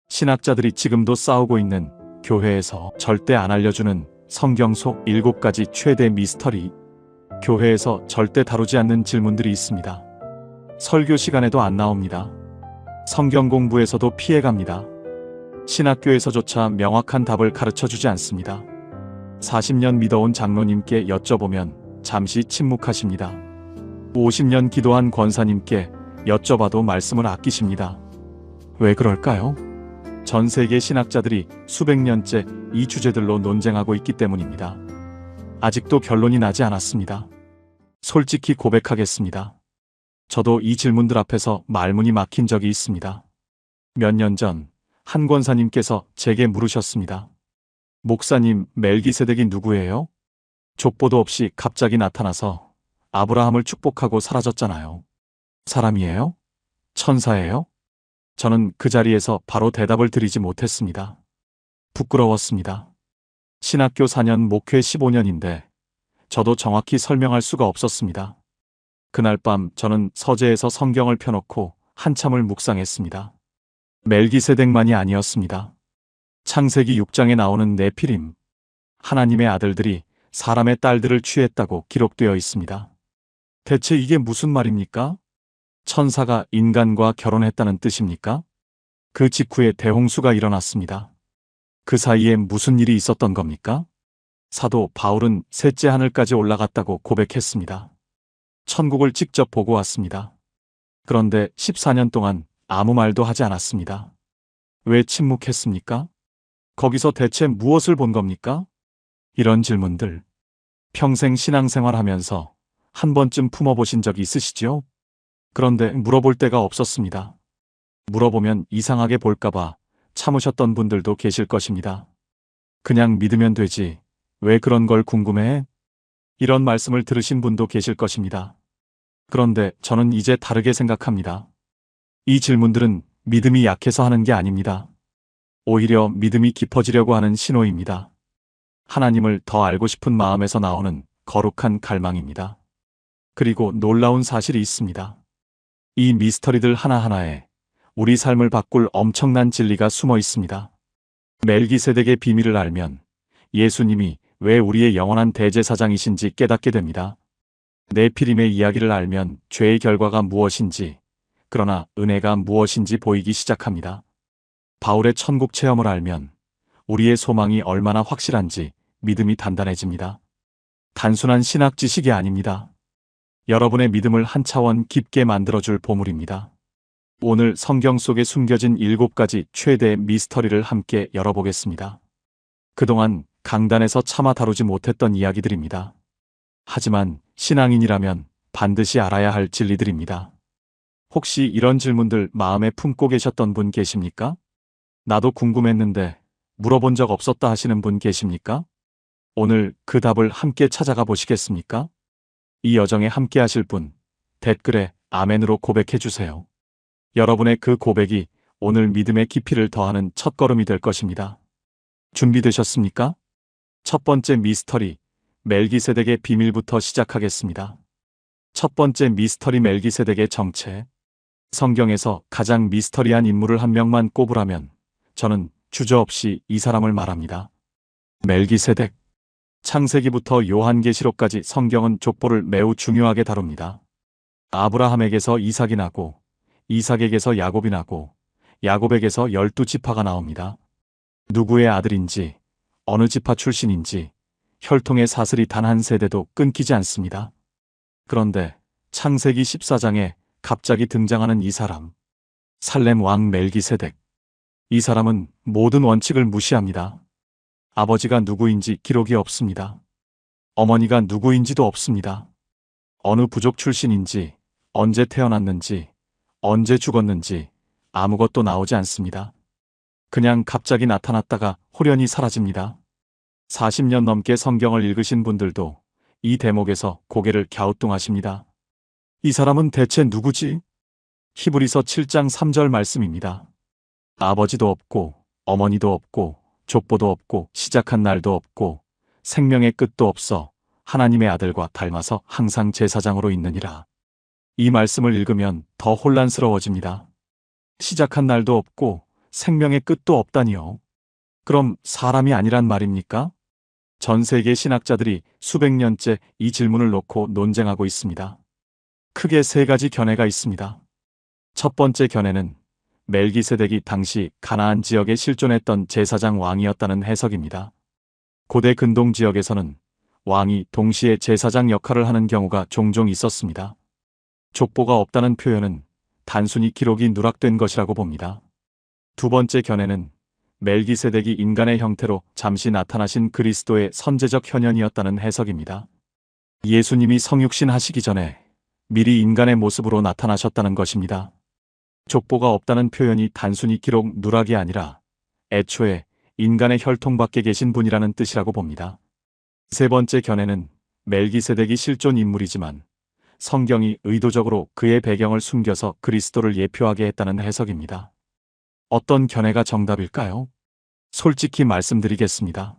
신학자들이 지금도 싸우고 있는 교회에서 절대 안 알려주는 성경 속 7가지 최대 미스터리. 교회에서 절대 다루지 않는 질문들이 있습니다. 설교 시간에도 안 나옵니다. 성경 공부에서도 피해갑니다. 신학교에서조차 명확한 답을 가르쳐주지 않습니다. 40년 믿어온 장로님께 여쭤보면 잠시 침묵하십니다. 50년 기도한 권사님께 여쭤봐도 말씀을 아끼십니다. 왜 그럴까요? 전 세계 신학자들이 수백 년째 이 주제들로 논쟁하고 있기 때문입니다. 아직도 결론이 나지 않았습니다. 솔직히 고백하겠습니다. 저도 이 질문들 앞에서 말문이 막힌 적이 있습니다. 몇 년 전 한 권사님께서 제게 물으셨습니다. 목사님, 멜기세덱이 누구예요? 족보도 없이 갑자기 나타나서 아브라함을 축복하고 사라졌잖아요. 사람이에요? 천사예요? 저는 그 자리에서 바로 대답을 드리지 못했습니다. 부끄러웠습니다. 신학교 4년, 목회 15년인데 저도 정확히 설명할 수가 없었습니다. 그날 밤 저는 서재에서 성경을 펴놓고 한참을 묵상했습니다. 멜기세덱만이 아니었습니다. 창세기 6장에 나오는 네피림, 하나님의 아들들이 사람의 딸들을 취했다고 기록되어 있습니다. 대체 이게 무슨 말입니까? 천사가 인간과 결혼했다는 뜻입니까? 그 직후에 대홍수가 일어났습니다. 그 사이에 무슨 일이 있었던 겁니까? 사도 바울은 셋째 하늘까지 올라갔다고 고백했습니다. 천국을 직접 보고 왔습니다. 그런데 14년 동안 아무 말도 하지 않았습니다. 왜 침묵했습니까? 거기서 대체 무엇을 본 겁니까? 이런 질문들, 평생 신앙생활하면서 한 번쯤 품어보신 적이 있으시지요? 그런데 물어볼 데가 없었습니다. 물어보면 이상하게 볼까봐 참으셨던 분들도 계실 것입니다. 그냥 믿으면 되지, 왜 그런 걸 궁금해해? 이런 말씀을 들으신 분도 계실 것입니다. 그런데 저는 이제 다르게 생각합니다. 이 질문들은 믿음이 약해서 하는 게 아닙니다. 오히려 믿음이 깊어지려고 하는 신호입니다. 하나님을 더 알고 싶은 마음에서 나오는 거룩한 갈망입니다. 그리고 놀라운 사실이 있습니다. 이 미스터리들 하나하나에 우리 삶을 바꿀 엄청난 진리가 숨어 있습니다. 멜기세덱의 비밀을 알면 예수님이 왜 우리의 영원한 대제사장이신지 깨닫게 됩니다. 네피림의 이야기를 알면 죄의 결과가 무엇인지, 그러나 은혜가 무엇인지 보이기 시작합니다. 바울의 천국 체험을 알면 우리의 소망이 얼마나 확실한지 믿음이 단단해집니다. 단순한 신학 지식이 아닙니다. 여러분의 믿음을 한 차원 깊게 만들어줄 보물입니다. 오늘 성경 속에 숨겨진 7가지 최대의 미스터리를 함께 열어보겠습니다. 그동안 강단에서 차마 다루지 못했던 이야기들입니다. 하지만 신앙인이라면 반드시 알아야 할 진리들입니다. 혹시 이런 질문들 마음에 품고 계셨던 분 계십니까? 나도 궁금했는데 물어본 적 없었다 하시는 분 계십니까? 오늘 그 답을 함께 찾아가 보시겠습니까? 이 여정에 함께 하실 분, 댓글에 아멘으로 고백해 주세요. 여러분의 그 고백이 오늘 믿음의 깊이를 더하는 첫걸음이 될 것입니다. 준비되셨습니까? 첫 번째 미스터리, 멜기세덱의 비밀부터 시작하겠습니다. 첫 번째 미스터리, 멜기세덱의 정체. 성경에서 가장 미스터리한 인물을 한 명만 꼽으라면 저는 주저없이 이 사람을 말합니다. 멜기세덱. 창세기부터 요한계시록까지 성경은 족보를 매우 중요하게 다룹니다. 아브라함에게서 이삭이 나고, 이삭에게서 야곱이 나고, 야곱에게서 12지파가 나옵니다. 누구의 아들인지, 어느 지파 출신인지 혈통의 사슬이 단 한 세대도 끊기지 않습니다. 그런데 창세기 14장에 갑자기 등장하는 이 사람, 살렘 왕 멜기세덱. 이 사람은 모든 원칙을 무시합니다. 아버지가 누구인지 기록이 없습니다. 어머니가 누구인지도 없습니다. 어느 부족 출신인지, 언제 태어났는지, 언제 죽었는지 아무것도 나오지 않습니다. 그냥 갑자기 나타났다가 호련히 사라집니다. 40년 넘게 성경을 읽으신 분들도 이 대목에서 고개를 갸우뚱하십니다. 이 사람은 대체 누구지? 히브리서 7장 3절 말씀입니다. 아버지도 없고, 어머니도 없고, 족보도 없고, 시작한 날도 없고, 생명의 끝도 없어 하나님의 아들과 닮아서 항상 제사장으로 있느니라. 이 말씀을 읽으면 더 혼란스러워집니다. 시작한 날도 없고 생명의 끝도 없다니요. 그럼 사람이 아니란 말입니까? 전 세계 신학자들이 수백 년째 이 질문을 놓고 논쟁하고 있습니다. 크게 세 가지 견해가 있습니다. 첫 번째 견해는 멜기세덱이 당시 가나안 지역에 실존했던 제사장 왕이었다는 해석입니다. 고대 근동 지역에서는 왕이 동시에 제사장 역할을 하는 경우가 종종 있었습니다. 족보가 없다는 표현은 단순히 기록이 누락된 것이라고 봅니다. 두 번째 견해는 멜기세덱이 인간의 형태로 잠시 나타나신 그리스도의 선제적 현현이었다는 해석입니다. 예수님이 성육신 하시기 전에 미리 인간의 모습으로 나타나셨다는 것입니다. 족보가 없다는 표현이 단순히 기록 누락이 아니라 애초에 인간의 혈통 밖에 계신 분이라는 뜻이라고 봅니다. 세 번째 견해는 멜기세덱이 실존 인물이지만 성경이 의도적으로 그의 배경을 숨겨서 그리스도를 예표하게 했다는 해석입니다. 어떤 견해가 정답일까요? 솔직히 말씀드리겠습니다.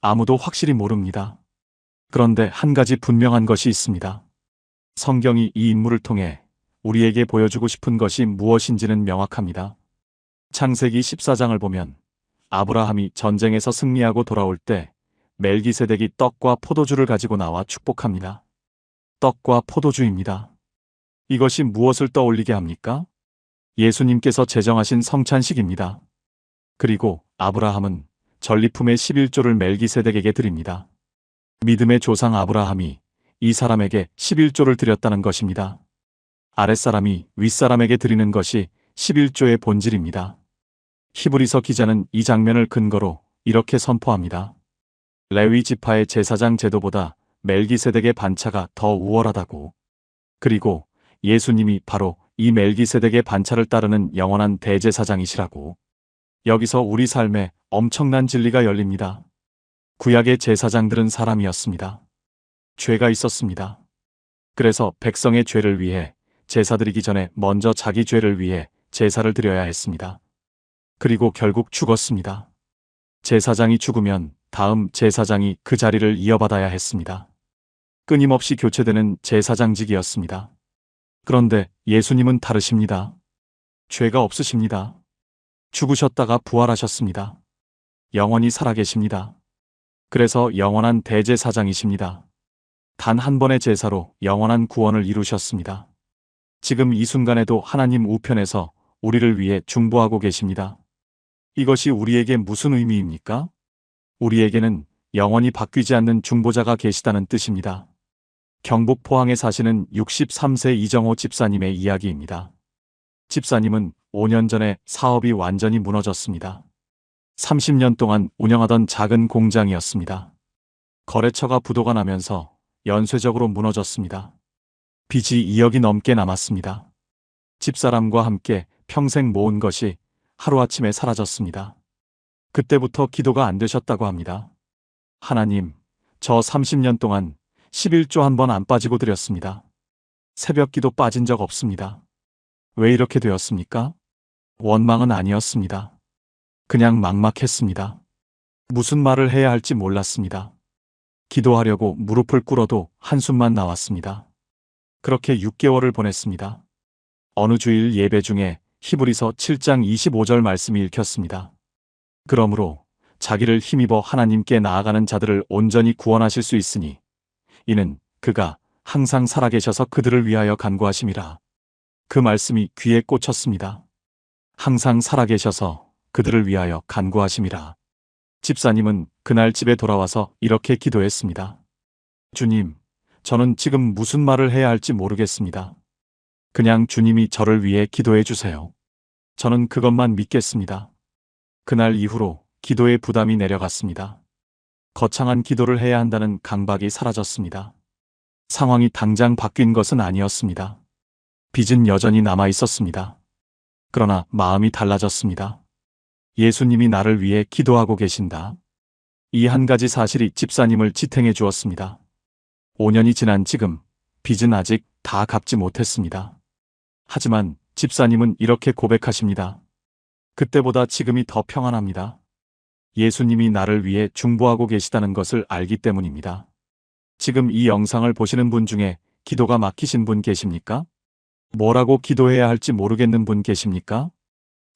아무도 확실히 모릅니다. 그런데 한 가지 분명한 것이 있습니다. 성경이 이 인물을 통해 우리에게 보여주고 싶은 것이 무엇인지는 명확합니다. 창세기 14장을 보면 아브라함이 전쟁에서 승리하고 돌아올 때 멜기세덱이 떡과 포도주를 가지고 나와 축복합니다. 떡과 포도주입니다. 이것이 무엇을 떠올리게 합니까? 예수님께서 제정하신 성찬식입니다. 그리고 아브라함은 전리품의 11조를 멜기세덱에게 드립니다. 믿음의 조상 아브라함이 이 사람에게 11조를 드렸다는 것입니다. 아랫사람이 윗사람에게 드리는 것이 11조의 본질입니다. 히브리서 기자는 이 장면을 근거로 이렇게 선포합니다. 레위 지파의 제사장 제도보다 멜기세덱의 반차가 더 우월하다고. 그리고 예수님이 바로 이 멜기세덱의 반차를 따르는 영원한 대제사장이시라고. 여기서 우리 삶에 엄청난 진리가 열립니다. 구약의 제사장들은 사람이었습니다. 죄가 있었습니다. 그래서 백성의 죄를 위해 제사 드리기 전에 먼저 자기 죄를 위해 제사를 드려야 했습니다. 그리고 결국 죽었습니다. 제사장이 죽으면 다음 제사장이 그 자리를 이어받아야 했습니다. 끊임없이 교체되는 제사장직이었습니다. 그런데 예수님은 다르십니다. 죄가 없으십니다. 죽으셨다가 부활하셨습니다. 영원히 살아계십니다. 그래서 영원한 대제사장이십니다. 단 한 번의 제사로 영원한 구원을 이루셨습니다. 지금 이 순간에도 하나님 우편에서 우리를 위해 중보하고 계십니다. 이것이 우리에게 무슨 의미입니까? 우리에게는 영원히 바뀌지 않는 중보자가 계시다는 뜻입니다. 경북 포항에 사시는 63세 이정호 집사님의 이야기입니다. 집사님은 5년 전에 사업이 완전히 무너졌습니다. 30년 동안 운영하던 작은 공장이었습니다. 거래처가 부도가 나면서 연쇄적으로 무너졌습니다. 빚이 2억이 넘게 남았습니다. 집사람과 함께 평생 모은 것이 하루아침에 사라졌습니다. 그때부터 기도가 안 되셨다고 합니다. 하나님, 저 30년 동안 11조 한 번 안 빠지고 드렸습니다. 새벽 기도 빠진 적 없습니다. 왜 이렇게 되었습니까? 원망은 아니었습니다. 그냥 막막했습니다. 무슨 말을 해야 할지 몰랐습니다. 기도하려고 무릎을 꿇어도 한숨만 나왔습니다. 그렇게 6개월을 보냈습니다. 어느 주일 예배 중에 히브리서 7장 25절 말씀이 읽혔습니다. 그러므로 자기를 힘입어 하나님께 나아가는 자들을 온전히 구원하실 수 있으니 이는 그가 항상 살아계셔서 그들을 위하여 간구하심이라. 그 말씀이 귀에 꽂혔습니다. 항상 살아계셔서 그들을 위하여 간구하심이라. 집사님은 그날 집에 돌아와서 이렇게 기도했습니다. 주님, 저는 지금 무슨 말을 해야 할지 모르겠습니다. 그냥 주님이 저를 위해 기도해 주세요. 저는 그것만 믿겠습니다. 그날 이후로 기도의 부담이 내려갔습니다. 거창한 기도를 해야 한다는 강박이 사라졌습니다. 상황이 당장 바뀐 것은 아니었습니다. 빚은 여전히 남아 있었습니다. 그러나 마음이 달라졌습니다. 예수님이 나를 위해 기도하고 계신다. 이 한 가지 사실이 집사님을 지탱해 주었습니다. 5년이 지난 지금 빚은 아직 다 갚지 못했습니다. 하지만 집사님은 이렇게 고백하십니다. 그때보다 지금이 더 평안합니다. 예수님이 나를 위해 중보하고 계시다는 것을 알기 때문입니다. 지금 이 영상을 보시는 분 중에 기도가 막히신 분 계십니까? 뭐라고 기도해야 할지 모르겠는 분 계십니까?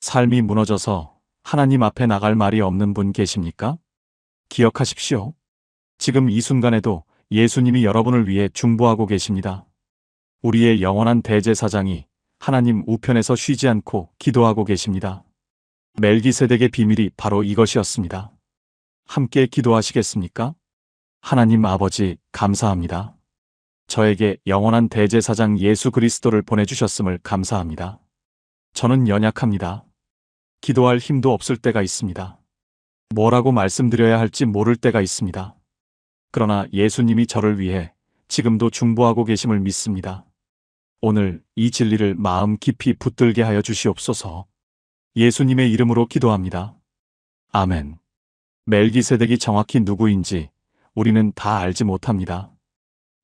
삶이 무너져서 하나님 앞에 나갈 말이 없는 분 계십니까? 기억하십시오. 지금 이 순간에도 예수님이 여러분을 위해 중보하고 계십니다. 우리의 영원한 대제사장이 하나님 우편에서 쉬지 않고 기도하고 계십니다. 멜기세덱의 비밀이 바로 이것이었습니다. 함께 기도하시겠습니까? 하나님 아버지, 감사합니다. 저에게 영원한 대제사장 예수 그리스도를 보내주셨음을 감사합니다. 저는 연약합니다. 기도할 힘도 없을 때가 있습니다. 뭐라고 말씀드려야 할지 모를 때가 있습니다. 그러나 예수님이 저를 위해 지금도 중보하고 계심을 믿습니다. 오늘 이 진리를 마음 깊이 붙들게 하여 주시옵소서. 예수님의 이름으로 기도합니다. 아멘. 멜기세덱이 정확히 누구인지 우리는 다 알지 못합니다.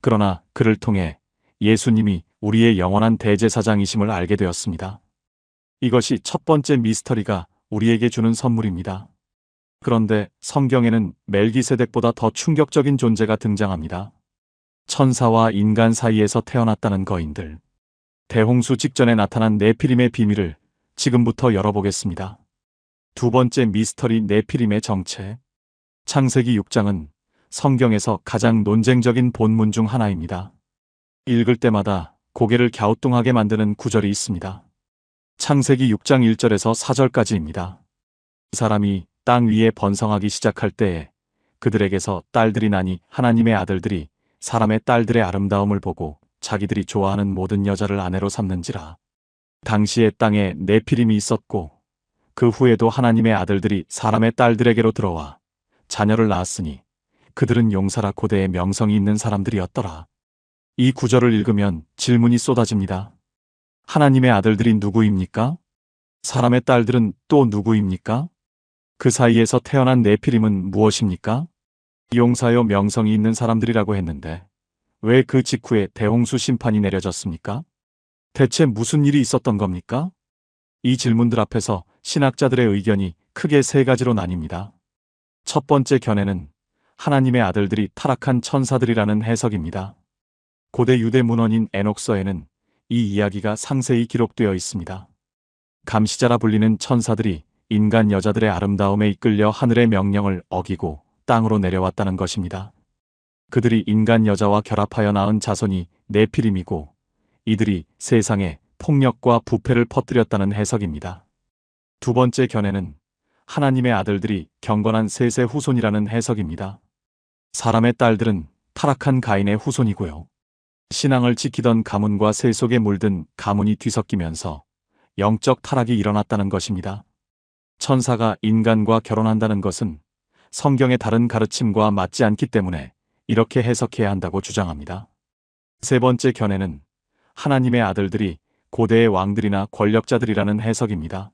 그러나 그를 통해 예수님이 우리의 영원한 대제사장이심을 알게 되었습니다. 이것이 첫 번째 미스터리가 우리에게 주는 선물입니다. 그런데 성경에는 멜기세덱보다 더 충격적인 존재가 등장합니다. 천사와 인간 사이에서 태어났다는 거인들. 대홍수 직전에 나타난 네피림의 비밀을 지금부터 열어보겠습니다. 두 번째 미스터리 네피림의 정체. 창세기 6장은 성경에서 가장 논쟁적인 본문 중 하나입니다. 읽을 때마다 고개를 갸우뚱하게 만드는 구절이 있습니다. 창세기 6장 1절에서 4절까지입니다. 사람이 땅 위에 번성하기 시작할 때에 그들에게서 딸들이 나니 하나님의 아들들이 사람의 딸들의 아름다움을 보고 자기들이 좋아하는 모든 여자를 아내로 삼는지라. 당시에 땅에 네피림이 있었고 그 후에도 하나님의 아들들이 사람의 딸들에게로 들어와 자녀를 낳았으니 그들은 용사라 고대의 명성이 있는 사람들이었더라. 이 구절을 읽으면 질문이 쏟아집니다. 하나님의 아들들이 누구입니까? 사람의 딸들은 또 누구입니까? 그 사이에서 태어난 네피림은 무엇입니까? 용사요 명성이 있는 사람들이라고 했는데 왜 그 직후에 대홍수 심판이 내려졌습니까? 대체 무슨 일이 있었던 겁니까? 이 질문들 앞에서 신학자들의 의견이 크게 세 가지로 나뉩니다. 첫 번째 견해는 하나님의 아들들이 타락한 천사들이라는 해석입니다. 고대 유대 문헌인 에녹서에는 이 이야기가 상세히 기록되어 있습니다. 감시자라 불리는 천사들이 인간 여자들의 아름다움에 이끌려 하늘의 명령을 어기고 땅으로 내려왔다는 것입니다. 그들이 인간 여자와 결합하여 낳은 자손이 네피림이고 이들이 세상에 폭력과 부패를 퍼뜨렸다는 해석입니다. 두 번째 견해는 하나님의 아들들이 경건한 셋의 후손이라는 해석입니다. 사람의 딸들은 타락한 가인의 후손이고요. 신앙을 지키던 가문과 세 속에 물든 가문이 뒤섞이면서 영적 타락이 일어났다는 것입니다. 천사가 인간과 결혼한다는 것은 성경의 다른 가르침과 맞지 않기 때문에 이렇게 해석해야 한다고 주장합니다. 세 번째 견해는 하나님의 아들들이 고대의 왕들이나 권력자들이라는 해석입니다.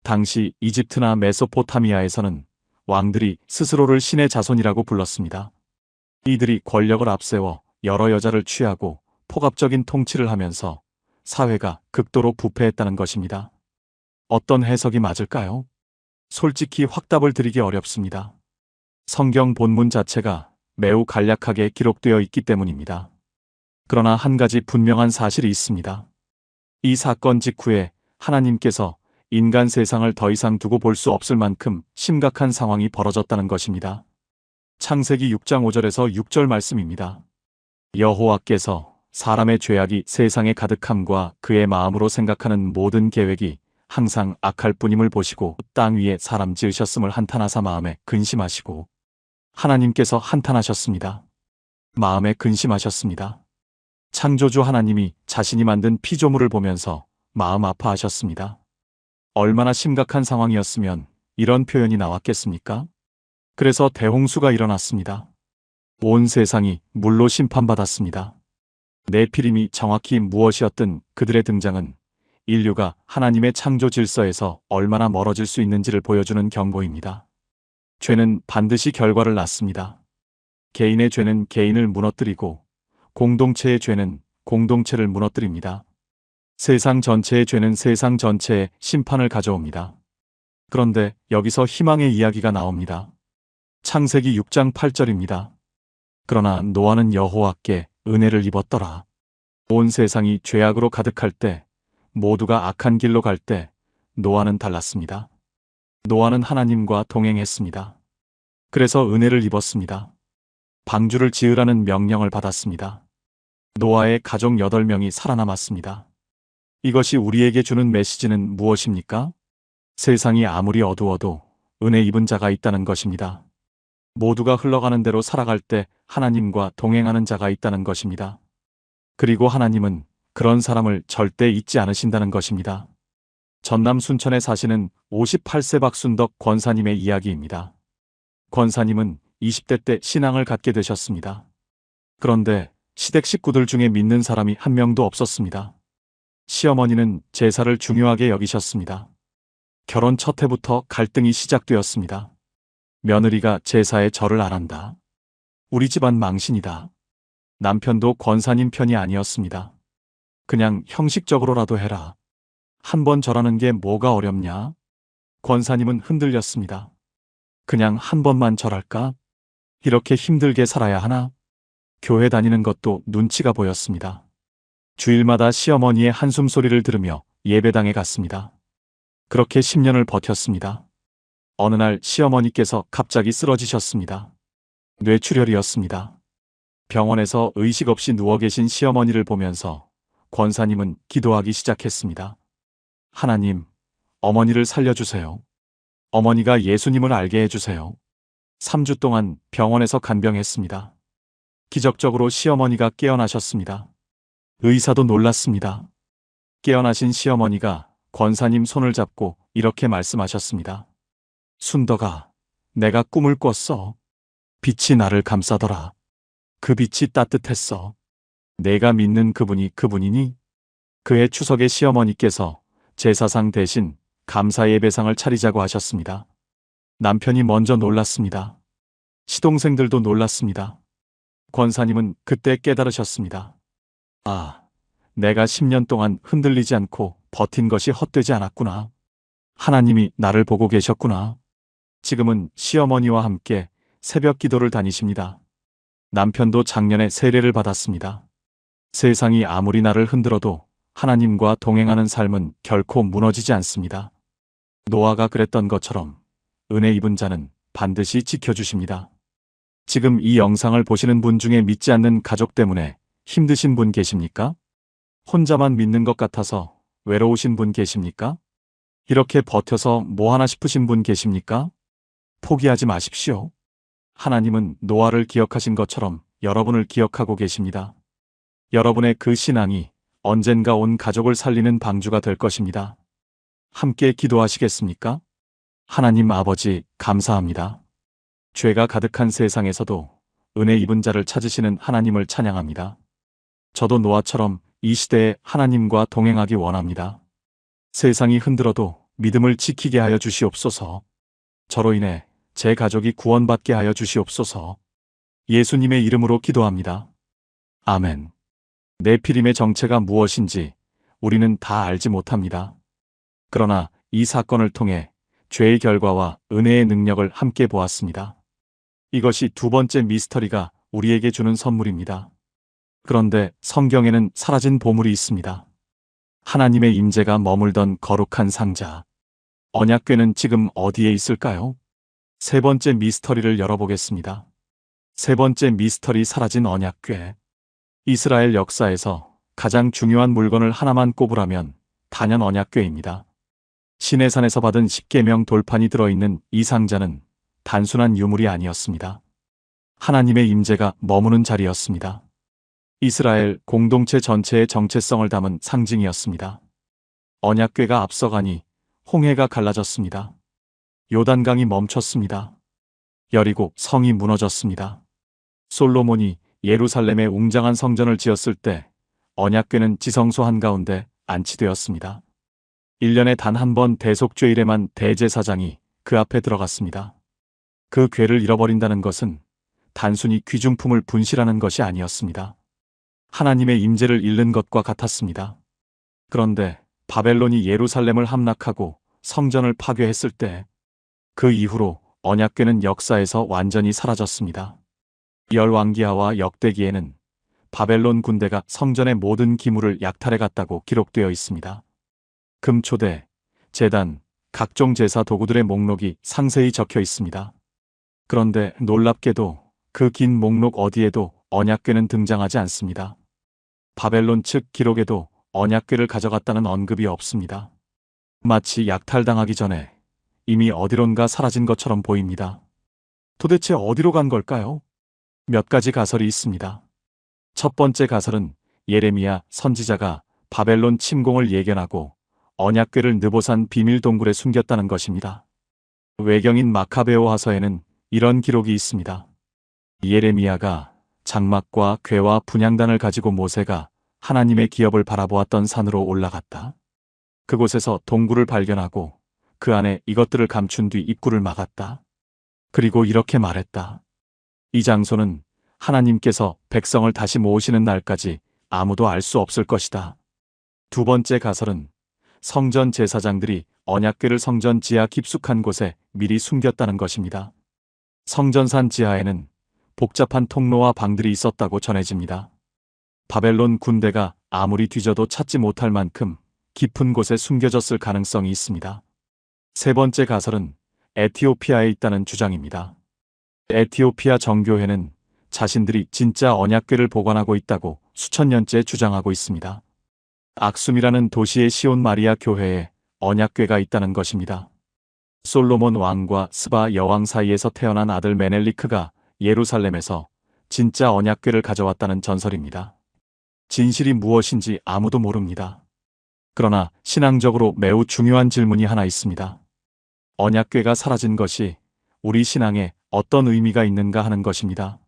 당시 이집트나 메소포타미아에서는 왕들이 스스로를 신의 자손이라고 불렀습니다. 이들이 권력을 앞세워 여러 여자를 취하고 폭압적인 통치를 하면서 사회가 극도로 부패했다는 것입니다. 어떤 해석이 맞을까요? 솔직히 확답을 드리기 어렵습니다. 성경 본문 자체가 매우 간략하게 기록되어 있기 때문입니다. 그러나 한 가지 분명한 사실이 있습니다. 이 사건 직후에 하나님께서 인간 세상을 더 이상 두고 볼 수 없을 만큼 심각한 상황이 벌어졌다는 것입니다. 창세기 6장 5절에서 6절 말씀입니다. 여호와께서 사람의 죄악이 세상에 가득함과 그의 마음으로 생각하는 모든 계획이 항상 악할 뿐임을 보시고 땅 위에 사람 지으셨음을 한탄하사 마음에 근심하시고 하나님께서 한탄하셨습니다. 마음에 근심하셨습니다. 창조주 하나님이 자신이 만든 피조물을 보면서 마음 아파하셨습니다. 얼마나 심각한 상황이었으면 이런 표현이 나왔겠습니까? 그래서 대홍수가 일어났습니다. 온 세상이 물로 심판받았습니다. 네피림이 정확히 무엇이었든 그들의 등장은 인류가 하나님의 창조 질서에서 얼마나 멀어질 수 있는지를 보여주는 경고입니다. 죄는 반드시 결과를 낳습니다. 개인의 죄는 개인을 무너뜨리고 공동체의 죄는 공동체를 무너뜨립니다. 세상 전체의 죄는 세상 전체에 심판을 가져옵니다. 그런데 여기서 희망의 이야기가 나옵니다. 창세기 6장 8절입니다. 그러나 노아는 여호와께 은혜를 입었더라. 온 세상이 죄악으로 가득할 때, 모두가 악한 길로 갈 때 노아는 달랐습니다. 노아는 하나님과 동행했습니다. 그래서 은혜를 입었습니다. 방주를 지으라는 명령을 받았습니다. 노아의 가족 8명이 살아남았습니다. 이것이 우리에게 주는 메시지는 무엇입니까? 세상이 아무리 어두워도 은혜 입은 자가 있다는 것입니다. 모두가 흘러가는 대로 살아갈 때 하나님과 동행하는 자가 있다는 것입니다. 그리고 하나님은 그런 사람을 절대 잊지 않으신다는 것입니다. 전남 순천에 사시는 58세 박순덕 권사님의 이야기입니다. 권사님은 20대 때 신앙을 갖게 되셨습니다. 그런데 시댁 식구들 중에 믿는 사람이 한 명도 없었습니다. 시어머니는 제사를 중요하게 여기셨습니다. 결혼 첫 해부터 갈등이 시작되었습니다. 며느리가 제사에 절을 안 한다. 우리 집안 망신이다. 남편도 권사님 편이 아니었습니다. 그냥 형식적으로라도 해라. 한 번 절하는 게 뭐가 어렵냐? 권사님은 흔들렸습니다. 그냥 한 번만 절할까? 이렇게 힘들게 살아야 하나? 교회 다니는 것도 눈치가 보였습니다. 주일마다 시어머니의 한숨 소리를 들으며 예배당에 갔습니다. 그렇게 10년을 버텼습니다. 어느 날 시어머니께서 갑자기 쓰러지셨습니다. 뇌출혈이었습니다. 병원에서 의식 없이 누워 계신 시어머니를 보면서 권사님은 기도하기 시작했습니다. 하나님, 어머니를 살려주세요. 어머니가 예수님을 알게 해주세요. 3주 동안 병원에서 간병했습니다. 기적적으로 시어머니가 깨어나셨습니다. 의사도 놀랐습니다. 깨어나신 시어머니가 권사님 손을 잡고 이렇게 말씀하셨습니다. 순덕아, 내가 꿈을 꿨어. 빛이 나를 감싸더라. 그 빛이 따뜻했어. 내가 믿는 그분이 그분이니? 그해 추석에 시어머니께서 제사상 대신 감사 예배상을 차리자고 하셨습니다. 남편이 먼저 놀랐습니다. 시동생들도 놀랐습니다. 권사님은 그때 깨달으셨습니다. 아, 내가 10년 동안 흔들리지 않고 버틴 것이 헛되지 않았구나. 하나님이 나를 보고 계셨구나. 지금은 시어머니와 함께 새벽 기도를 다니십니다. 남편도 작년에 세례를 받았습니다. 세상이 아무리 나를 흔들어도 하나님과 동행하는 삶은 결코 무너지지 않습니다. 노아가 그랬던 것처럼 은혜 입은 자는 반드시 지켜주십니다. 지금 이 영상을 보시는 분 중에 믿지 않는 가족 때문에 힘드신 분 계십니까? 혼자만 믿는 것 같아서 외로우신 분 계십니까? 이렇게 버텨서 뭐 하나 싶으신 분 계십니까? 포기하지 마십시오. 하나님은 노아를 기억하신 것처럼 여러분을 기억하고 계십니다. 여러분의 그 신앙이 언젠가 온 가족을 살리는 방주가 될 것입니다. 함께 기도하시겠습니까? 하나님 아버지, 감사합니다. 죄가 가득한 세상에서도 은혜 입은 자를 찾으시는 하나님을 찬양합니다. 저도 노아처럼 이 시대에 하나님과 동행하기 원합니다. 세상이 흔들어도 믿음을 지키게 하여 주시옵소서. 저로 인해 제 가족이 구원받게 하여 주시옵소서. 예수님의 이름으로 기도합니다. 아멘. 네피림의 정체가 무엇인지 우리는 다 알지 못합니다. 그러나 이 사건을 통해 죄의 결과와 은혜의 능력을 함께 보았습니다. 이것이 두 번째 미스터리가 우리에게 주는 선물입니다. 그런데 성경에는 사라진 보물이 있습니다. 하나님의 임재가 머물던 거룩한 상자. 언약궤는 지금 어디에 있을까요? 세 번째 미스터리를 열어보겠습니다. 세 번째 미스터리, 사라진 언약궤. 이스라엘 역사에서 가장 중요한 물건을 하나만 꼽으라면 단연 언약궤입니다. 시내산에서 받은 10계명 돌판이 들어있는 이 상자는 단순한 유물이 아니었습니다. 하나님의 임재가 머무는 자리였습니다. 이스라엘 공동체 전체의 정체성을 담은 상징이었습니다. 언약궤가 앞서가니 홍해가 갈라졌습니다. 요단강이 멈췄습니다. 여리고 성이 무너졌습니다. 솔로몬이 예루살렘에 웅장한 성전을 지었을 때 언약궤는 지성소 한가운데 안치되었습니다. 1년에 단 한 번 대속죄일에만 대제사장이 그 앞에 들어갔습니다. 그 궤를 잃어버린다는 것은 단순히 귀중품을 분실하는 것이 아니었습니다. 하나님의 임재를 잃는 것과 같았습니다. 그런데 바벨론이 예루살렘을 함락하고 성전을 파괴했을 때 그 이후로 언약궤는 역사에서 완전히 사라졌습니다. 열왕기하와 역대기에는 바벨론 군대가 성전의 모든 기물을 약탈해 갔다고 기록되어 있습니다. 금초대, 제단, 각종 제사 도구들의 목록이 상세히 적혀 있습니다. 그런데 놀랍게도 그 긴 목록 어디에도 언약궤는 등장하지 않습니다. 바벨론 측 기록에도 언약궤를 가져갔다는 언급이 없습니다. 마치 약탈당하기 전에 이미 어디론가 사라진 것처럼 보입니다. 도대체 어디로 간 걸까요? 몇 가지 가설이 있습니다. 첫 번째 가설은 예레미야 선지자가 바벨론 침공을 예견하고 언약궤를 느보산 비밀 동굴에 숨겼다는 것입니다. 외경인 마카베오 화서에는 이런 기록이 있습니다. 예레미야가 장막과 궤와 분향단을 가지고 모세가 하나님의 기업을 바라보았던 산으로 올라갔다. 그곳에서 동굴을 발견하고 그 안에 이것들을 감춘 뒤 입구를 막았다. 그리고 이렇게 말했다. 이 장소는 하나님께서 백성을 다시 모으시는 날까지 아무도 알 수 없을 것이다. 두 번째 가설은 성전 제사장들이 언약궤를 성전 지하 깊숙한 곳에 미리 숨겼다는 것입니다. 성전산 지하에는 복잡한 통로와 방들이 있었다고 전해집니다. 바벨론 군대가 아무리 뒤져도 찾지 못할 만큼 깊은 곳에 숨겨졌을 가능성이 있습니다. 세 번째 가설은 에티오피아에 있다는 주장입니다. 에티오피아 정교회는 자신들이 진짜 언약궤를 보관하고 있다고 수천 년째 주장하고 있습니다. 악숨이라는 도시의 시온 마리아 교회에 언약궤가 있다는 것입니다. 솔로몬 왕과 스바 여왕 사이에서 태어난 아들 메넬리크가 예루살렘에서 진짜 언약궤를 가져왔다는 전설입니다. 진실이 무엇인지 아무도 모릅니다. 그러나 신앙적으로 매우 중요한 질문이 하나 있습니다. 언약궤가 사라진 것이 우리 신앙에 어떤 의미가 있는가 하는 것입니다.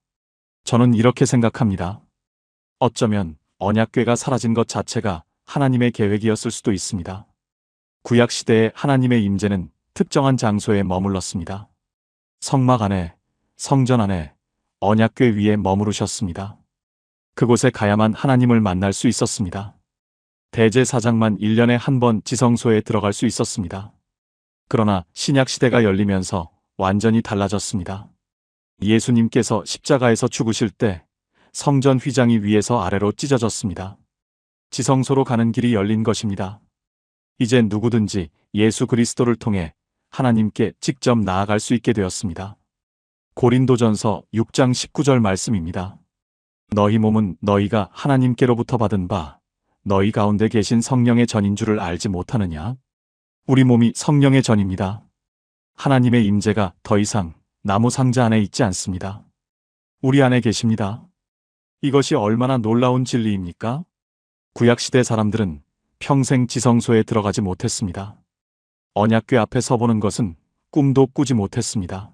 저는 이렇게 생각합니다. 어쩌면 언약궤가 사라진 것 자체가 하나님의 계획이었을 수도 있습니다. 구약시대의 하나님의 임재는 특정한 장소에 머물렀습니다. 성막 안에, 성전 안에, 언약궤 위에 머무르셨습니다. 그곳에 가야만 하나님을 만날 수 있었습니다. 대제사장만 1년에 한 번 지성소에 들어갈 수 있었습니다. 그러나 신약시대가 열리면서 완전히 달라졌습니다. 예수님께서 십자가에서 죽으실 때 성전 휘장이 위에서 아래로 찢어졌습니다. 지성소로 가는 길이 열린 것입니다. 이제 누구든지 예수 그리스도를 통해 하나님께 직접 나아갈 수 있게 되었습니다. 고린도전서 6장 19절 말씀입니다. 너희 몸은 너희가 하나님께로부터 받은 바 너희 가운데 계신 성령의 전인 줄을 알지 못하느냐? 우리 몸이 성령의 전입니다. 하나님의 임재가 더 이상 나무 상자 안에 있지 않습니다. 우리 안에 계십니다. 이것이 얼마나 놀라운 진리입니까? 구약시대 사람들은 평생 지성소에 들어가지 못했습니다. 언약궤 앞에 서보는 것은 꿈도 꾸지 못했습니다.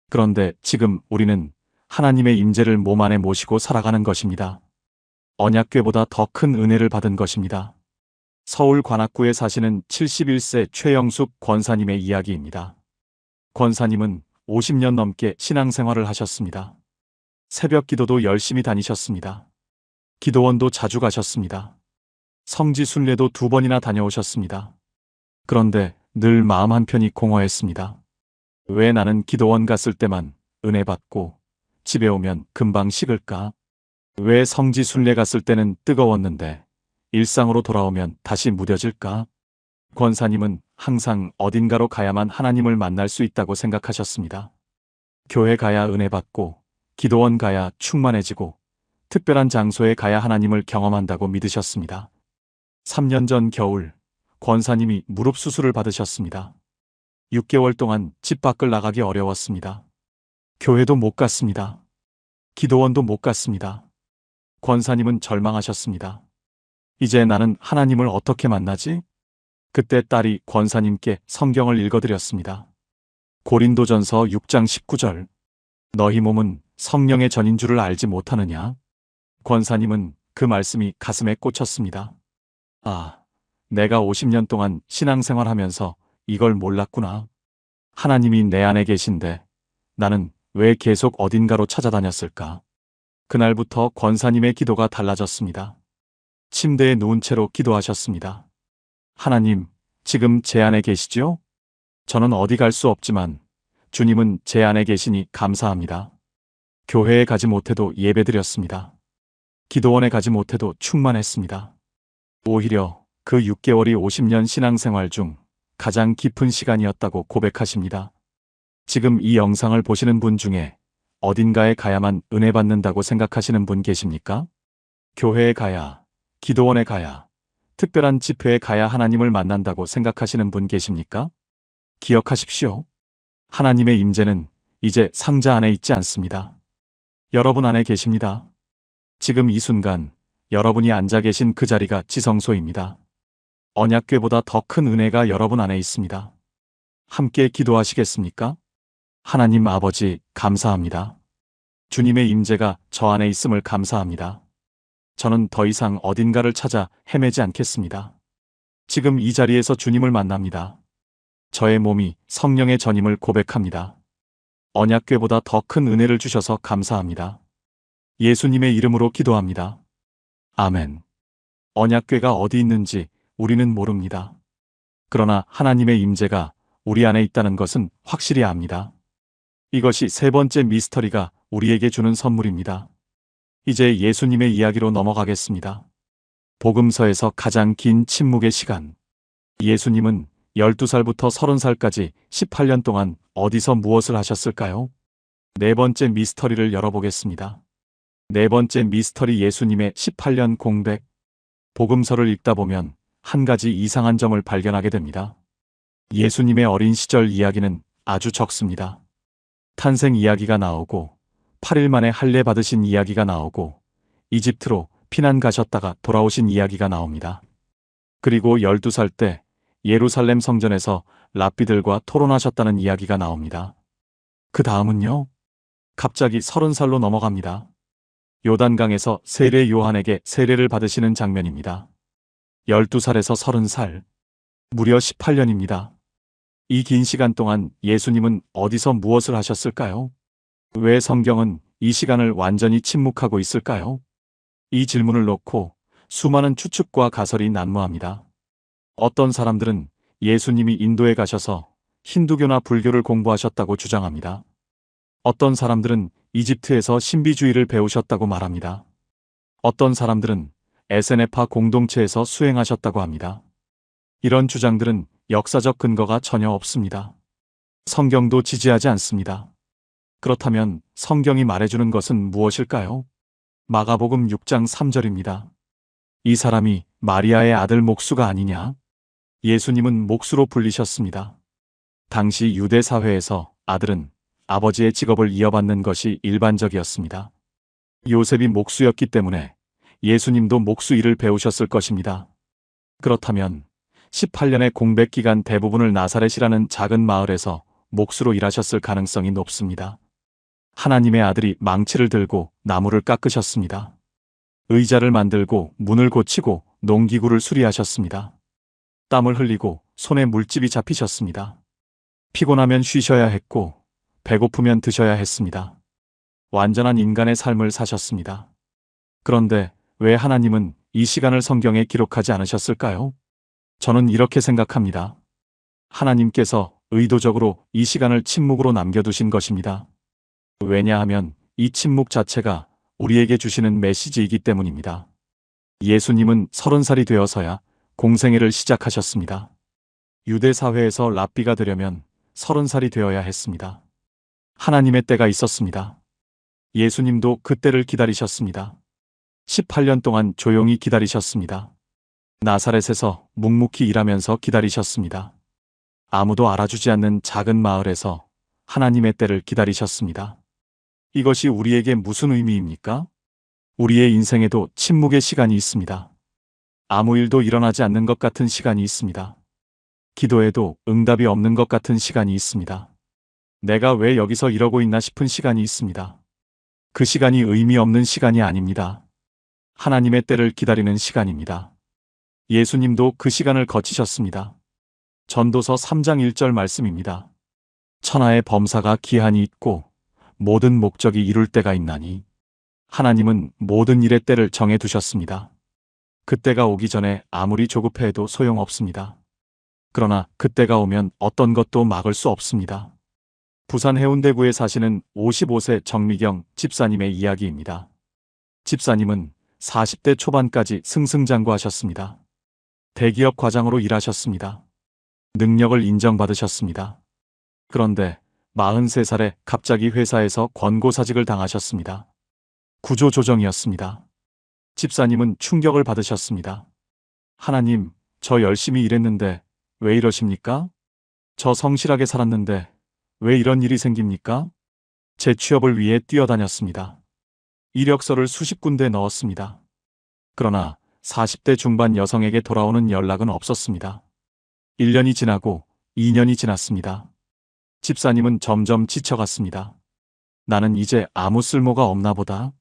그런데 지금 우리는 하나님의 임재를 몸 안에 모시고 살아가는 것입니다. 언약궤보다 더 큰 은혜를 받은 것입니다. 서울 관악구에 사시는 71세 최영숙 권사님의 이야기입니다. 권사님은 50년 넘게 신앙생활을 하셨습니다. 새벽 기도도 열심히 다니셨습니다. 기도원도 자주 가셨습니다. 성지 순례도 2번이나 다녀오셨습니다. 그런데 늘 마음 한편이 공허했습니다. 왜 나는 기도원 갔을 때만 은혜 받고 집에 오면 금방 식을까? 왜 성지 순례 갔을 때는 뜨거웠는데 일상으로 돌아오면 다시 무뎌질까? 권사님은 항상 어딘가로 가야만 하나님을 만날 수 있다고 생각하셨습니다. 교회 가야 은혜 받고 기도원 가야 충만해지고 특별한 장소에 가야 하나님을 경험한다고 믿으셨습니다. 3년 전 겨울 권사님이 무릎 수술을 받으셨습니다. 6개월 동안 집 밖을 나가기 어려웠습니다. 교회도 못 갔습니다. 기도원도 못 갔습니다. 권사님은 절망하셨습니다. 이제 나는 하나님을 어떻게 만나지? 그때 딸이 권사님께 성경을 읽어드렸습니다. 고린도전서 6장 19절. 너희 몸은 성령의 전인 줄을 알지 못하느냐? 권사님은 그 말씀이 가슴에 꽂혔습니다. 아, 내가 50년 동안 신앙생활하면서 이걸 몰랐구나. 하나님이 내 안에 계신데 나는 왜 계속 어딘가로 찾아다녔을까? 그날부터 권사님의 기도가 달라졌습니다. 침대에 누운 채로 기도하셨습니다. 하나님, 지금 제 안에 계시죠? 저는 어디 갈 수 없지만 주님은 제 안에 계시니 감사합니다. 교회에 가지 못해도 예배드렸습니다. 기도원에 가지 못해도 충만했습니다. 오히려 그 6개월이 50년 신앙생활 중 가장 깊은 시간이었다고 고백하십니다. 지금 이 영상을 보시는 분 중에 어딘가에 가야만 은혜 받는다고 생각하시는 분 계십니까? 교회에 가야, 기도원에 가야, 특별한 집회에 가야 하나님을 만난다고 생각하시는 분 계십니까? 기억하십시오. 하나님의 임재는 이제 상자 안에 있지 않습니다. 여러분 안에 계십니다. 지금 이 순간 여러분이 앉아 계신 그 자리가 지성소입니다. 언약궤보다 더 큰 은혜가 여러분 안에 있습니다. 함께 기도하시겠습니까? 하나님 아버지, 감사합니다. 주님의 임재가 저 안에 있음을 감사합니다. 저는 더 이상 어딘가를 찾아 헤매지 않겠습니다. 지금 이 자리에서 주님을 만납니다. 저의 몸이 성령의 전임을 고백합니다. 언약궤보다 더 큰 은혜를 주셔서 감사합니다. 예수님의 이름으로 기도합니다. 아멘. 언약궤가 어디 있는지 우리는 모릅니다. 그러나 하나님의 임재가 우리 안에 있다는 것은 확실히 압니다. 이것이 세 번째 미스터리가 우리에게 주는 선물입니다. 이제 예수님의 이야기로 넘어가겠습니다. 복음서에서 가장 긴 침묵의 시간. 예수님은 12살부터 30살까지 18년 동안 어디서 무엇을 하셨을까요? 네 번째 미스터리를 열어보겠습니다. 네 번째 미스터리, 예수님의 18년 공백. 복음서를 읽다 보면 한 가지 이상한 점을 발견하게 됩니다. 예수님의 어린 시절 이야기는 아주 적습니다. 탄생 이야기가 나오고 8일 만에 할례 받으신 이야기가 나오고 이집트로 피난 가셨다가 돌아오신 이야기가 나옵니다. 그리고 12살 때 예루살렘 성전에서 랍비들과 토론하셨다는 이야기가 나옵니다. 그 다음은요? 갑자기 30살로 넘어갑니다. 요단강에서 세례 요한에게 세례를 받으시는 장면입니다. 12살에서 30살, 무려 18년입니다. 이 긴 시간 동안 예수님은 어디서 무엇을 하셨을까요? 왜 성경은 이 시간을 완전히 침묵하고 있을까요? 이 질문을 놓고 수많은 추측과 가설이 난무합니다. 어떤 사람들은 예수님이 인도에 가셔서 힌두교나 불교를 공부하셨다고 주장합니다. 어떤 사람들은 이집트에서 신비주의를 배우셨다고 말합니다. 어떤 사람들은 에세네파 공동체에서 수행하셨다고 합니다. 이런 주장들은 역사적 근거가 전혀 없습니다. 성경도 지지하지 않습니다. 그렇다면 성경이 말해주는 것은 무엇일까요? 마가복음 6장 3절입니다. 이 사람이 마리아의 아들 목수가 아니냐? 예수님은 목수로 불리셨습니다. 당시 유대 사회에서 아들은 아버지의 직업을 이어받는 것이 일반적이었습니다. 요셉이 목수였기 때문에 예수님도 목수 일을 배우셨을 것입니다. 그렇다면 18년의 공백 기간 대부분을 나사렛이라는 작은 마을에서 목수로 일하셨을 가능성이 높습니다. 하나님의 아들이 망치를 들고 나무를 깎으셨습니다. 의자를 만들고 문을 고치고 농기구를 수리하셨습니다. 땀을 흘리고 손에 물집이 잡히셨습니다. 피곤하면 쉬셔야 했고 배고프면 드셔야 했습니다. 완전한 인간의 삶을 사셨습니다. 그런데 왜 하나님은 이 시간을 성경에 기록하지 않으셨을까요? 저는 이렇게 생각합니다. 하나님께서 의도적으로 이 시간을 침묵으로 남겨두신 것입니다. 왜냐하면 이 침묵 자체가 우리에게 주시는 메시지이기 때문입니다. 예수님은 30살이 되어서야 공생애를 시작하셨습니다. 유대 사회에서 랍비가 되려면 30살이 되어야 했습니다. 하나님의 때가 있었습니다. 예수님도 그 때를 기다리셨습니다. 18년 동안 조용히 기다리셨습니다. 나사렛에서 묵묵히 일하면서 기다리셨습니다. 아무도 알아주지 않는 작은 마을에서 하나님의 때를 기다리셨습니다. 이것이 우리에게 무슨 의미입니까? 우리의 인생에도 침묵의 시간이 있습니다. 아무 일도 일어나지 않는 것 같은 시간이 있습니다. 기도해도 응답이 없는 것 같은 시간이 있습니다. 내가 왜 여기서 이러고 있나 싶은 시간이 있습니다. 그 시간이 의미 없는 시간이 아닙니다. 하나님의 때를 기다리는 시간입니다. 예수님도 그 시간을 거치셨습니다. 전도서 3장 1절 말씀입니다. 천하의 범사가 기한이 있고 모든 목적이 이룰 때가 있나니 하나님은 모든 일의 때를 정해 두셨습니다. 그때가 오기 전에 아무리 조급해해도 소용없습니다. 그러나 그때가 오면 어떤 것도 막을 수 없습니다. 부산 해운대구에 사시는 55세 정미경 집사님의 이야기입니다. 집사님은 40대 초반까지 승승장구하셨습니다. 대기업 과장으로 일하셨습니다. 능력을 인정받으셨습니다. 그런데 43살에 갑자기 회사에서 권고사직을 당하셨습니다. 구조조정이었습니다. 집사님은 충격을 받으셨습니다. 하나님, 저 열심히 일했는데 왜 이러십니까? 저 성실하게 살았는데 왜 이런 일이 생깁니까? 제 취업을 위해 뛰어다녔습니다. 이력서를 수십 군데 넣었습니다. 그러나 40대 중반 여성에게 돌아오는 연락은 없었습니다. 1년이 지나고 2년이 지났습니다. 집사님은 점점 지쳐갔습니다. 나는 이제 아무 쓸모가 없나 보다.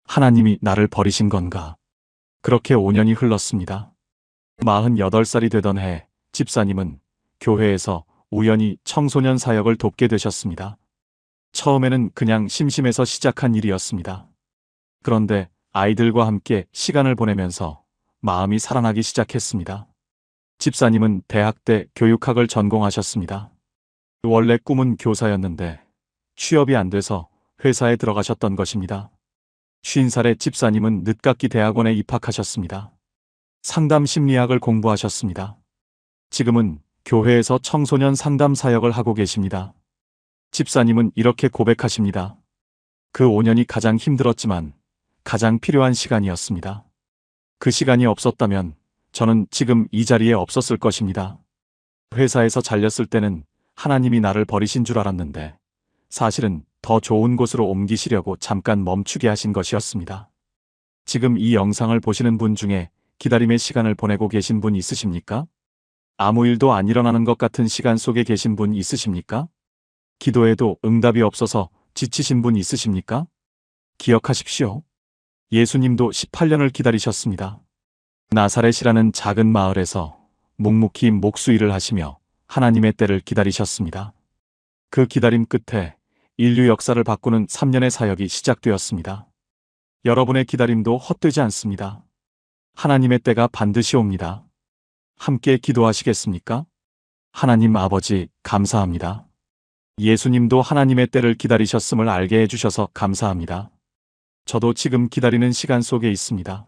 하나님이 나를 버리신 건가? 그렇게 5년이 흘렀습니다. 48살이 되던 해 집사님은 교회에서 우연히 청소년 사역을 돕게 되셨습니다. 처음에는 그냥 심심해서 시작한 일이었습니다. 그런데 아이들과 함께 시간을 보내면서 마음이 살아나기 시작했습니다. 집사님은 대학 때 교육학을 전공하셨습니다. 원래 꿈은 교사였는데 취업이 안 돼서 회사에 들어가셨던 것입니다. 50살의 집사님은 늦깎이 대학원에 입학하셨습니다. 상담 심리학을 공부하셨습니다. 지금은 교회에서 청소년 상담 사역을 하고 계십니다. 집사님은 이렇게 고백하십니다. 그 5년이 가장 힘들었지만 가장 필요한 시간이었습니다. 그 시간이 없었다면 저는 지금 이 자리에 없었을 것입니다. 회사에서 잘렸을 때는 하나님이 나를 버리신 줄 알았는데 사실은 더 좋은 곳으로 옮기시려고 잠깐 멈추게 하신 것이었습니다. 지금 이 영상을 보시는 분 중에 기다림의 시간을 보내고 계신 분 있으십니까? 아무 일도 안 일어나는 것 같은 시간 속에 계신 분 있으십니까? 기도해도 응답이 없어서 지치신 분 있으십니까? 기억하십시오. 예수님도 18년을 기다리셨습니다. 나사렛이라는 작은 마을에서 묵묵히 목수일을 하시며 하나님의 때를 기다리셨습니다. 그 기다림 끝에 인류 역사를 바꾸는 3년의 사역이 시작되었습니다. 여러분의 기다림도 헛되지 않습니다. 하나님의 때가 반드시 옵니다. 함께 기도하시겠습니까? 하나님 아버지, 감사합니다. 예수님도 하나님의 때를 기다리셨음을 알게 해주셔서 감사합니다. 저도 지금 기다리는 시간 속에 있습니다.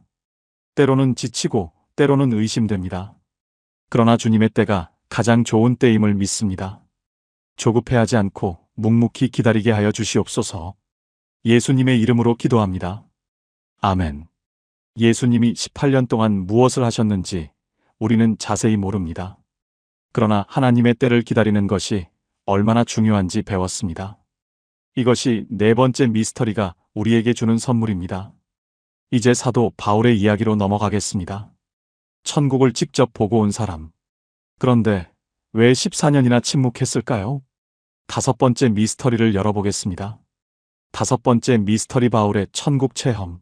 때로는 지치고 때로는 의심됩니다. 그러나 주님의 때가 가장 좋은 때임을 믿습니다. 조급해하지 않고 묵묵히 기다리게 하여 주시옵소서. 예수님의 이름으로 기도합니다. 아멘. 예수님이 18년 동안 무엇을 하셨는지 우리는 자세히 모릅니다. 그러나 하나님의 때를 기다리는 것이 얼마나 중요한지 배웠습니다. 이것이 네 번째 미스터리가 우리에게 주는 선물입니다. 이제 사도 바울의 이야기로 넘어가겠습니다. 천국을 직접 보고 온 사람. 그런데 왜 14년이나 침묵했을까요? 다섯 번째 미스터리를 열어보겠습니다. 다섯 번째 미스터리 바울의 천국 체험.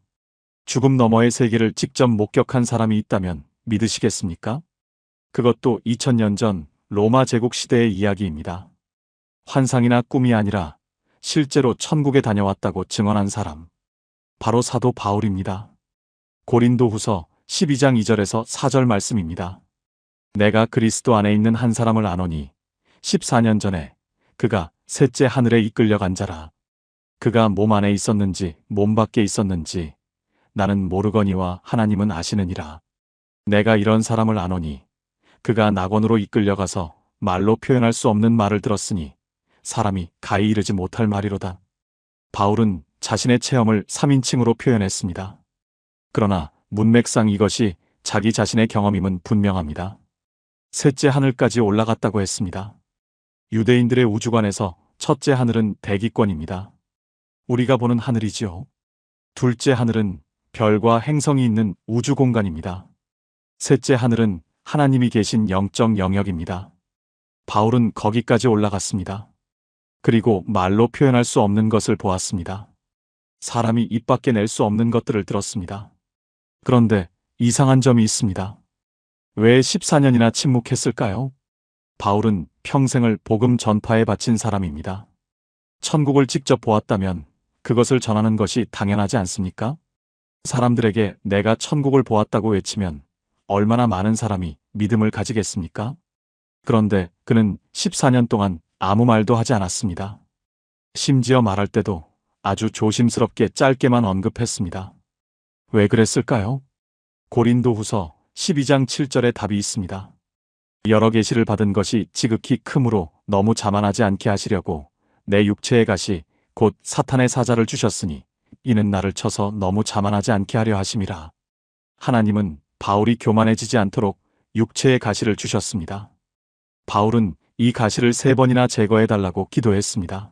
죽음 너머의 세계를 직접 목격한 사람이 있다면 믿으시겠습니까? 그것도 2000년 전 로마 제국 시대의 이야기입니다. 환상이나 꿈이 아니라 실제로 천국에 다녀왔다고 증언한 사람. 바로 사도 바울입니다. 고린도후서 12장 2절에서 4절 말씀입니다. 내가 그리스도 안에 있는 한 사람을 아노니 14년 전에 그가 셋째 하늘에 이끌려간 자라. 그가 몸 안에 있었는지 몸 밖에 있었는지 나는 모르거니와 하나님은 아시느니라. 내가 이런 사람을 아노니 그가 낙원으로 이끌려가서 말로 표현할 수 없는 말을 들었으니 사람이 가히 이르지 못할 말이로다. 바울은 자신의 체험을 3인칭으로 표현했습니다. 그러나 문맥상 이것이 자기 자신의 경험임은 분명합니다. 셋째 하늘까지 올라갔다고 했습니다. 유대인들의 우주관에서 첫째 하늘은 대기권입니다. 우리가 보는 하늘이지요. 둘째 하늘은 별과 행성이 있는 우주 공간입니다. 셋째 하늘은 하나님이 계신 영적 영역입니다. 바울은 거기까지 올라갔습니다. 그리고 말로 표현할 수 없는 것을 보았습니다. 사람이 입 밖에 낼 수 없는 것들을 들었습니다. 그런데 이상한 점이 있습니다. 왜 14년이나 침묵했을까요? 바울은 평생을 복음 전파에 바친 사람입니다. 천국을 직접 보았다면 그것을 전하는 것이 당연하지 않습니까? 사람들에게 내가 천국을 보았다고 외치면 얼마나 많은 사람이 믿음을 가지겠습니까? 그런데 그는 14년 동안 아무 말도 하지 않았습니다. 심지어 말할 때도 아주 조심스럽게 짧게만 언급했습니다. 왜 그랬을까요? 고린도후서 12장 7절에 답이 있습니다. 여러 계시를 받은 것이 지극히 크므로 너무 자만하지 않게 하시려고 내 육체의 가시 곧 사탄의 사자를 주셨으니 이는 나를 쳐서 너무 자만하지 않게 하려 하심이라. 하나님은 바울이 교만해지지 않도록 육체의 가시를 주셨습니다. 바울은 이 가시를 3번이나 제거해달라고 기도했습니다.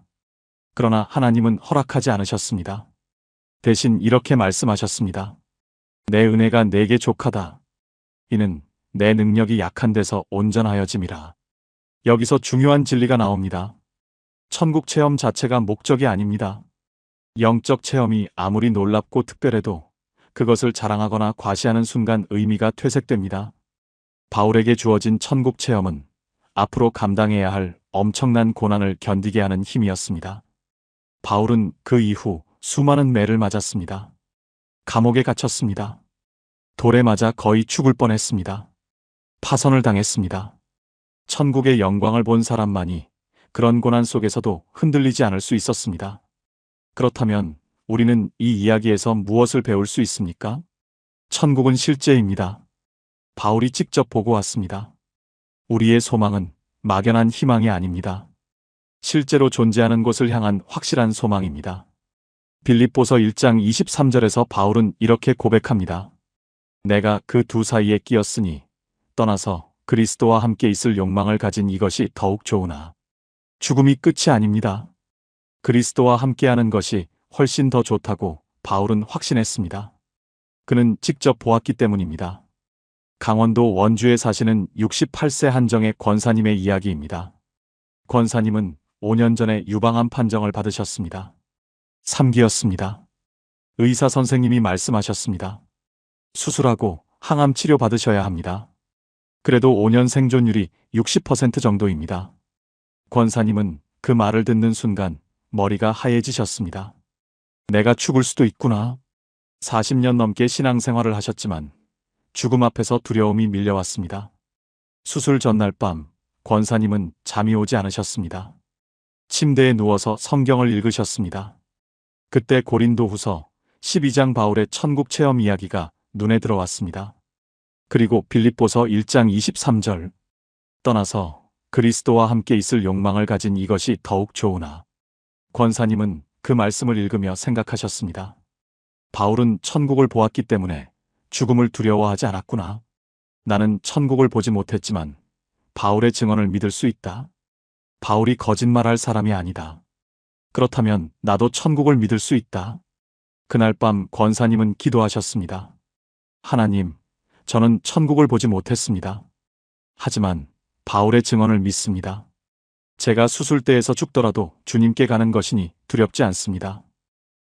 그러나 하나님은 허락하지 않으셨습니다. 대신 이렇게 말씀하셨습니다. 내 은혜가 내게 족하다. 이는 내 능력이 약한 데서 온전하여짐이라. 여기서 중요한 진리가 나옵니다. 천국 체험 자체가 목적이 아닙니다. 영적 체험이 아무리 놀랍고 특별해도 그것을 자랑하거나 과시하는 순간 의미가 퇴색됩니다. 바울에게 주어진 천국 체험은 앞으로 감당해야 할 엄청난 고난을 견디게 하는 힘이었습니다. 바울은 그 이후 수많은 매를 맞았습니다. 감옥에 갇혔습니다. 돌에 맞아 거의 죽을 뻔했습니다. 파선을 당했습니다. 천국의 영광을 본 사람만이 그런 고난 속에서도 흔들리지 않을 수 있었습니다. 그렇다면 우리는 이 이야기에서 무엇을 배울 수 있습니까? 천국은 실제입니다. 바울이 직접 보고 왔습니다. 우리의 소망은 막연한 희망이 아닙니다. 실제로 존재하는 곳을 향한 확실한 소망입니다. 빌립보서 1장 23절에서 바울은 이렇게 고백합니다. 내가 그 두 사이에 끼었으니 떠나서 그리스도와 함께 있을 욕망을 가진 이것이 더욱 좋으나 죽음이 끝이 아닙니다. 그리스도와 함께하는 것이 훨씬 더 좋다고 바울은 확신했습니다. 그는 직접 보았기 때문입니다. 강원도 원주에 사시는 68세 한정의 권사님의 이야기입니다. 권사님은 5년 전에 유방암 판정을 받으셨습니다. 3기였습니다. 의사 선생님이 말씀하셨습니다. 수술하고 항암 치료 받으셔야 합니다. 그래도 5년 생존율이 60% 정도입니다. 권사님은 그 말을 듣는 순간 머리가 하얘지셨습니다. 내가 죽을 수도 있구나. 40년 넘게 신앙생활을 하셨지만 죽음 앞에서 두려움이 밀려왔습니다. 수술 전날 밤 권사님은 잠이 오지 않으셨습니다. 침대에 누워서 성경을 읽으셨습니다. 그때 고린도후서 12장 바울의 천국 체험 이야기가 눈에 들어왔습니다. 그리고 빌립보서 1장 23절 떠나서 그리스도와 함께 있을 욕망을 가진 이것이 더욱 좋으나 권사님은 그 말씀을 읽으며 생각하셨습니다. 바울은 천국을 보았기 때문에 죽음을 두려워하지 않았구나. 나는 천국을 보지 못했지만 바울의 증언을 믿을 수 있다. 바울이 거짓말할 사람이 아니다. 그렇다면 나도 천국을 믿을 수 있다. 그날 밤 권사님은 기도하셨습니다. 하나님, 저는 천국을 보지 못했습니다. 하지만 바울의 증언을 믿습니다. 제가 수술대에서 죽더라도 주님께 가는 것이니 두렵지 않습니다.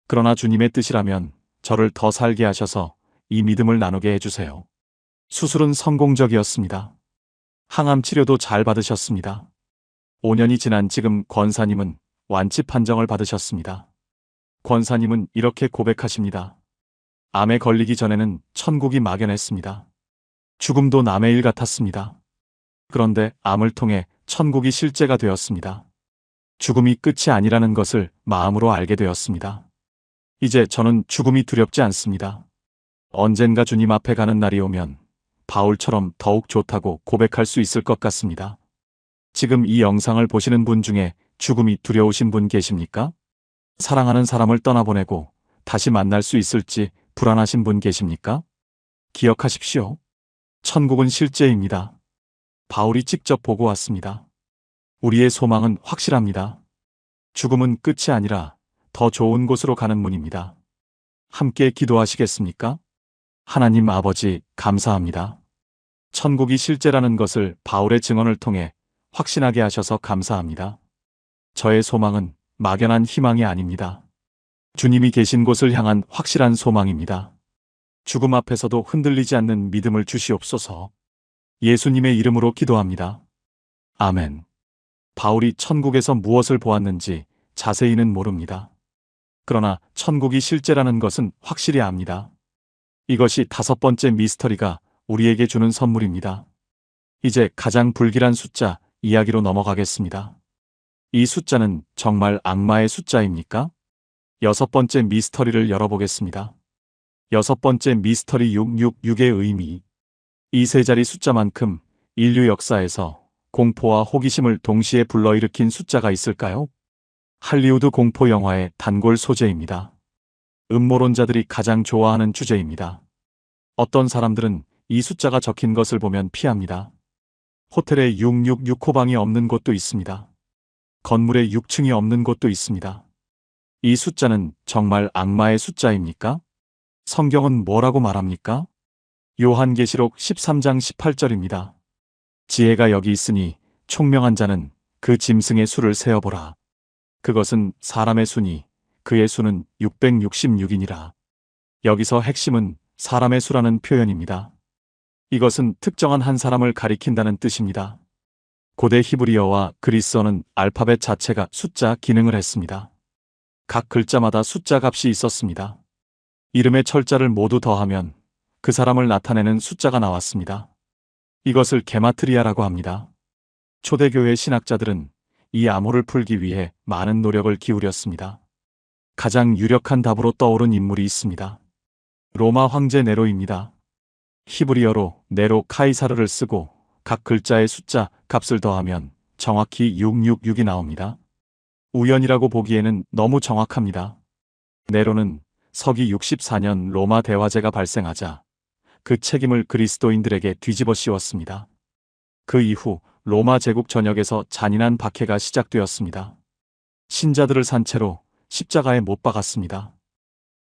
그러나 주님의 뜻이라면 저를 더 살게 하셔서 이 믿음을 나누게 해주세요. 수술은 성공적이었습니다. 항암 치료도 잘 받으셨습니다. 5년이 지난 지금 권사님은 완치 판정을 받으셨습니다. 권사님은 이렇게 고백하십니다. 암에 걸리기 전에는 천국이 막연했습니다. 죽음도 남의 일 같았습니다. 그런데 암을 통해 천국이 실제가 되었습니다. 죽음이 끝이 아니라는 것을 마음으로 알게 되었습니다. 이제 저는 죽음이 두렵지 않습니다. 언젠가 주님 앞에 가는 날이 오면 바울처럼 더욱 좋다고 고백할 수 있을 것 같습니다. 지금 이 영상을 보시는 분 중에 죽음이 두려우신 분 계십니까? 사랑하는 사람을 떠나보내고 다시 만날 수 있을지 불안하신 분 계십니까? 기억하십시오. 천국은 실제입니다. 바울이 직접 보고 왔습니다. 우리의 소망은 확실합니다. 죽음은 끝이 아니라 더 좋은 곳으로 가는 문입니다. 함께 기도하시겠습니까? 하나님 아버지, 감사합니다. 천국이 실제라는 것을 바울의 증언을 통해 확신하게 하셔서 감사합니다. 저의 소망은 막연한 희망이 아닙니다. 주님이 계신 곳을 향한 확실한 소망입니다. 죽음 앞에서도 흔들리지 않는 믿음을 주시옵소서. 예수님의 이름으로 기도합니다. 아멘. 바울이 천국에서 무엇을 보았는지 자세히는 모릅니다. 그러나 천국이 실제라는 것은 확실히 압니다. 이것이 5번째 미스터리가 우리에게 주는 선물입니다. 이제 가장 불길한 숫자 이야기로 넘어가겠습니다. 이 숫자는 정말 악마의 숫자입니까? 6번째 미스터리를 열어보겠습니다. 6번째 미스터리 666의 의미. 이 세 자리 숫자만큼 인류 역사에서 공포와 호기심을 동시에 불러일으킨 숫자가 있을까요? 할리우드 공포 영화의 단골 소재입니다. 음모론자들이 가장 좋아하는 주제입니다. 어떤 사람들은 이 숫자가 적힌 것을 보면 피합니다. 호텔에 666호방이 없는 곳도 있습니다. 건물에 6층이 없는 곳도 있습니다. 이 숫자는 정말 악마의 숫자입니까? 성경은 뭐라고 말합니까? 요한계시록 13장 18절입니다. 지혜가 여기 있으니 총명한 자는 그 짐승의 수를 세어보라. 그것은 사람의 수니 그의 수는 666이니라. 여기서 핵심은 사람의 수라는 표현입니다. 이것은 특정한 한 사람을 가리킨다는 뜻입니다. 고대 히브리어와 그리스어는 알파벳 자체가 숫자 기능을 했습니다. 각 글자마다 숫자 값이 있었습니다. 이름의 철자를 모두 더하면 그 사람을 나타내는 숫자가 나왔습니다. 이것을 게마트리아라고 합니다. 초대교회 신학자들은 이 암호를 풀기 위해 많은 노력을 기울였습니다. 가장 유력한 답으로 떠오른 인물이 있습니다. 로마 황제 네로입니다. 히브리어로 네로 카이사르를 쓰고 각 글자의 숫자 값을 더하면 정확히 666이 나옵니다. 우연이라고 보기에는 너무 정확합니다. 네로는 서기 64년 로마 대화제가 발생하자 그 책임을 그리스도인들에게 뒤집어 씌웠습니다. 그 이후 로마 제국 전역에서 잔인한 박해가 시작되었습니다. 신자들을 산채로 십자가에 못 박았습니다.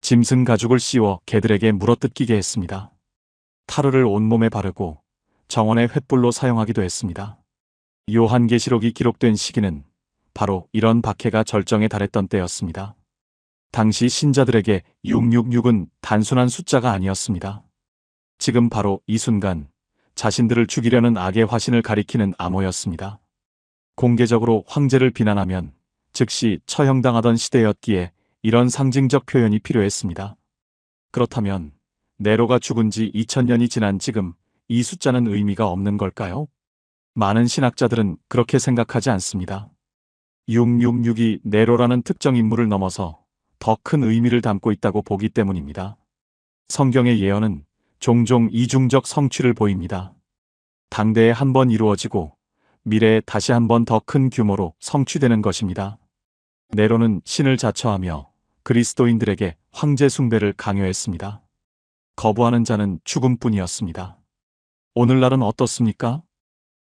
짐승 가죽을 씌워 개들에게 물어뜯기게 했습니다. 타르를 온몸에 바르고 정원의 횃불로 사용하기도 했습니다. 요한계시록이 기록된 시기는 바로 이런 박해가 절정에 달했던 때였습니다. 당시 신자들에게 666은 단순한 숫자가 아니었습니다. 지금 바로 이 순간 자신들을 죽이려는 악의 화신을 가리키는 암호였습니다. 공개적으로 황제를 비난하면 즉시 처형당하던 시대였기에 이런 상징적 표현이 필요했습니다. 그렇다면 네로가 죽은 지 2000년이 지난 지금 이 숫자는 의미가 없는 걸까요? 많은 신학자들은 그렇게 생각하지 않습니다. 666이 네로라는 특정 인물을 넘어서 더 큰 의미를 담고 있다고 보기 때문입니다. 성경의 예언은 종종 이중적 성취를 보입니다. 당대에 한 번 이루어지고 미래에 다시 한 번 더 큰 규모로 성취되는 것입니다. 네로는 신을 자처하며 그리스도인들에게 황제 숭배를 강요했습니다. 거부하는 자는 죽음뿐이었습니다. 오늘날은 어떻습니까?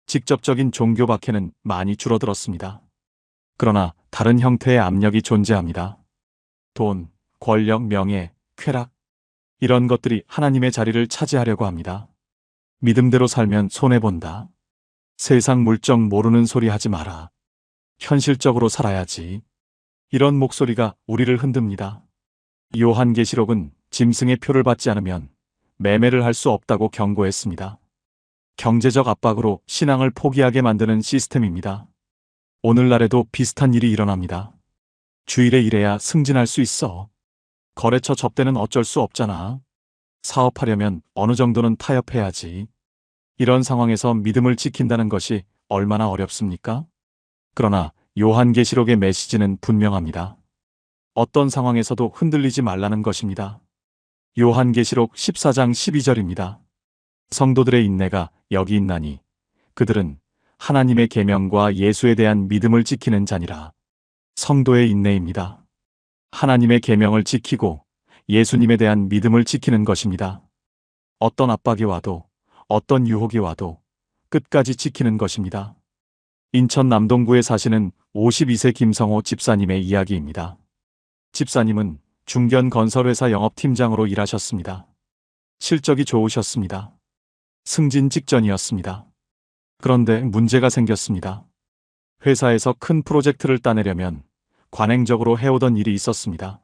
직접적인 종교 박해는 많이 줄어들었습니다. 그러나 다른 형태의 압력이 존재합니다. 돈, 권력, 명예, 쾌락, 이런 것들이 하나님의 자리를 차지하려고 합니다. 믿음대로 살면 손해본다. 세상 물정 모르는 소리 하지 마라. 현실적으로 살아야지. 이런 목소리가 우리를 흔듭니다. 요한계시록은 짐승의 표를 받지 않으면 매매를 할 수 없다고 경고했습니다. 경제적 압박으로 신앙을 포기하게 만드는 시스템입니다. 오늘날에도 비슷한 일이 일어납니다. 주일에 일해야 승진할 수 있어. 거래처 접대는 어쩔 수 없잖아. 사업하려면 어느 정도는 타협해야지. 이런 상황에서 믿음을 지킨다는 것이 얼마나 어렵습니까? 그러나 요한계시록의 메시지는 분명합니다. 어떤 상황에서도 흔들리지 말라는 것입니다. 요한계시록 14장 12절입니다. 성도들의 인내가 여기 있나니 그들은 하나님의 계명과 예수에 대한 믿음을 지키는 자니라. 성도의 인내입니다. 하나님의 계명을 지키고 예수님에 대한 믿음을 지키는 것입니다. 어떤 압박이 와도 어떤 유혹이 와도 끝까지 지키는 것입니다. 인천 남동구에 사시는 52세 김성호 집사님의 이야기입니다. 집사님은 중견 건설회사 영업팀장으로 일하셨습니다. 실적이 좋으셨습니다. 승진 직전이었습니다. 그런데 문제가 생겼습니다. 회사에서 큰 프로젝트를 따내려면 관행적으로 해오던 일이 있었습니다.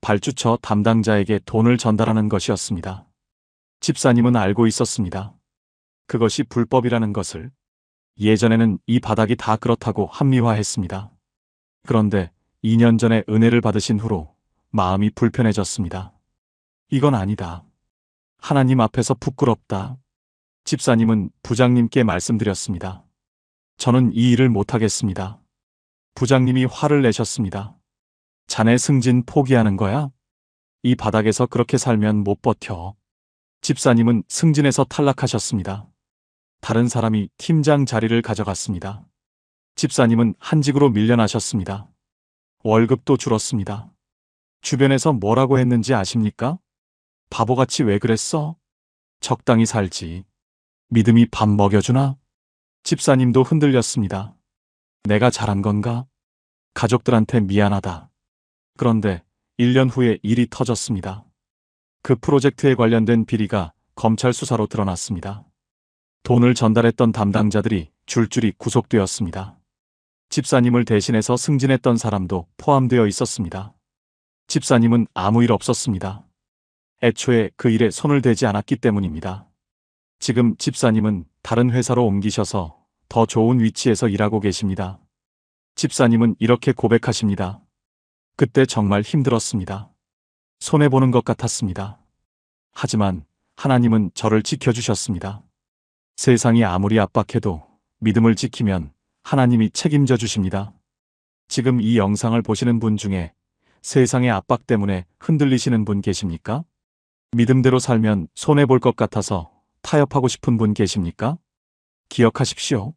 발주처 담당자에게 돈을 전달하는 것이었습니다. 집사님은 알고 있었습니다. 그것이 불법이라는 것을. 예전에는 이 바닥이 다 그렇다고 합리화했습니다. 그런데 2년 전에 은혜를 받으신 후로 마음이 불편해졌습니다. 이건 아니다. 하나님 앞에서 부끄럽다. 집사님은 부장님께 말씀드렸습니다. 저는 이 일을 못하겠습니다. 부장님이 화를 내셨습니다. 자네 승진 포기하는 거야? 이 바닥에서 그렇게 살면 못 버텨. 집사님은 승진에서 탈락하셨습니다. 다른 사람이 팀장 자리를 가져갔습니다. 집사님은 한직으로 밀려나셨습니다. 월급도 줄었습니다. 주변에서 뭐라고 했는지 아십니까? 바보같이 왜 그랬어? 적당히 살지. 믿음이 밥 먹여주나? 집사님도 흔들렸습니다. 내가 잘한 건가? 가족들한테 미안하다. 그런데 1년 후에 일이 터졌습니다. 그 프로젝트에 관련된 비리가 검찰 수사로 드러났습니다. 돈을 전달했던 담당자들이 줄줄이 구속되었습니다. 집사님을 대신해서 승진했던 사람도 포함되어 있었습니다. 집사님은 아무 일 없었습니다. 애초에 그 일에 손을 대지 않았기 때문입니다. 지금 집사님은 다른 회사로 옮기셔서 더 좋은 위치에서 일하고 계십니다. 집사님은 이렇게 고백하십니다. 그때 정말 힘들었습니다. 손해보는 것 같았습니다. 하지만 하나님은 저를 지켜주셨습니다. 세상이 아무리 압박해도 믿음을 지키면 하나님이 책임져 주십니다. 지금 이 영상을 보시는 분 중에 세상의 압박 때문에 흔들리시는 분 계십니까? 믿음대로 살면 손해볼 것 같아서 타협하고 싶은 분 계십니까? 기억하십시오.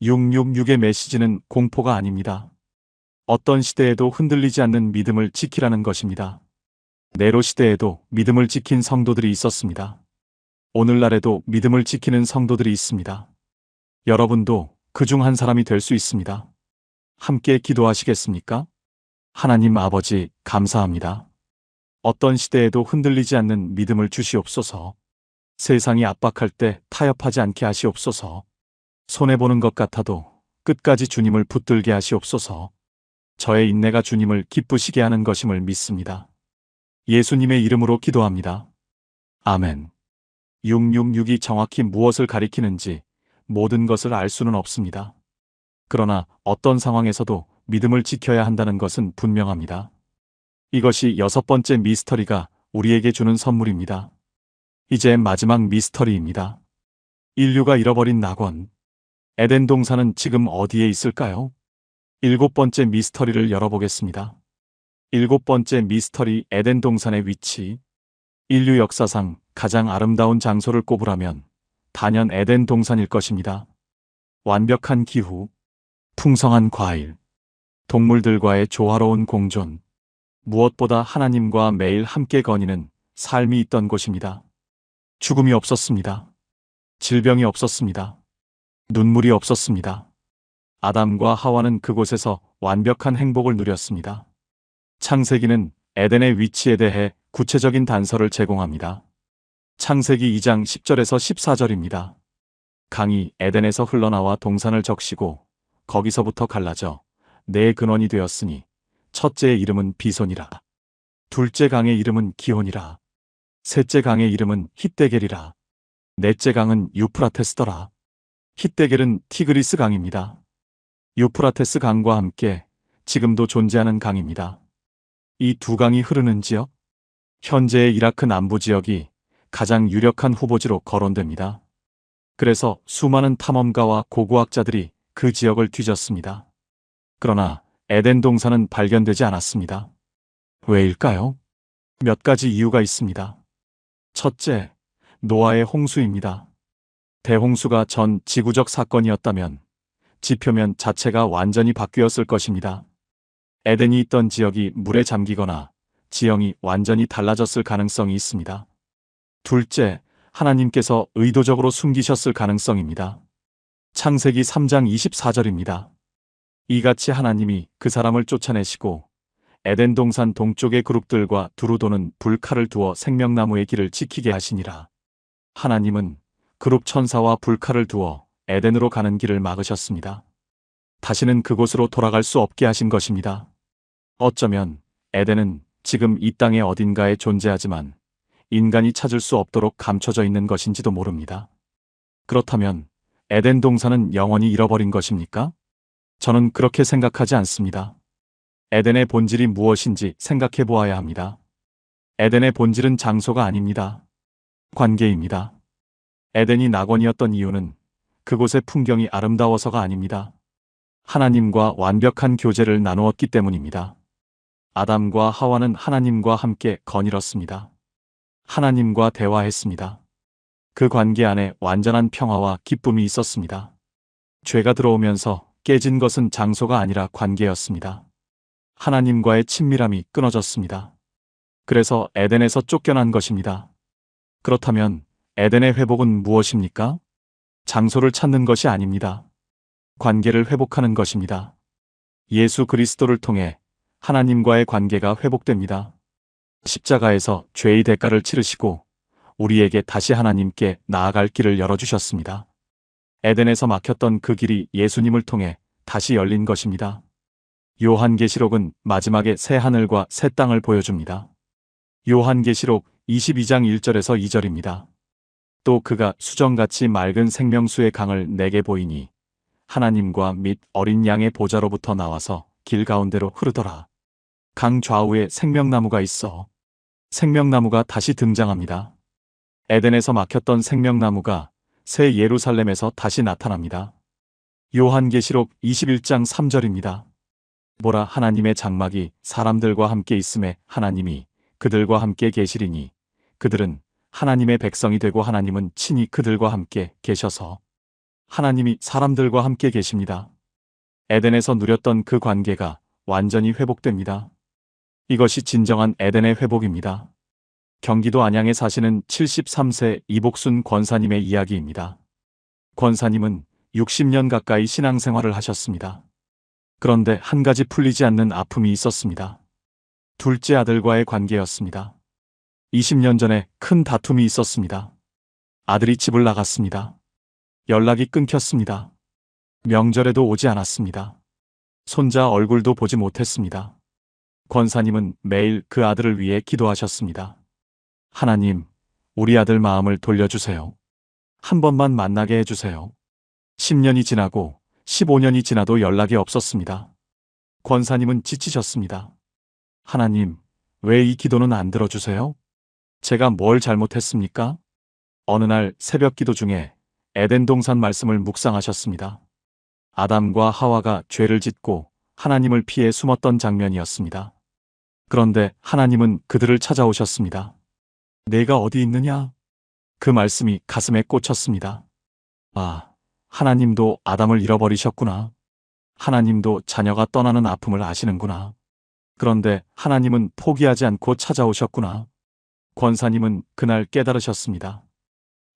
666의 메시지는 공포가 아닙니다. 어떤 시대에도 흔들리지 않는 믿음을 지키라는 것입니다. 네로 시대에도 믿음을 지킨 성도들이 있었습니다. 오늘날에도 믿음을 지키는 성도들이 있습니다. 여러분도 그중 한 사람이 될 수 있습니다. 함께 기도하시겠습니까? 하나님 아버지, 감사합니다. 어떤 시대에도 흔들리지 않는 믿음을 주시옵소서. 세상이 압박할 때 타협하지 않게 하시옵소서. 손해보는 것 같아도 끝까지 주님을 붙들게 하시옵소서. 저의 인내가 주님을 기쁘시게 하는 것임을 믿습니다. 예수님의 이름으로 기도합니다. 아멘. 666이 정확히 무엇을 가리키는지 모든 것을 알 수는 없습니다. 그러나 어떤 상황에서도 믿음을 지켜야 한다는 것은 분명합니다. 이것이 6번째 미스터리가 우리에게 주는 선물입니다. 이제 마지막 미스터리입니다. 인류가 잃어버린 낙원. 에덴 동산은 지금 어디에 있을까요? 7번째 미스터리를 열어보겠습니다. 7번째 미스터리, 에덴 동산의 위치. 인류 역사상 가장 아름다운 장소를 꼽으라면 단연 에덴 동산일 것입니다. 완벽한 기후, 풍성한 과일, 동물들과의 조화로운 공존, 무엇보다 하나님과 매일 함께 거니는 삶이 있던 곳입니다. 죽음이 없었습니다. 질병이 없었습니다. 눈물이 없었습니다. 아담과 하와는 그곳에서 완벽한 행복을 누렸습니다. 창세기는 에덴의 위치에 대해 구체적인 단서를 제공합니다. 창세기 2장 10절에서 14절입니다. 강이 에덴에서 흘러나와 동산을 적시고 거기서부터 갈라져 네 근원이 되었으니 첫째의 이름은 비손이라. 둘째 강의 이름은 기혼이라. 셋째 강의 이름은 hit데겔이라. 넷째 강은 유프라테스더라. hit데겔은 티그리스 강입니다. 유프라테스 강과 함께 지금도 존재하는 강입니다. 이 두 강이 흐르는 지역, 현재의 이라크 남부 지역이 가장 유력한 후보지로 거론됩니다. 그래서 수많은 탐험가와 고고학자들이 그 지역을 뒤졌습니다. 그러나 에덴 동산은 발견되지 않았습니다. 왜일까요? 몇 가지 이유가 있습니다. 첫째, 노아의 홍수입니다. 대홍수가 전 지구적 사건이었다면 지표면 자체가 완전히 바뀌었을 것입니다. 에덴이 있던 지역이 물에 잠기거나 지형이 완전히 달라졌을 가능성이 있습니다. 둘째, 하나님께서 의도적으로 숨기셨을 가능성입니다. 창세기 3장 24절입니다. 이같이 하나님이 그 사람을 쫓아내시고 에덴 동산 동쪽의 그룹들과 두루 도는 불칼을 두어 생명나무의 길을 지키게 하시니라. 하나님은 그룹 천사와 불칼을 두어 에덴으로 가는 길을 막으셨습니다. 다시는 그곳으로 돌아갈 수 없게 하신 것입니다. 어쩌면 에덴은 지금 이 땅의 어딘가에 존재하지만 인간이 찾을 수 없도록 감춰져 있는 것인지도 모릅니다. 그렇다면 에덴 동산은 영원히 잃어버린 것입니까? 저는 그렇게 생각하지 않습니다. 에덴의 본질이 무엇인지 생각해 보아야 합니다. 에덴의 본질은 장소가 아닙니다. 관계입니다. 에덴이 낙원이었던 이유는 그곳의 풍경이 아름다워서가 아닙니다. 하나님과 완벽한 교제를 나누었기 때문입니다. 아담과 하와는 하나님과 함께 거닐었습니다. 하나님과 대화했습니다. 그 관계 안에 완전한 평화와 기쁨이 있었습니다. 죄가 들어오면서 깨진 것은 장소가 아니라 관계였습니다. 하나님과의 친밀함이 끊어졌습니다. 그래서 에덴에서 쫓겨난 것입니다. 그렇다면 에덴의 회복은 무엇입니까? 장소를 찾는 것이 아닙니다. 관계를 회복하는 것입니다. 예수 그리스도를 통해 하나님과의 관계가 회복됩니다. 십자가에서 죄의 대가를 치르시고 우리에게 다시 하나님께 나아갈 길을 열어주셨습니다. 에덴에서 막혔던 그 길이 예수님을 통해 다시 열린 것입니다. 요한계시록은 마지막에 새 하늘과 새 땅을 보여줍니다. 요한계시록 22장 1절에서 2절입니다. 또 그가 수정같이 맑은 생명수의 강을 내게 보이니 하나님과 및 어린 양의 보좌로부터 나와서 길 가운데로 흐르더라. 강 좌우에 생명나무가 있어 생명나무가 다시 등장합니다. 에덴에서 막혔던 생명나무가 새 예루살렘에서 다시 나타납니다. 요한계시록 21장 3절입니다. 보라 하나님의 장막이 사람들과 함께 있음에 하나님이 그들과 함께 계시리니 그들은 하나님의 백성이 되고 하나님은 친히 그들과 함께 계셔서 하나님이 사람들과 함께 계십니다. 에덴에서 누렸던 그 관계가 완전히 회복됩니다. 이것이 진정한 에덴의 회복입니다. 경기도 안양에 사시는 73세 이복순 권사님의 이야기입니다. 권사님은 60년 가까이 신앙생활을 하셨습니다. 그런데 한 가지 풀리지 않는 아픔이 있었습니다. 둘째 아들과의 관계였습니다. 20년 전에 큰 다툼이 있었습니다. 아들이 집을 나갔습니다. 연락이 끊겼습니다. 명절에도 오지 않았습니다. 손자 얼굴도 보지 못했습니다. 권사님은 매일 그 아들을 위해 기도하셨습니다. 하나님, 우리 아들 마음을 돌려주세요. 한 번만 만나게 해주세요. 10년이 지나고 15년이 지나도 연락이 없었습니다. 권사님은 지치셨습니다. 하나님, 왜 이 기도는 안 들어주세요? 제가 뭘 잘못했습니까? 어느 날 새벽 기도 중에 에덴 동산 말씀을 묵상하셨습니다. 아담과 하와가 죄를 짓고 하나님을 피해 숨었던 장면이었습니다. 그런데 하나님은 그들을 찾아오셨습니다. 내가 어디 있느냐? 그 말씀이 가슴에 꽂혔습니다. 아, 하나님도 아담을 잃어버리셨구나. 하나님도 자녀가 떠나는 아픔을 아시는구나. 그런데 하나님은 포기하지 않고 찾아오셨구나. 권사님은 그날 깨달으셨습니다.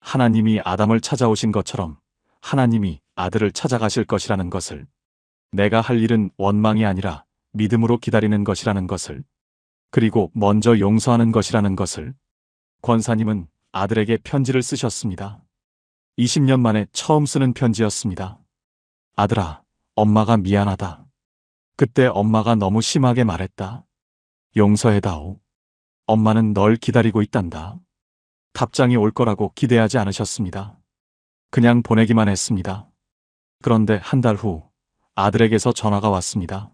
하나님이 아담을 찾아오신 것처럼 하나님이 아들을 찾아가실 것이라는 것을, 내가 할 일은 원망이 아니라 믿음으로 기다리는 것이라는 것을, 그리고 먼저 용서하는 것이라는 것을. 권사님은 아들에게 편지를 쓰셨습니다. 20년 만에 처음 쓰는 편지였습니다. 아들아, 엄마가 미안하다. 그때 엄마가 너무 심하게 말했다. 용서해다오. 엄마는 널 기다리고 있단다. 답장이 올 거라고 기대하지 않으셨습니다. 그냥 보내기만 했습니다. 그런데 한 달 후 아들에게서 전화가 왔습니다.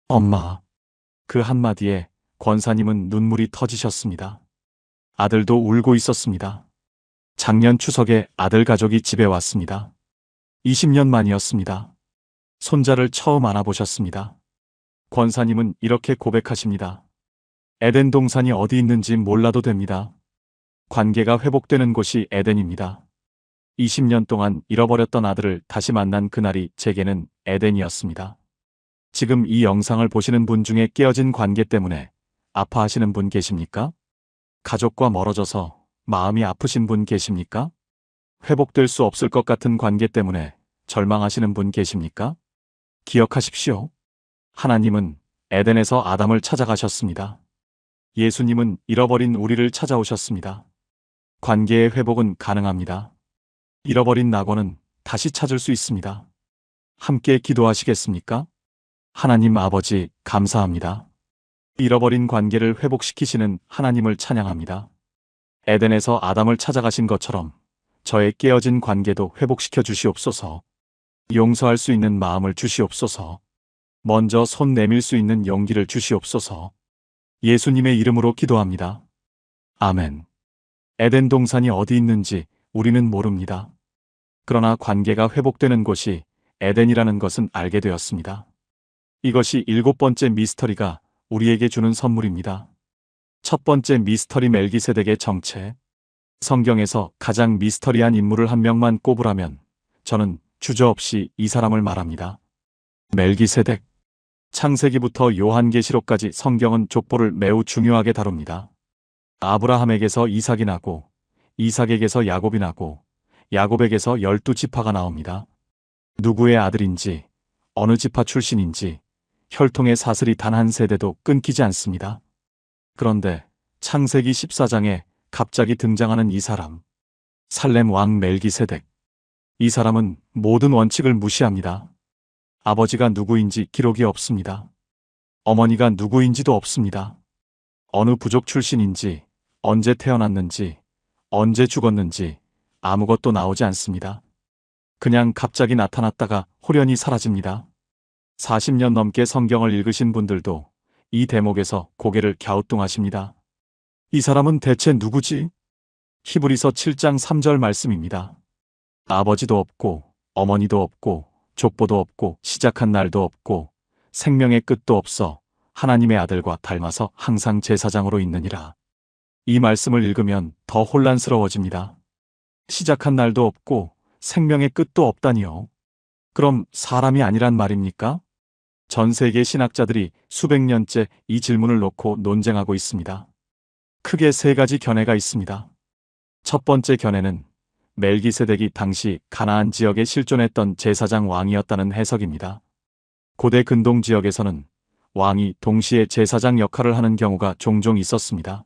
엄마. 그 한마디에 권사님은 눈물이 터지셨습니다. 아들도 울고 있었습니다. 작년 추석에 아들 가족이 집에 왔습니다. 20년 만이었습니다. 손자를 처음 안아보셨습니다. 권사님은 이렇게 고백하십니다. 에덴 동산이 어디 있는지 몰라도 됩니다. 관계가 회복되는 곳이 에덴입니다. 20년 동안 잃어버렸던 아들을 다시 만난 그날이 제게는 에덴이었습니다. 지금 이 영상을 보시는 분 중에 깨어진 관계 때문에 아파하시는 분 계십니까? 가족과 멀어져서 마음이 아프신 분 계십니까? 회복될 수 없을 것 같은 관계 때문에 절망하시는 분 계십니까? 기억하십시오. 하나님은 에덴에서 아담을 찾아가셨습니다. 예수님은 잃어버린 우리를 찾아오셨습니다. 관계의 회복은 가능합니다. 잃어버린 낙원은 다시 찾을 수 있습니다. 함께 기도하시겠습니까? 하나님 아버지, 감사합니다. 잃어버린 관계를 회복시키시는 하나님을 찬양합니다. 에덴에서 아담을 찾아가신 것처럼 저의 깨어진 관계도 회복시켜 주시옵소서. 용서할 수 있는 마음을 주시옵소서. 먼저 손 내밀 수 있는 용기를 주시옵소서. 예수님의 이름으로 기도합니다. 아멘. 에덴 동산이 어디 있는지 우리는 모릅니다. 그러나 관계가 회복되는 곳이 에덴이라는 것은 알게 되었습니다. 이것이 7번째 미스터리가 우리에게 주는 선물입니다. 첫 번째 미스터리 멜기세덱의 정체. 성경에서 가장 미스터리한 인물을 한 명만 꼽으라면 저는 주저없이 이 사람을 말합니다. 멜기세덱. 창세기부터 요한계시록까지 성경은 족보를 매우 중요하게 다룹니다. 아브라함에게서 이삭이 나고 이삭에게서 야곱이 나고 야곱에게서 12지파가 나옵니다. 누구의 아들인지 어느 지파 출신인지 혈통의 사슬이 단 한 세대도 끊기지 않습니다. 그런데 창세기 14장에 갑자기 등장하는 이 사람, 살렘 왕 멜기세덱. 이 사람은 모든 원칙을 무시합니다. 아버지가 누구인지 기록이 없습니다. 어머니가 누구인지도 없습니다. 어느 부족 출신인지, 언제 태어났는지, 언제 죽었는지 아무것도 나오지 않습니다. 그냥 갑자기 나타났다가 호련히 사라집니다. 40년 넘게 성경을 읽으신 분들도 이 대목에서 고개를 갸우뚱하십니다. 이 사람은 대체 누구지? 히브리서 7장 3절 말씀입니다. 아버지도 없고 어머니도 없고 족보도 없고 시작한 날도 없고 생명의 끝도 없어 하나님의 아들과 닮아서 항상 제사장으로 있느니라. 이 말씀을 읽으면 더 혼란스러워집니다. 시작한 날도 없고 생명의 끝도 없다니요. 그럼 사람이 아니란 말입니까? 전 세계 신학자들이 수백 년째 이 질문을 놓고 논쟁하고 있습니다. 크게 세 가지 견해가 있습니다. 첫 번째 견해는 멜기세덱이 당시 가나안 지역에 실존했던 제사장 왕이었다는 해석입니다. 고대 근동 지역에서는 왕이 동시에 제사장 역할을 하는 경우가 종종 있었습니다.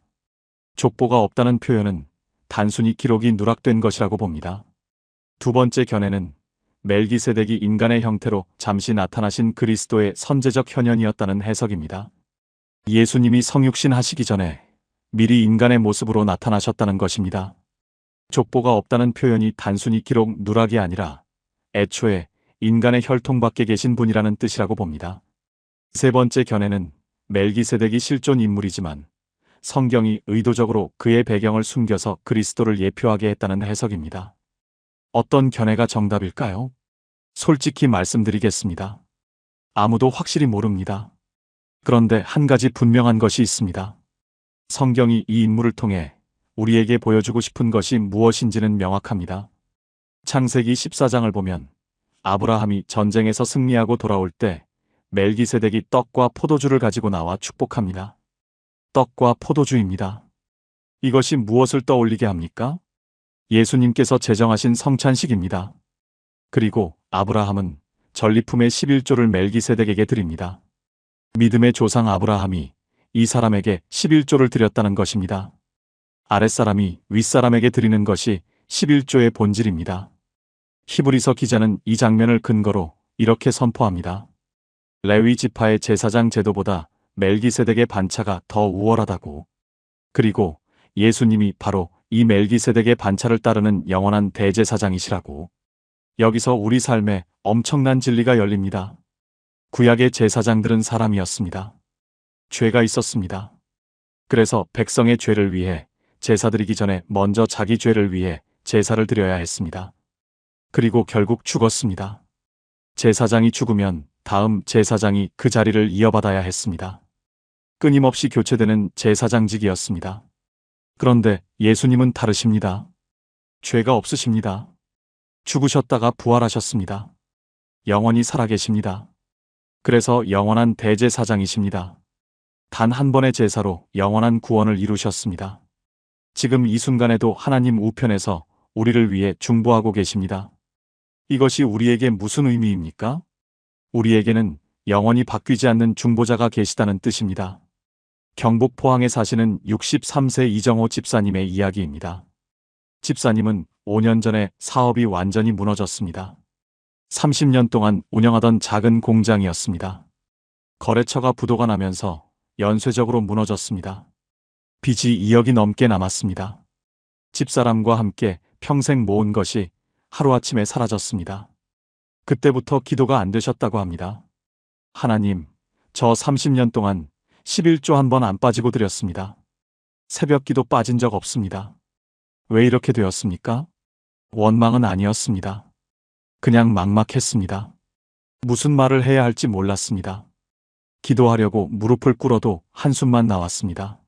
족보가 없다는 표현은 단순히 기록이 누락된 것이라고 봅니다. 두 번째 견해는 멜기세덱이 인간의 형태로 잠시 나타나신 그리스도의 선제적 현현이었다는 해석입니다. 예수님이 성육신 하시기 전에 미리 인간의 모습으로 나타나셨다는 것입니다. 족보가 없다는 표현이 단순히 기록 누락이 아니라 애초에 인간의 혈통 밖에 계신 분이라는 뜻이라고 봅니다. 세 번째 견해는 멜기세덱이 실존 인물이지만 성경이 의도적으로 그의 배경을 숨겨서 그리스도를 예표하게 했다는 해석입니다. 어떤 견해가 정답일까요? 솔직히 말씀드리겠습니다. 아무도 확실히 모릅니다. 그런데 한 가지 분명한 것이 있습니다. 성경이 이 인물을 통해 우리에게 보여주고 싶은 것이 무엇인지는 명확합니다. 창세기 14장을 보면 아브라함이 전쟁에서 승리하고 돌아올 때 멜기세덱이 떡과 포도주를 가지고 나와 축복합니다. 떡과 포도주입니다. 이것이 무엇을 떠올리게 합니까? 예수님께서 제정하신 성찬식입니다. 그리고 아브라함은 전리품의 11조를 멜기세덱에게 드립니다. 믿음의 조상 아브라함이 이 사람에게 11조를 드렸다는 것입니다. 아랫사람이 윗사람에게 드리는 것이 11조의 본질입니다. 히브리서 기자는 이 장면을 근거로 이렇게 선포합니다. 레위 지파의 제사장 제도보다 멜기세덱의 반차가 더 우월하다고. 그리고 예수님이 바로 이 멜기세덱의 반차를 따르는 영원한 대제사장이시라고. 여기서 우리 삶에 엄청난 진리가 열립니다. 구약의 제사장들은 사람이었습니다. 죄가 있었습니다. 그래서 백성의 죄를 위해 제사 드리기 전에 먼저 자기 죄를 위해 제사를 드려야 했습니다. 그리고 결국 죽었습니다. 제사장이 죽으면 다음 제사장이 그 자리를 이어받아야 했습니다. 끊임없이 교체되는 제사장직이었습니다. 그런데 예수님은 다르십니다. 죄가 없으십니다. 죽으셨다가 부활하셨습니다. 영원히 살아계십니다. 그래서 영원한 대제사장이십니다. 단 한 번의 제사로 영원한 구원을 이루셨습니다. 지금 이 순간에도 하나님 우편에서 우리를 위해 중보하고 계십니다. 이것이 우리에게 무슨 의미입니까? 우리에게는 영원히 바뀌지 않는 중보자가 계시다는 뜻입니다. 경북 포항에 사시는 63세 이정호 집사님의 이야기입니다. 집사님은 5년 전에 사업이 완전히 무너졌습니다. 30년 동안 운영하던 작은 공장이었습니다. 거래처가 부도가 나면서 연쇄적으로 무너졌습니다. 빚이 2억이 넘게 남았습니다. 집사람과 함께 평생 모은 것이 하루아침에 사라졌습니다. 그때부터 기도가 안 되셨다고 합니다. 하나님, 저 30년 동안 11조 한 번 안 빠지고 드렸습니다. 새벽 기도 빠진 적 없습니다. 왜 이렇게 되었습니까? 원망은 아니었습니다. 그냥 막막했습니다. 무슨 말을 해야 할지 몰랐습니다. 기도하려고 무릎을 꿇어도 한숨만 나왔습니다.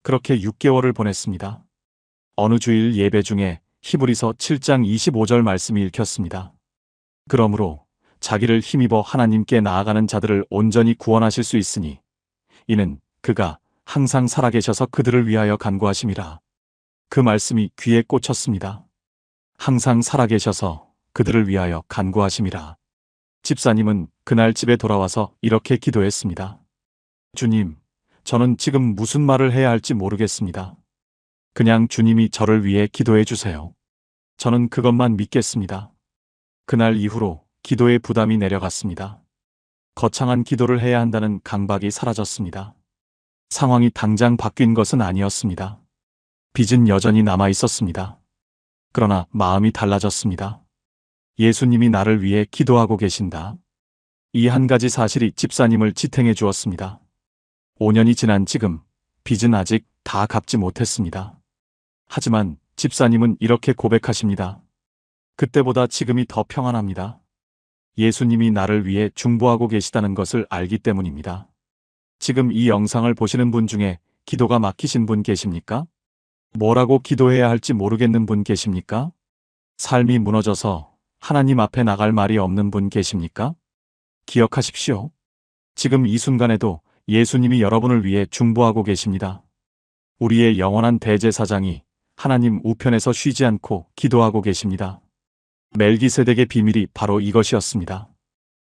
그렇게 6개월을 보냈습니다. 어느 주일 예배 중에 히브리서 7장 25절 말씀이 읽혔습니다. 그러므로 자기를 힘입어 하나님께 나아가는 자들을 온전히 구원하실 수 있으니 이는 그가 항상 살아계셔서 그들을 위하여 간구하심이라. 그 말씀이 귀에 꽂혔습니다. 항상 살아계셔서 그들을 위하여 간구하심이라. 집사님은 그날 집에 돌아와서 이렇게 기도했습니다. 주님, 저는 지금 무슨 말을 해야 할지 모르겠습니다. 그냥 주님이 저를 위해 기도해 주세요. 저는 그것만 믿겠습니다. 그날 이후로 기도의 부담이 내려갔습니다. 거창한 기도를 해야 한다는 강박이 사라졌습니다. 상황이 당장 바뀐 것은 아니었습니다. 빚은 여전히 남아 있었습니다. 그러나 마음이 달라졌습니다. 예수님이 나를 위해 기도하고 계신다. 이 한 가지 사실이 집사님을 지탱해 주었습니다. 5년이 지난 지금 빚은 아직 다 갚지 못했습니다. 하지만 집사님은 이렇게 고백하십니다. 그때보다 지금이 더 평안합니다. 예수님이 나를 위해 중보하고 계시다는 것을 알기 때문입니다. 지금 이 영상을 보시는 분 중에 기도가 막히신 분 계십니까? 뭐라고 기도해야 할지 모르겠는 분 계십니까? 삶이 무너져서 하나님 앞에 나갈 말이 없는 분 계십니까? 기억하십시오. 지금 이 순간에도 예수님이 여러분을 위해 중보하고 계십니다. 우리의 영원한 대제사장이 하나님 우편에서 쉬지 않고 기도하고 계십니다. 멜기세덱의 비밀이 바로 이것이었습니다.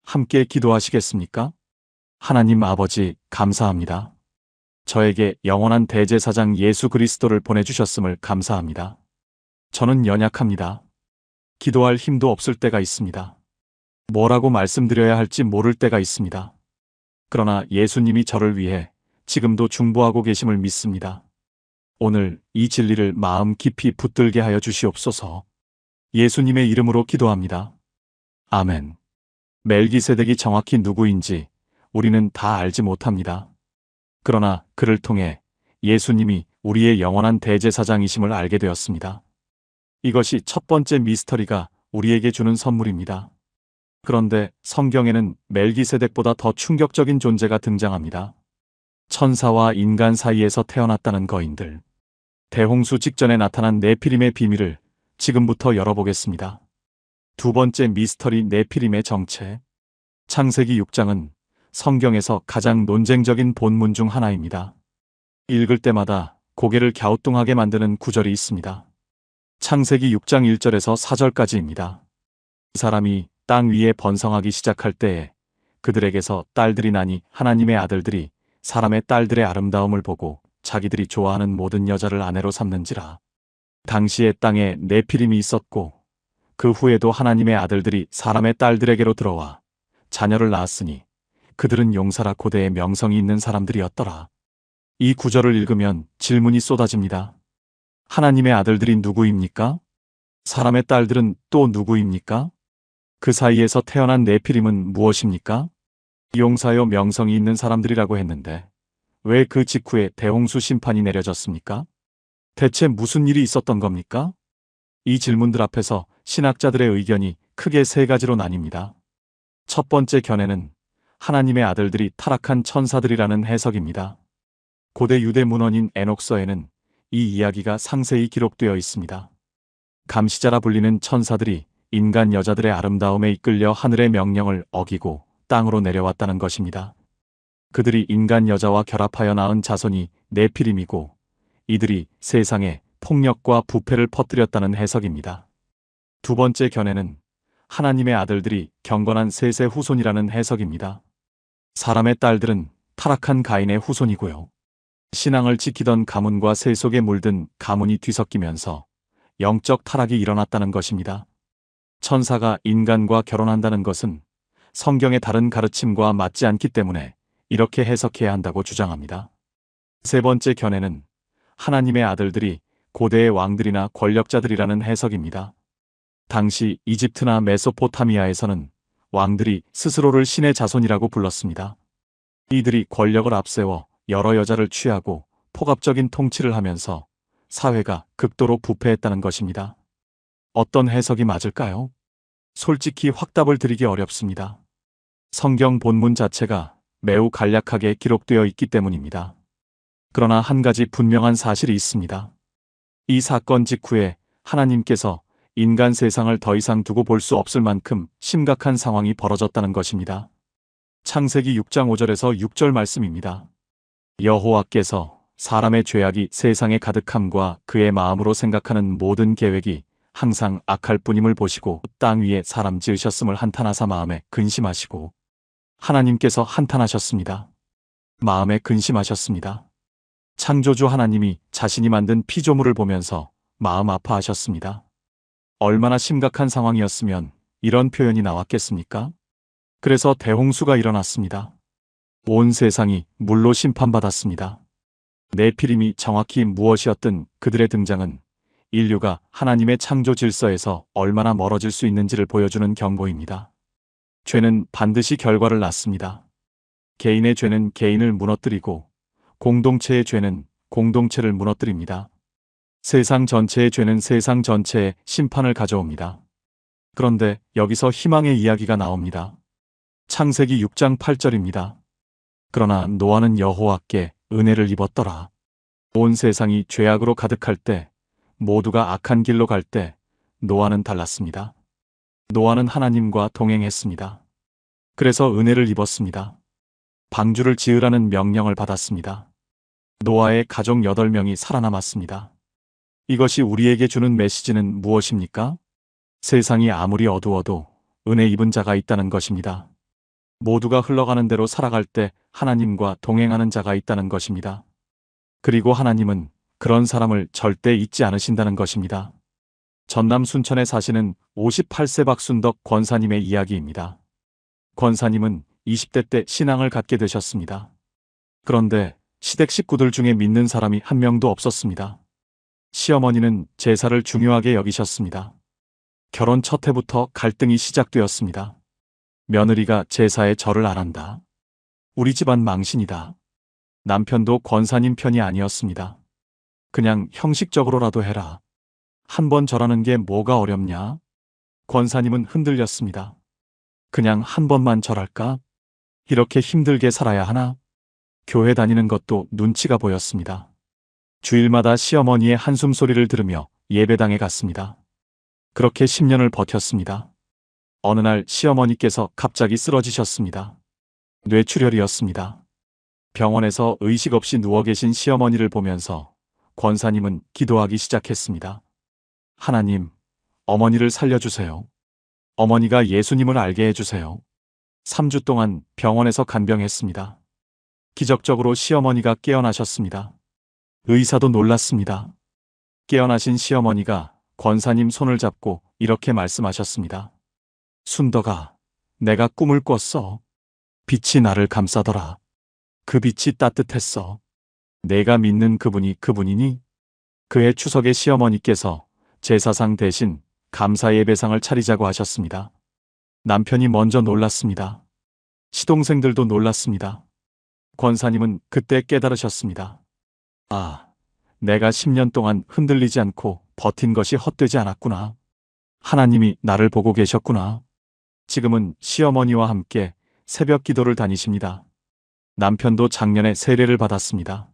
함께 기도하시겠습니까? 하나님 아버지, 감사합니다. 저에게 영원한 대제사장 예수 그리스도를 보내주셨음을 감사합니다. 저는 연약합니다. 기도할 힘도 없을 때가 있습니다. 뭐라고 말씀드려야 할지 모를 때가 있습니다. 그러나 예수님이 저를 위해 지금도 중보하고 계심을 믿습니다. 오늘 이 진리를 마음 깊이 붙들게 하여 주시옵소서. 예수님의 이름으로 기도합니다. 아멘. 멜기세덱이 정확히 누구인지 우리는 다 알지 못합니다. 그러나 그를 통해 예수님이 우리의 영원한 대제사장이심을 알게 되었습니다. 이것이 첫 번째 미스터리가 우리에게 주는 선물입니다. 그런데 성경에는 멜기세덱보다 더 충격적인 존재가 등장합니다. 천사와 인간 사이에서 태어났다는 거인들. 대홍수 직전에 나타난 네피림의 비밀을 지금부터 열어보겠습니다. 두 번째 미스터리 네피림의 정체. 창세기 6장은 성경에서 가장 논쟁적인 본문 중 하나입니다. 읽을 때마다 고개를 갸우뚱하게 만드는 구절이 있습니다. 창세기 6장 1절에서 4절까지입니다. 사람이 땅 위에 번성하기 시작할 때에 그들에게서 딸들이 나니 하나님의 아들들이 사람의 딸들의 아름다움을 보고 자기들이 좋아하는 모든 여자를 아내로 삼는지라. 당시에 땅에 네피림이 있었고 그 후에도 하나님의 아들들이 사람의 딸들에게로 들어와 자녀를 낳았으니 그들은 용사라 고대의 명성이 있는 사람들이었더라. 이 구절을 읽으면 질문이 쏟아집니다. 하나님의 아들들이 누구입니까? 사람의 딸들은 또 누구입니까? 그 사이에서 태어난 네피림은 무엇입니까? 용사요 명성이 있는 사람들이라고 했는데 왜 그 직후에 대홍수 심판이 내려졌습니까? 대체 무슨 일이 있었던 겁니까? 이 질문들 앞에서 신학자들의 의견이 크게 세 가지로 나뉩니다. 첫 번째 견해는 하나님의 아들들이 타락한 천사들이라는 해석입니다. 고대 유대 문헌인 에녹서에는 이 이야기가 상세히 기록되어 있습니다. 감시자라 불리는 천사들이 인간 여자들의 아름다움에 이끌려 하늘의 명령을 어기고 땅으로 내려왔다는 것입니다. 그들이 인간 여자와 결합하여 낳은 자손이 네피림이고 이들이 세상에 폭력과 부패를 퍼뜨렸다는 해석입니다. 두 번째 견해는 하나님의 아들들이 경건한 셋의 후손이라는 해석입니다. 사람의 딸들은 타락한 가인의 후손이고요. 신앙을 지키던 가문과 세 속에 물든 가문이 뒤섞이면서 영적 타락이 일어났다는 것입니다. 천사가 인간과 결혼한다는 것은 성경의 다른 가르침과 맞지 않기 때문에 이렇게 해석해야 한다고 주장합니다. 세 번째 견해는 하나님의 아들들이 고대의 왕들이나 권력자들이라는 해석입니다. 당시 이집트나 메소포타미아에서는 왕들이 스스로를 신의 자손이라고 불렀습니다. 이들이 권력을 앞세워 여러 여자를 취하고 폭압적인 통치를 하면서 사회가 극도로 부패했다는 것입니다. 어떤 해석이 맞을까요? 솔직히 확답을 드리기 어렵습니다. 성경 본문 자체가 매우 간략하게 기록되어 있기 때문입니다. 그러나 한 가지 분명한 사실이 있습니다. 이 사건 직후에 하나님께서 인간 세상을 더 이상 두고 볼 수 없을 만큼 심각한 상황이 벌어졌다는 것입니다. 창세기 6장 5절에서 6절 말씀입니다. 여호와께서 사람의 죄악이 세상에 가득함과 그의 마음으로 생각하는 모든 계획이 항상 악할 뿐임을 보시고 땅 위에 사람 지으셨음을 한탄하사 마음에 근심하시고 하나님께서 한탄하셨습니다. 마음에 근심하셨습니다. 창조주 하나님이 자신이 만든 피조물을 보면서 마음 아파하셨습니다. 얼마나 심각한 상황이었으면 이런 표현이 나왔겠습니까? 그래서 대홍수가 일어났습니다. 온 세상이 물로 심판받았습니다. 네피림이 정확히 무엇이었든 그들의 등장은 인류가 하나님의 창조 질서에서 얼마나 멀어질 수 있는지를 보여주는 경고입니다. 죄는 반드시 결과를 낳습니다. 개인의 죄는 개인을 무너뜨리고 공동체의 죄는 공동체를 무너뜨립니다. 세상 전체의 죄는 세상 전체에 심판을 가져옵니다. 그런데 여기서 희망의 이야기가 나옵니다. 창세기 6장 8절입니다. 그러나 노아는 여호와께 은혜를 입었더라. 온 세상이 죄악으로 가득할 때, 모두가 악한 길로 갈 때 노아는 달랐습니다. 노아는 하나님과 동행했습니다. 그래서 은혜를 입었습니다. 방주를 지으라는 명령을 받았습니다. 노아의 가족 8명이 살아남았습니다. 이것이 우리에게 주는 메시지는 무엇입니까? 세상이 아무리 어두워도 은혜 입은 자가 있다는 것입니다. 모두가 흘러가는 대로 살아갈 때 하나님과 동행하는 자가 있다는 것입니다. 그리고 하나님은 그런 사람을 절대 잊지 않으신다는 것입니다. 전남 순천에 사시는 58세 박순덕 권사님의 이야기입니다. 권사님은 20대 때 신앙을 갖게 되셨습니다. 그런데 시댁 식구들 중에 믿는 사람이 한 명도 없었습니다. 시어머니는 제사를 중요하게 여기셨습니다. 결혼 첫 해부터 갈등이 시작되었습니다. 며느리가 제사에 절을 안 한다. 우리 집안 망신이다. 남편도 권사님 편이 아니었습니다. 그냥 형식적으로라도 해라. 한 번 절하는 게 뭐가 어렵냐? 권사님은 흔들렸습니다. 그냥 한 번만 절할까? 이렇게 힘들게 살아야 하나? 교회 다니는 것도 눈치가 보였습니다. 주일마다 시어머니의 한숨 소리를 들으며 예배당에 갔습니다. 그렇게 10년을 버텼습니다. 어느 날 시어머니께서 갑자기 쓰러지셨습니다. 뇌출혈이었습니다. 병원에서 의식 없이 누워 계신 시어머니를 보면서 권사님은 기도하기 시작했습니다. 하나님, 어머니를 살려주세요. 어머니가 예수님을 알게 해주세요. 3주 동안 병원에서 간병했습니다. 기적적으로 시어머니가 깨어나셨습니다. 의사도 놀랐습니다. 깨어나신 시어머니가 권사님 손을 잡고 이렇게 말씀하셨습니다. 순덕아, 내가 꿈을 꿨어. 빛이 나를 감싸더라. 그 빛이 따뜻했어. 내가 믿는 그분이 그분이니? 그해 추석에 시어머니께서 제사상 대신 감사 예배상을 차리자고 하셨습니다. 남편이 먼저 놀랐습니다. 시동생들도 놀랐습니다. 권사님은 그때 깨달으셨습니다. 아, 내가 10년 동안 흔들리지 않고 버틴 것이 헛되지 않았구나. 하나님이 나를 보고 계셨구나. 지금은 시어머니와 함께 새벽 기도를 다니십니다. 남편도 작년에 세례를 받았습니다.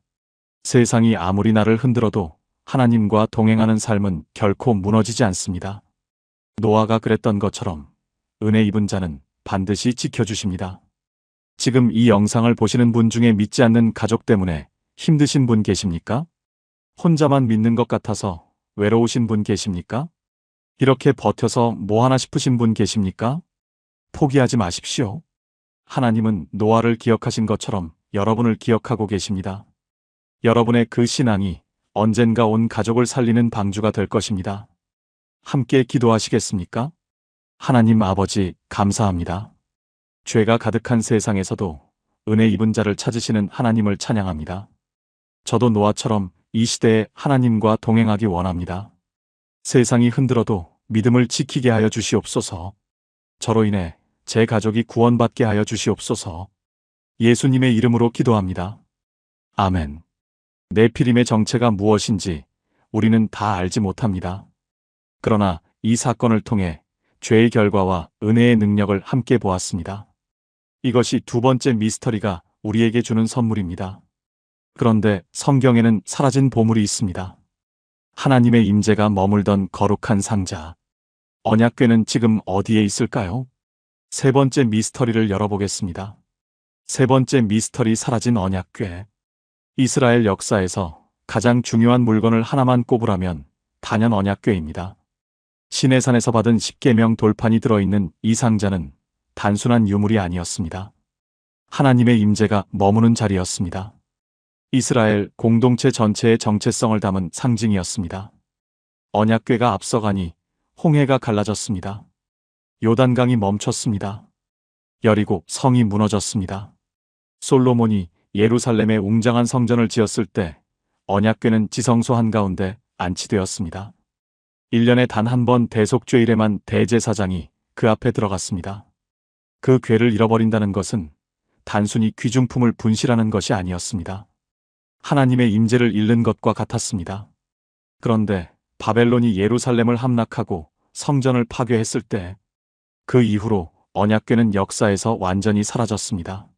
세상이 아무리 나를 흔들어도 하나님과 동행하는 삶은 결코 무너지지 않습니다. 노아가 그랬던 것처럼 은혜 입은 자는 반드시 지켜주십니다. 지금 이 영상을 보시는 분 중에 믿지 않는 가족 때문에 힘드신 분 계십니까? 혼자만 믿는 것 같아서 외로우신 분 계십니까? 이렇게 버텨서 뭐 하나 싶으신 분 계십니까? 포기하지 마십시오. 하나님은 노아를 기억하신 것처럼 여러분을 기억하고 계십니다. 여러분의 그 신앙이 언젠가 온 가족을 살리는 방주가 될 것입니다. 함께 기도하시겠습니까? 하나님 아버지, 감사합니다. 죄가 가득한 세상에서도 은혜 입은 자를 찾으시는 하나님을 찬양합니다. 저도 노아처럼 이 시대에 하나님과 동행하기 원합니다. 세상이 흔들어도 믿음을 지키게 하여 주시옵소서. 저로 인해 제 가족이 구원받게 하여 주시옵소서. 예수님의 이름으로 기도합니다. 아멘. 네피림의 정체가 무엇인지 우리는 다 알지 못합니다. 그러나 이 사건을 통해 죄의 결과와 은혜의 능력을 함께 보았습니다. 이것이 두 번째 미스터리가 우리에게 주는 선물입니다. 그런데 성경에는 사라진 보물이 있습니다. 하나님의 임재가 머물던 거룩한 상자. 언약궤는 지금 어디에 있을까요? 세 번째 미스터리를 열어보겠습니다. 세 번째 미스터리, 사라진 언약궤. 이스라엘 역사에서 가장 중요한 물건을 하나만 꼽으라면 단연 언약궤입니다. 시내산에서 받은 십계명 돌판이 들어있는 이 상자는 단순한 유물이 아니었습니다. 하나님의 임재가 머무는 자리였습니다. 이스라엘 공동체 전체의 정체성을 담은 상징이었습니다. 언약궤가 앞서가니 홍해가 갈라졌습니다. 요단강이 멈췄습니다. 여리고 성이 무너졌습니다. 솔로몬이 예루살렘에 웅장한 성전을 지었을 때 언약궤는 지성소 한가운데 안치되었습니다. 1년에 단 한 번 대속죄일에만 대제사장이 그 앞에 들어갔습니다. 그 궤를 잃어버린다는 것은 단순히 귀중품을 분실하는 것이 아니었습니다. 하나님의 임재를 잃는 것과 같았습니다. 그런데 바벨론이 예루살렘을 함락하고 성전을 파괴했을 때 그 이후로 언약궤는 역사에서 완전히 사라졌습니다.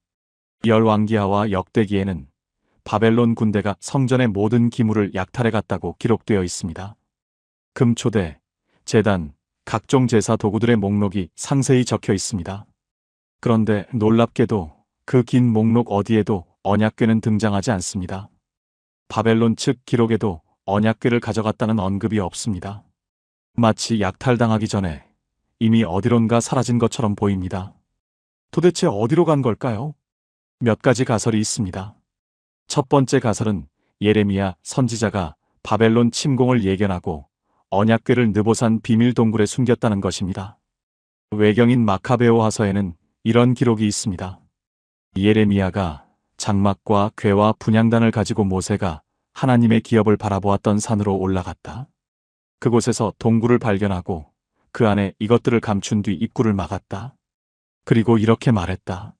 열왕기하와 역대기에는 바벨론 군대가 성전의 모든 기물을 약탈해 갔다고 기록되어 있습니다. 금초대, 제단, 각종 제사 도구들의 목록이 상세히 적혀 있습니다. 그런데 놀랍게도 그 긴 목록 어디에도 언약궤는 등장하지 않습니다. 바벨론 측 기록에도 언약궤를 가져갔다는 언급이 없습니다. 마치 약탈당하기 전에 이미 어디론가 사라진 것처럼 보입니다. 도대체 어디로 간 걸까요? 몇 가지 가설이 있습니다. 첫 번째 가설은 예레미야 선지자가 바벨론 침공을 예견하고 언약궤를 느보산 비밀 동굴에 숨겼다는 것입니다. 외경인 마카베오 화서에는 이런 기록이 있습니다. 예레미야가 장막과 궤와 분향단을 가지고 모세가 하나님의 기업을 바라보았던 산으로 올라갔다. 그곳에서 동굴을 발견하고 그 안에 이것들을 감춘 뒤 입구를 막았다. 그리고 이렇게 말했다.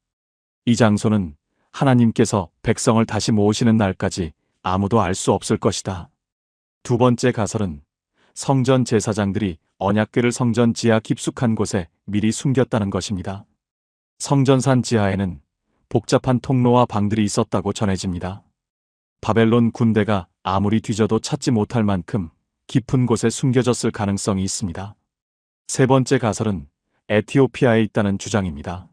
이 장소는 하나님께서 백성을 다시 모으시는 날까지 아무도 알 수 없을 것이다. 두 번째 가설은 성전 제사장들이 언약궤를 성전 지하 깊숙한 곳에 미리 숨겼다는 것입니다. 성전산 지하에는 복잡한 통로와 방들이 있었다고 전해집니다. 바벨론 군대가 아무리 뒤져도 찾지 못할 만큼 깊은 곳에 숨겨졌을 가능성이 있습니다. 세 번째 가설은 에티오피아에 있다는 주장입니다.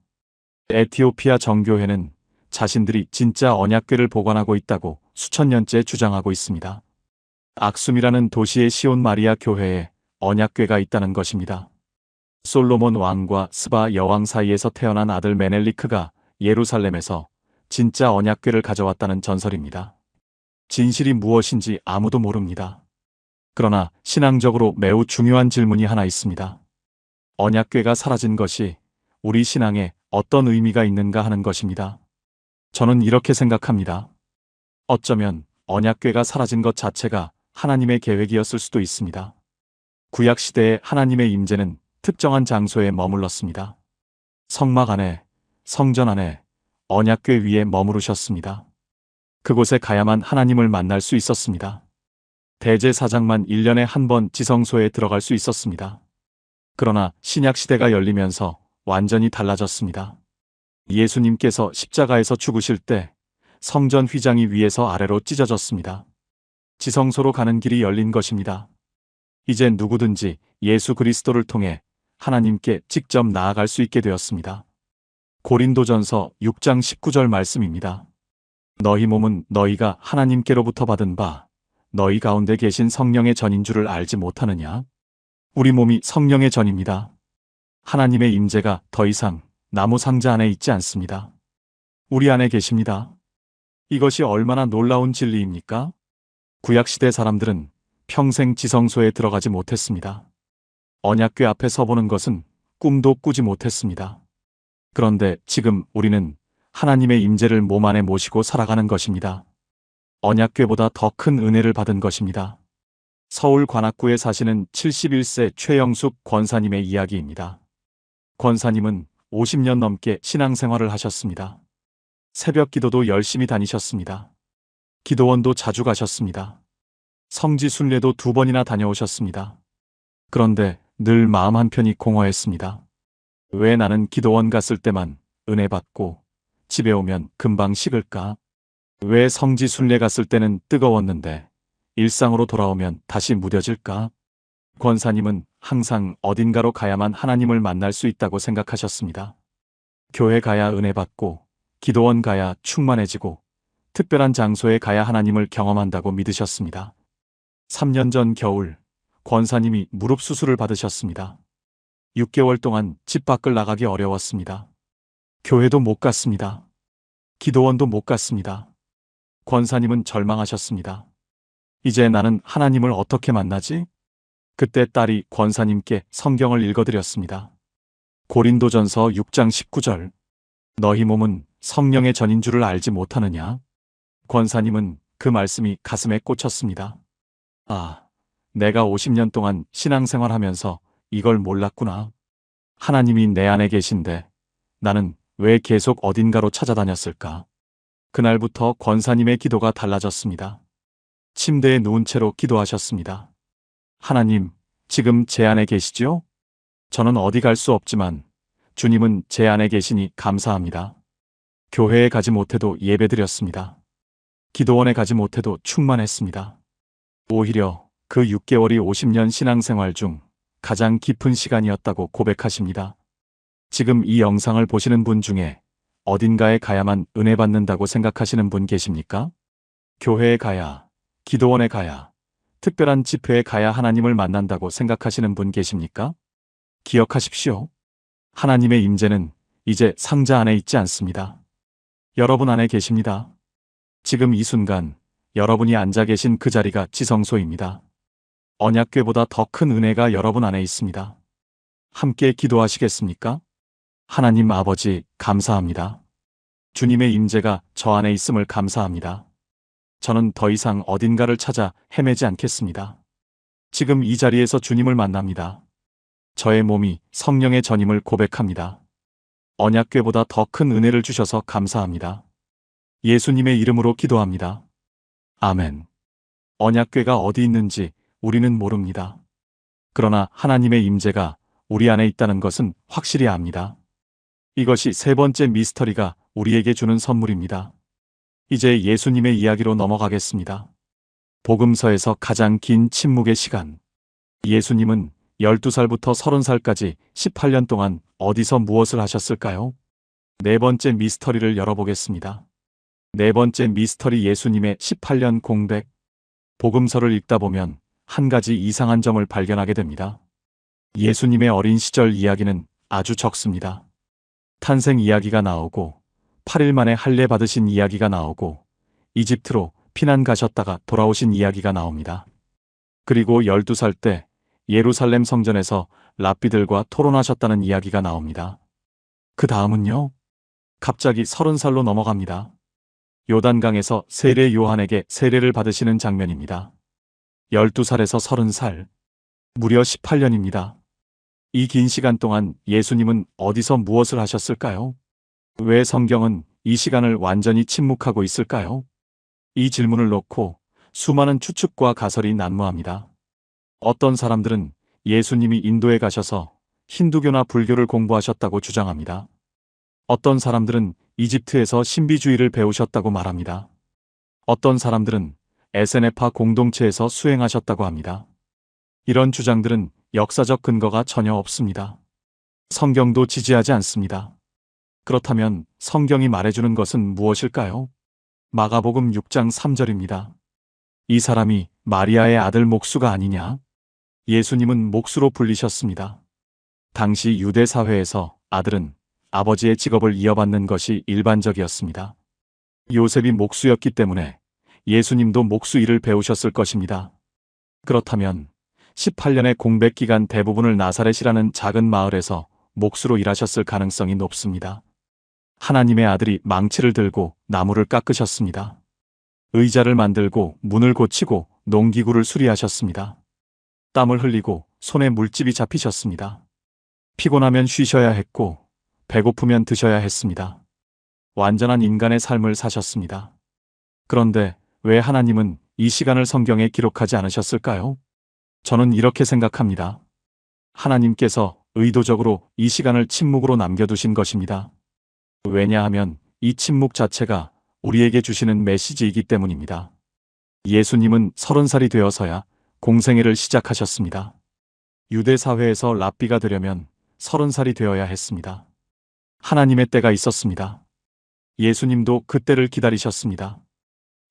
에티오피아 정교회는 자신들이 진짜 언약궤를 보관하고 있다고 수천 년째 주장하고 있습니다. 악숨이라는 도시의 시온 마리아 교회에 언약궤가 있다는 것입니다. 솔로몬 왕과 스바 여왕 사이에서 태어난 아들 메넬리크가 예루살렘에서 진짜 언약궤를 가져왔다는 전설입니다. 진실이 무엇인지 아무도 모릅니다. 그러나 신앙적으로 매우 중요한 질문이 하나 있습니다. 언약궤가 사라진 것이 우리 신앙에 어떤 의미가 있는가 하는 것입니다. 저는 이렇게 생각합니다. 어쩌면 언약궤가 사라진 것 자체가 하나님의 계획이었을 수도 있습니다. 구약시대의 하나님의 임재는 특정한 장소에 머물렀습니다. 성막 안에, 성전 안에, 언약궤 위에 머무르셨습니다. 그곳에 가야만 하나님을 만날 수 있었습니다. 대제사장만 1년에 한 번 지성소에 들어갈 수 있었습니다. 그러나 신약시대가 열리면서 완전히 달라졌습니다. 예수님께서 십자가에서 죽으실 때 성전 휘장이 위에서 아래로 찢어졌습니다. 지성소로 가는 길이 열린 것입니다. 이제 누구든지 예수 그리스도를 통해 하나님께 직접 나아갈 수 있게 되었습니다. 고린도전서 6장 19절 말씀입니다. 너희 몸은 너희가 하나님께로부터 받은 바 너희 가운데 계신 성령의 전인 줄을 알지 못하느냐? 우리 몸이 성령의 전입니다. 하나님의 임재가 더 이상 나무 상자 안에 있지 않습니다. 우리 안에 계십니다. 이것이 얼마나 놀라운 진리입니까? 구약시대 사람들은 평생 지성소에 들어가지 못했습니다. 언약궤 앞에 서보는 것은 꿈도 꾸지 못했습니다. 그런데 지금 우리는 하나님의 임재를 몸 안에 모시고 살아가는 것입니다. 언약궤보다 더 큰 은혜를 받은 것입니다. 서울 관악구에 사시는 71세 최영숙 권사님의 이야기입니다. 권사님은 50년 넘게 신앙생활을 하셨습니다. 새벽 기도도 열심히 다니셨습니다. 기도원도 자주 가셨습니다. 성지 순례도 2번이나 다녀오셨습니다. 그런데 늘 마음 한편이 공허했습니다. 왜 나는 기도원 갔을 때만 은혜 받고 집에 오면 금방 식을까? 왜 성지 순례 갔을 때는 뜨거웠는데 일상으로 돌아오면 다시 무뎌질까? 권사님은 항상 어딘가로 가야만 하나님을 만날 수 있다고 생각하셨습니다. 교회 가야 은혜 받고, 기도원 가야 충만해지고, 특별한 장소에 가야 하나님을 경험한다고 믿으셨습니다. 3년 전 겨울, 권사님이 무릎 수술을 받으셨습니다. 6개월 동안 집 밖을 나가기 어려웠습니다. 교회도 못 갔습니다. 기도원도 못 갔습니다. 권사님은 절망하셨습니다. 이제 나는 하나님을 어떻게 만나지? 그때 딸이 권사님께 성경을 읽어드렸습니다. 고린도전서 6장 19절. 너희 몸은 성령의 전인 줄을 알지 못하느냐? 권사님은 그 말씀이 가슴에 꽂혔습니다. 아, 내가 50년 동안 신앙생활하면서 이걸 몰랐구나. 하나님이 내 안에 계신데 나는 왜 계속 어딘가로 찾아다녔을까? 그날부터 권사님의 기도가 달라졌습니다. 침대에 누운 채로 기도하셨습니다. 하나님, 지금 제 안에 계시지요? 저는 어디 갈 수 없지만 주님은 제 안에 계시니 감사합니다. 교회에 가지 못해도 예배드렸습니다. 기도원에 가지 못해도 충만했습니다. 오히려 그 6개월이 50년 신앙생활 중 가장 깊은 시간이었다고 고백하십니다. 지금 이 영상을 보시는 분 중에 어딘가에 가야만 은혜 받는다고 생각하시는 분 계십니까? 교회에 가야, 기도원에 가야, 특별한 집회에 가야 하나님을 만난다고 생각하시는 분 계십니까? 기억하십시오. 하나님의 임재는 이제 상자 안에 있지 않습니다. 여러분 안에 계십니다. 지금 이 순간 여러분이 앉아 계신 그 자리가 지성소입니다. 언약궤보다 더 큰 은혜가 여러분 안에 있습니다. 함께 기도하시겠습니까? 하나님 아버지, 감사합니다. 주님의 임재가 저 안에 있음을 감사합니다. 저는 더 이상 어딘가를 찾아 헤매지 않겠습니다. 지금 이 자리에서 주님을 만납니다. 저의 몸이 성령의 전임을 고백합니다. 언약궤보다 더 큰 은혜를 주셔서 감사합니다. 예수님의 이름으로 기도합니다. 아멘. 언약궤가 어디 있는지 우리는 모릅니다. 그러나 하나님의 임재가 우리 안에 있다는 것은 확실히 압니다. 이것이 세 번째 미스터리가 우리에게 주는 선물입니다. 이제 예수님의 이야기로 넘어가겠습니다. 복음서에서 가장 긴 침묵의 시간. 예수님은 12살부터 30살까지 18년 동안 어디서 무엇을 하셨을까요? 네 번째 미스터리를 열어보겠습니다. 네 번째 미스터리, 예수님의 18년 공백. 복음서를 읽다 보면 한 가지 이상한 점을 발견하게 됩니다. 예수님의 어린 시절 이야기는 아주 적습니다. 탄생 이야기가 나오고 8일 만에 할례 받으신 이야기가 나오고 이집트로 피난 가셨다가 돌아오신 이야기가 나옵니다. 그리고 12살 때 예루살렘 성전에서 랍비들과 토론하셨다는 이야기가 나옵니다. 그 다음은요? 갑자기 30살로 넘어갑니다. 요단강에서 세례 요한에게 세례를 받으시는 장면입니다. 12살에서 30살, 무려 18년입니다. 이 긴 시간 동안 예수님은 어디서 무엇을 하셨을까요? 왜 성경은 이 시간을 완전히 침묵하고 있을까요? 이 질문을 놓고 수많은 추측과 가설이 난무합니다. 어떤 사람들은 예수님이 인도에 가셔서 힌두교나 불교를 공부하셨다고 주장합니다. 어떤 사람들은 이집트에서 신비주의를 배우셨다고 말합니다. 어떤 사람들은 에세네파 공동체에서 수행하셨다고 합니다. 이런 주장들은 역사적 근거가 전혀 없습니다. 성경도 지지하지 않습니다. 그렇다면 성경이 말해주는 것은 무엇일까요? 마가복음 6장 3절입니다. 이 사람이 마리아의 아들 목수가 아니냐? 예수님은 목수로 불리셨습니다. 당시 유대 사회에서 아들은 아버지의 직업을 이어받는 것이 일반적이었습니다. 요셉이 목수였기 때문에 예수님도 목수 일을 배우셨을 것입니다. 그렇다면 18년의 공백 기간 대부분을 나사렛이라는 작은 마을에서 목수로 일하셨을 가능성이 높습니다. 하나님의 아들이 망치를 들고 나무를 깎으셨습니다. 의자를 만들고 문을 고치고 농기구를 수리하셨습니다. 땀을 흘리고 손에 물집이 잡히셨습니다. 피곤하면 쉬셔야 했고 배고프면 드셔야 했습니다. 완전한 인간의 삶을 사셨습니다. 그런데 왜 하나님은 이 시간을 성경에 기록하지 않으셨을까요? 저는 이렇게 생각합니다. 하나님께서 의도적으로 이 시간을 침묵으로 남겨두신 것입니다. 왜냐하면 이 침묵 자체가 우리에게 주시는 메시지이기 때문입니다. 예수님은 30살이 되어서야 공생애를 시작하셨습니다. 유대 사회에서 랍비가 되려면 30살이 되어야 했습니다. 하나님의 때가 있었습니다. 예수님도 그 때를 기다리셨습니다.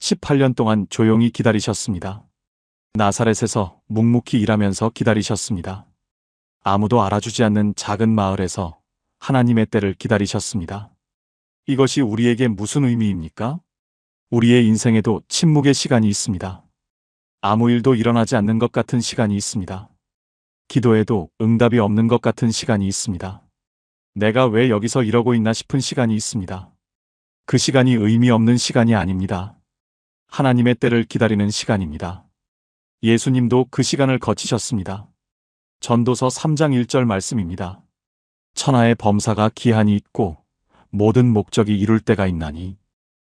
18년 동안 조용히 기다리셨습니다. 나사렛에서 묵묵히 일하면서 기다리셨습니다. 아무도 알아주지 않는 작은 마을에서 하나님의 때를 기다리셨습니다. 이것이 우리에게 무슨 의미입니까? 우리의 인생에도 침묵의 시간이 있습니다. 아무 일도 일어나지 않는 것 같은 시간이 있습니다. 기도해도 응답이 없는 것 같은 시간이 있습니다. 내가 왜 여기서 이러고 있나 싶은 시간이 있습니다. 그 시간이 의미 없는 시간이 아닙니다. 하나님의 때를 기다리는 시간입니다. 예수님도 그 시간을 거치셨습니다. 전도서 3장 1절 말씀입니다. 천하의 범사가 기한이 있고 모든 목적이 이룰 때가 있나니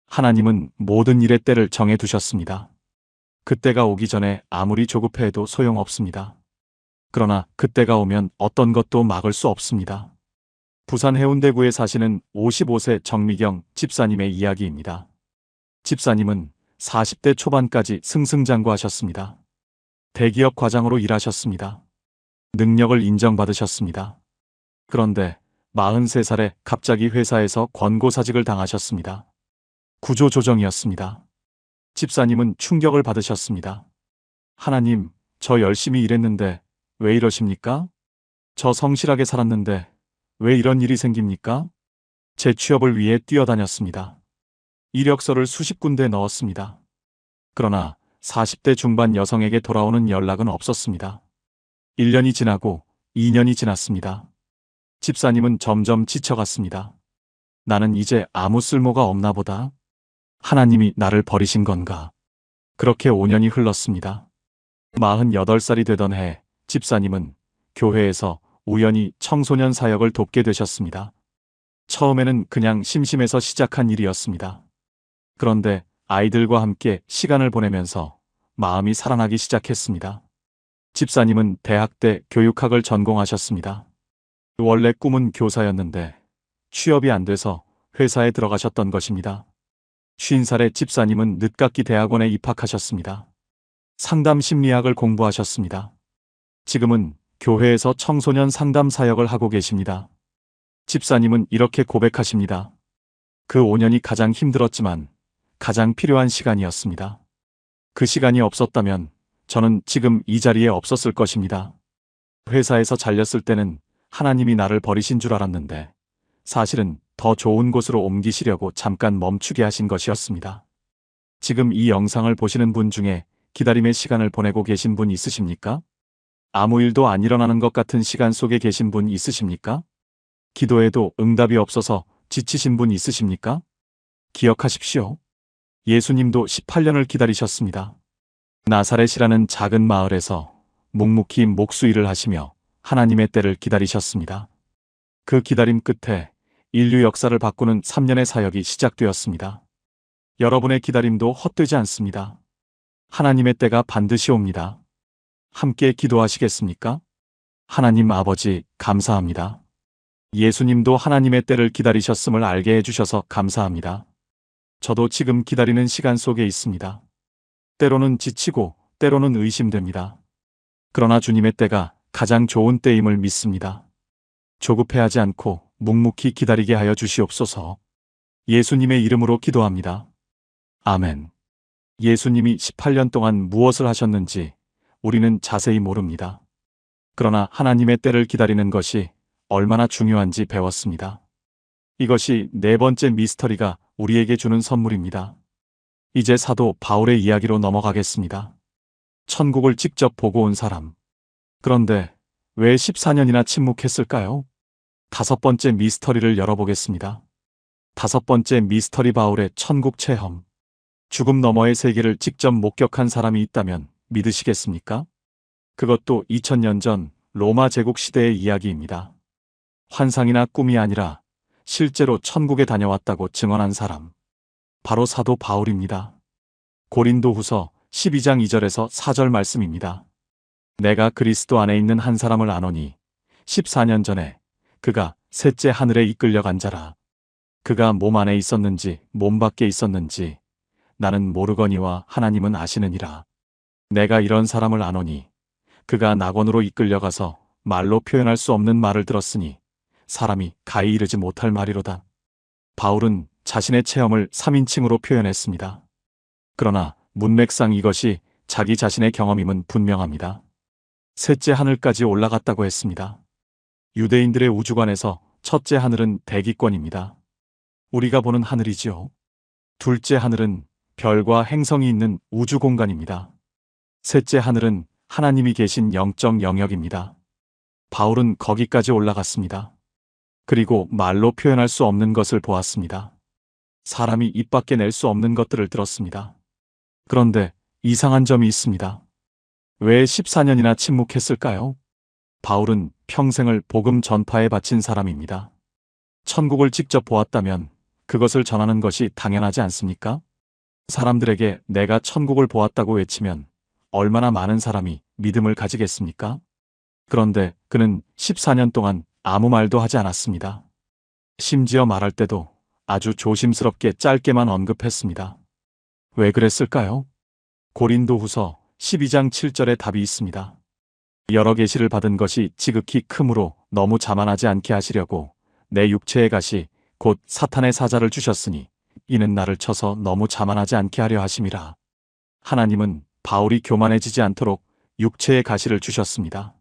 하나님은 모든 일의 때를 정해 두셨습니다. 그때가 오기 전에 아무리 조급해도 소용없습니다. 그러나 그때가 오면 어떤 것도 막을 수 없습니다. 부산 해운대구에 사시는 55세 정미경 집사님의 이야기입니다. 집사님은 40대 초반까지 승승장구하셨습니다. 대기업 과장으로 일하셨습니다. 능력을 인정받으셨습니다. 그런데 43살에 갑자기 회사에서 권고사직을 당하셨습니다. 구조조정이었습니다. 집사님은 충격을 받으셨습니다. 하나님, 저 열심히 일했는데 왜 이러십니까? 저 성실하게 살았는데 왜 이런 일이 생깁니까? 제 취업을 위해 뛰어다녔습니다. 이력서를 수십 군데 넣었습니다. 그러나 40대 중반 여성에게 돌아오는 연락은 없었습니다. 1년이 지나고 2년이 지났습니다. 집사님은 점점 지쳐갔습니다. 나는 이제 아무 쓸모가 없나 보다. 하나님이 나를 버리신 건가? 그렇게 5년이 흘렀습니다. 48살이 되던 해 집사님은 교회에서 우연히 청소년 사역을 돕게 되셨습니다. 처음에는 그냥 심심해서 시작한 일이었습니다. 그런데 아이들과 함께 시간을 보내면서 마음이 살아나기 시작했습니다. 집사님은 대학 때 교육학을 전공하셨습니다. 원래 꿈은 교사였는데 취업이 안 돼서 회사에 들어가셨던 것입니다. 50살의 집사님은 늦깎이 대학원에 입학하셨습니다. 상담 심리학을 공부하셨습니다. 지금은 교회에서 청소년 상담 사역을 하고 계십니다. 집사님은 이렇게 고백하십니다. 그 5년이 가장 힘들었지만 가장 필요한 시간이었습니다. 그 시간이 없었다면 저는 지금 이 자리에 없었을 것입니다. 회사에서 잘렸을 때는 하나님이 나를 버리신 줄 알았는데 사실은 더 좋은 곳으로 옮기시려고 잠깐 멈추게 하신 것이었습니다. 지금 이 영상을 보시는 분 중에 기다림의 시간을 보내고 계신 분 있으십니까? 아무 일도 안 일어나는 것 같은 시간 속에 계신 분 있으십니까? 기도해도 응답이 없어서 지치신 분 있으십니까? 기억하십시오. 예수님도 18년을 기다리셨습니다. 나사렛이라는 작은 마을에서 묵묵히 목수일을 하시며 하나님의 때를 기다리셨습니다. 그 기다림 끝에 인류 역사를 바꾸는 3년의 사역이 시작되었습니다. 여러분의 기다림도 헛되지 않습니다. 하나님의 때가 반드시 옵니다. 함께 기도하시겠습니까? 하나님 아버지, 감사합니다. 예수님도 하나님의 때를 기다리셨음을 알게 해주셔서 감사합니다. 저도 지금 기다리는 시간 속에 있습니다. 때로는 지치고 때로는 의심됩니다. 그러나 주님의 때가 가장 좋은 때임을 믿습니다. 조급해하지 않고 묵묵히 기다리게 하여 주시옵소서. 예수님의 이름으로 기도합니다. 아멘. 예수님이 18년 동안 무엇을 하셨는지 우리는 자세히 모릅니다. 그러나 하나님의 때를 기다리는 것이 얼마나 중요한지 배웠습니다. 이것이 네 번째 미스터리가 우리에게 주는 선물입니다. 이제 사도 바울의 이야기로 넘어가겠습니다. 천국을 직접 보고 온 사람. 그런데 왜 14년이나 침묵했을까요? 다섯 번째 미스터리를 열어보겠습니다. 다섯 번째 미스터리 바울의 천국 체험. 죽음 너머의 세계를 직접 목격한 사람이 있다면 믿으시겠습니까? 그것도 2000년 전 로마 제국 시대의 이야기입니다. 환상이나 꿈이 아니라 실제로 천국에 다녀왔다고 증언한 사람. 바로 사도 바울입니다. 고린도후서 12장 2절에서 4절 말씀입니다. 내가 그리스도 안에 있는 한 사람을 아노니 14년 전에 그가 셋째 하늘에 이끌려 간 자라. 그가 몸 안에 있었는지 몸 밖에 있었는지 나는 모르거니와 하나님은 아시느니라. 내가 이런 사람을 아노니 그가 낙원으로 이끌려가서 말로 표현할 수 없는 말을 들었으니 사람이 가히 이르지 못할 말이로다. 바울은 자신의 체험을 3인칭으로 표현했습니다. 그러나 문맥상 이것이 자기 자신의 경험임은 분명합니다. 셋째 하늘까지 올라갔다고 했습니다. 유대인들의 우주관에서 첫째 하늘은 대기권입니다. 우리가 보는 하늘이지요. 둘째 하늘은 별과 행성이 있는 우주 공간입니다. 셋째 하늘은 하나님이 계신 영적 영역입니다. 바울은 거기까지 올라갔습니다. 그리고 말로 표현할 수 없는 것을 보았습니다. 사람이 입 밖에 낼 수 없는 것들을 들었습니다. 그런데 이상한 점이 있습니다. 왜 14년이나 침묵했을까요? 바울은 평생을 복음 전파에 바친 사람입니다. 천국을 직접 보았다면 그것을 전하는 것이 당연하지 않습니까? 사람들에게 내가 천국을 보았다고 외치면 얼마나 많은 사람이 믿음을 가지겠습니까? 그런데 그는 14년 동안 아무 말도 하지 않았습니다. 심지어 말할 때도 아주 조심스럽게 짧게만 언급했습니다. 왜 그랬을까요? 고린도후서 12장 7절에 답이 있습니다. 여러 계시를 받은 것이 지극히 크므로 너무 자만하지 않게 하시려고 내 육체의 가시 곧 사탄의 사자를 주셨으니 이는 나를 쳐서 너무 자만하지 않게 하려 하심이라. 하나님은 바울이 교만해지지 않도록 육체의 가시를 주셨습니다.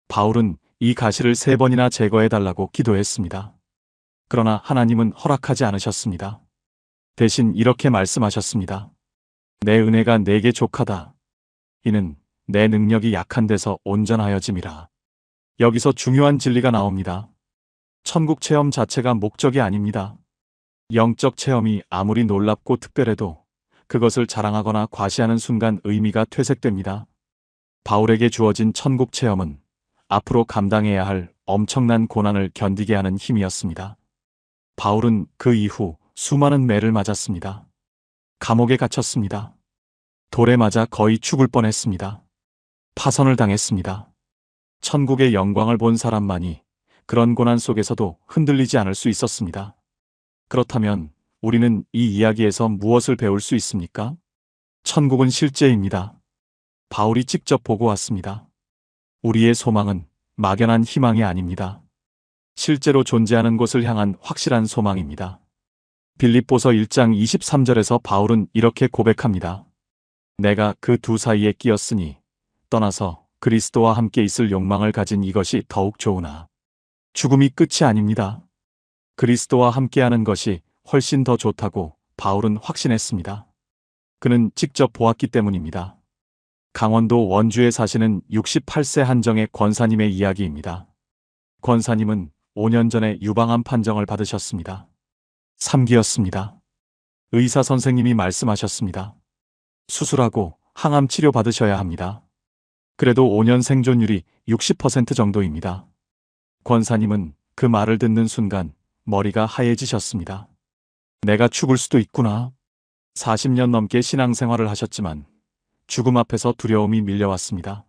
바울은 이 가시를 3번이나 제거해달라고 기도했습니다. 그러나 하나님은 허락하지 않으셨습니다. 대신 이렇게 말씀하셨습니다. 내 은혜가 내게 족하다. 이는 내 능력이 약한 데서 온전하여짐이라. 여기서 중요한 진리가 나옵니다. 천국 체험 자체가 목적이 아닙니다. 영적 체험이 아무리 놀랍고 특별해도 그것을 자랑하거나 과시하는 순간 의미가 퇴색됩니다. 바울에게 주어진 천국 체험은 앞으로 감당해야 할 엄청난 고난을 견디게 하는 힘이었습니다. 바울은 그 이후 수많은 매를 맞았습니다. 감옥에 갇혔습니다. 돌에 맞아 거의 죽을 뻔했습니다. 파선을 당했습니다. 천국의 영광을 본 사람만이 그런 고난 속에서도 흔들리지 않을 수 있었습니다. 그렇다면 우리는 이 이야기에서 무엇을 배울 수 있습니까? 천국은 실제입니다. 바울이 직접 보고 왔습니다. 우리의 소망은 막연한 희망이 아닙니다. 실제로 존재하는 곳을 향한 확실한 소망입니다. 빌립보서 1장 23절에서 바울은 이렇게 고백합니다. 내가 그 두 사이에 끼었으니 떠나서 그리스도와 함께 있을 욕망을 가진 이것이 더욱 좋으나 죽음이 끝이 아닙니다. 그리스도와 함께하는 것이 훨씬 더 좋다고 바울은 확신했습니다. 그는 직접 보았기 때문입니다. 강원도 원주에 사시는 68세 한정의 권사님의 이야기입니다. 권사님은 5년 전에 유방암 판정을 받으셨습니다. 3기였습니다. 의사 선생님이 말씀하셨습니다. 수술하고 항암 치료 받으셔야 합니다. 그래도 5년 생존율이 60% 정도입니다. 권사님은 그 말을 듣는 순간 머리가 하얘지셨습니다. 내가 죽을 수도 있구나. 40년 넘게 신앙생활을 하셨지만 죽음 앞에서 두려움이 밀려왔습니다.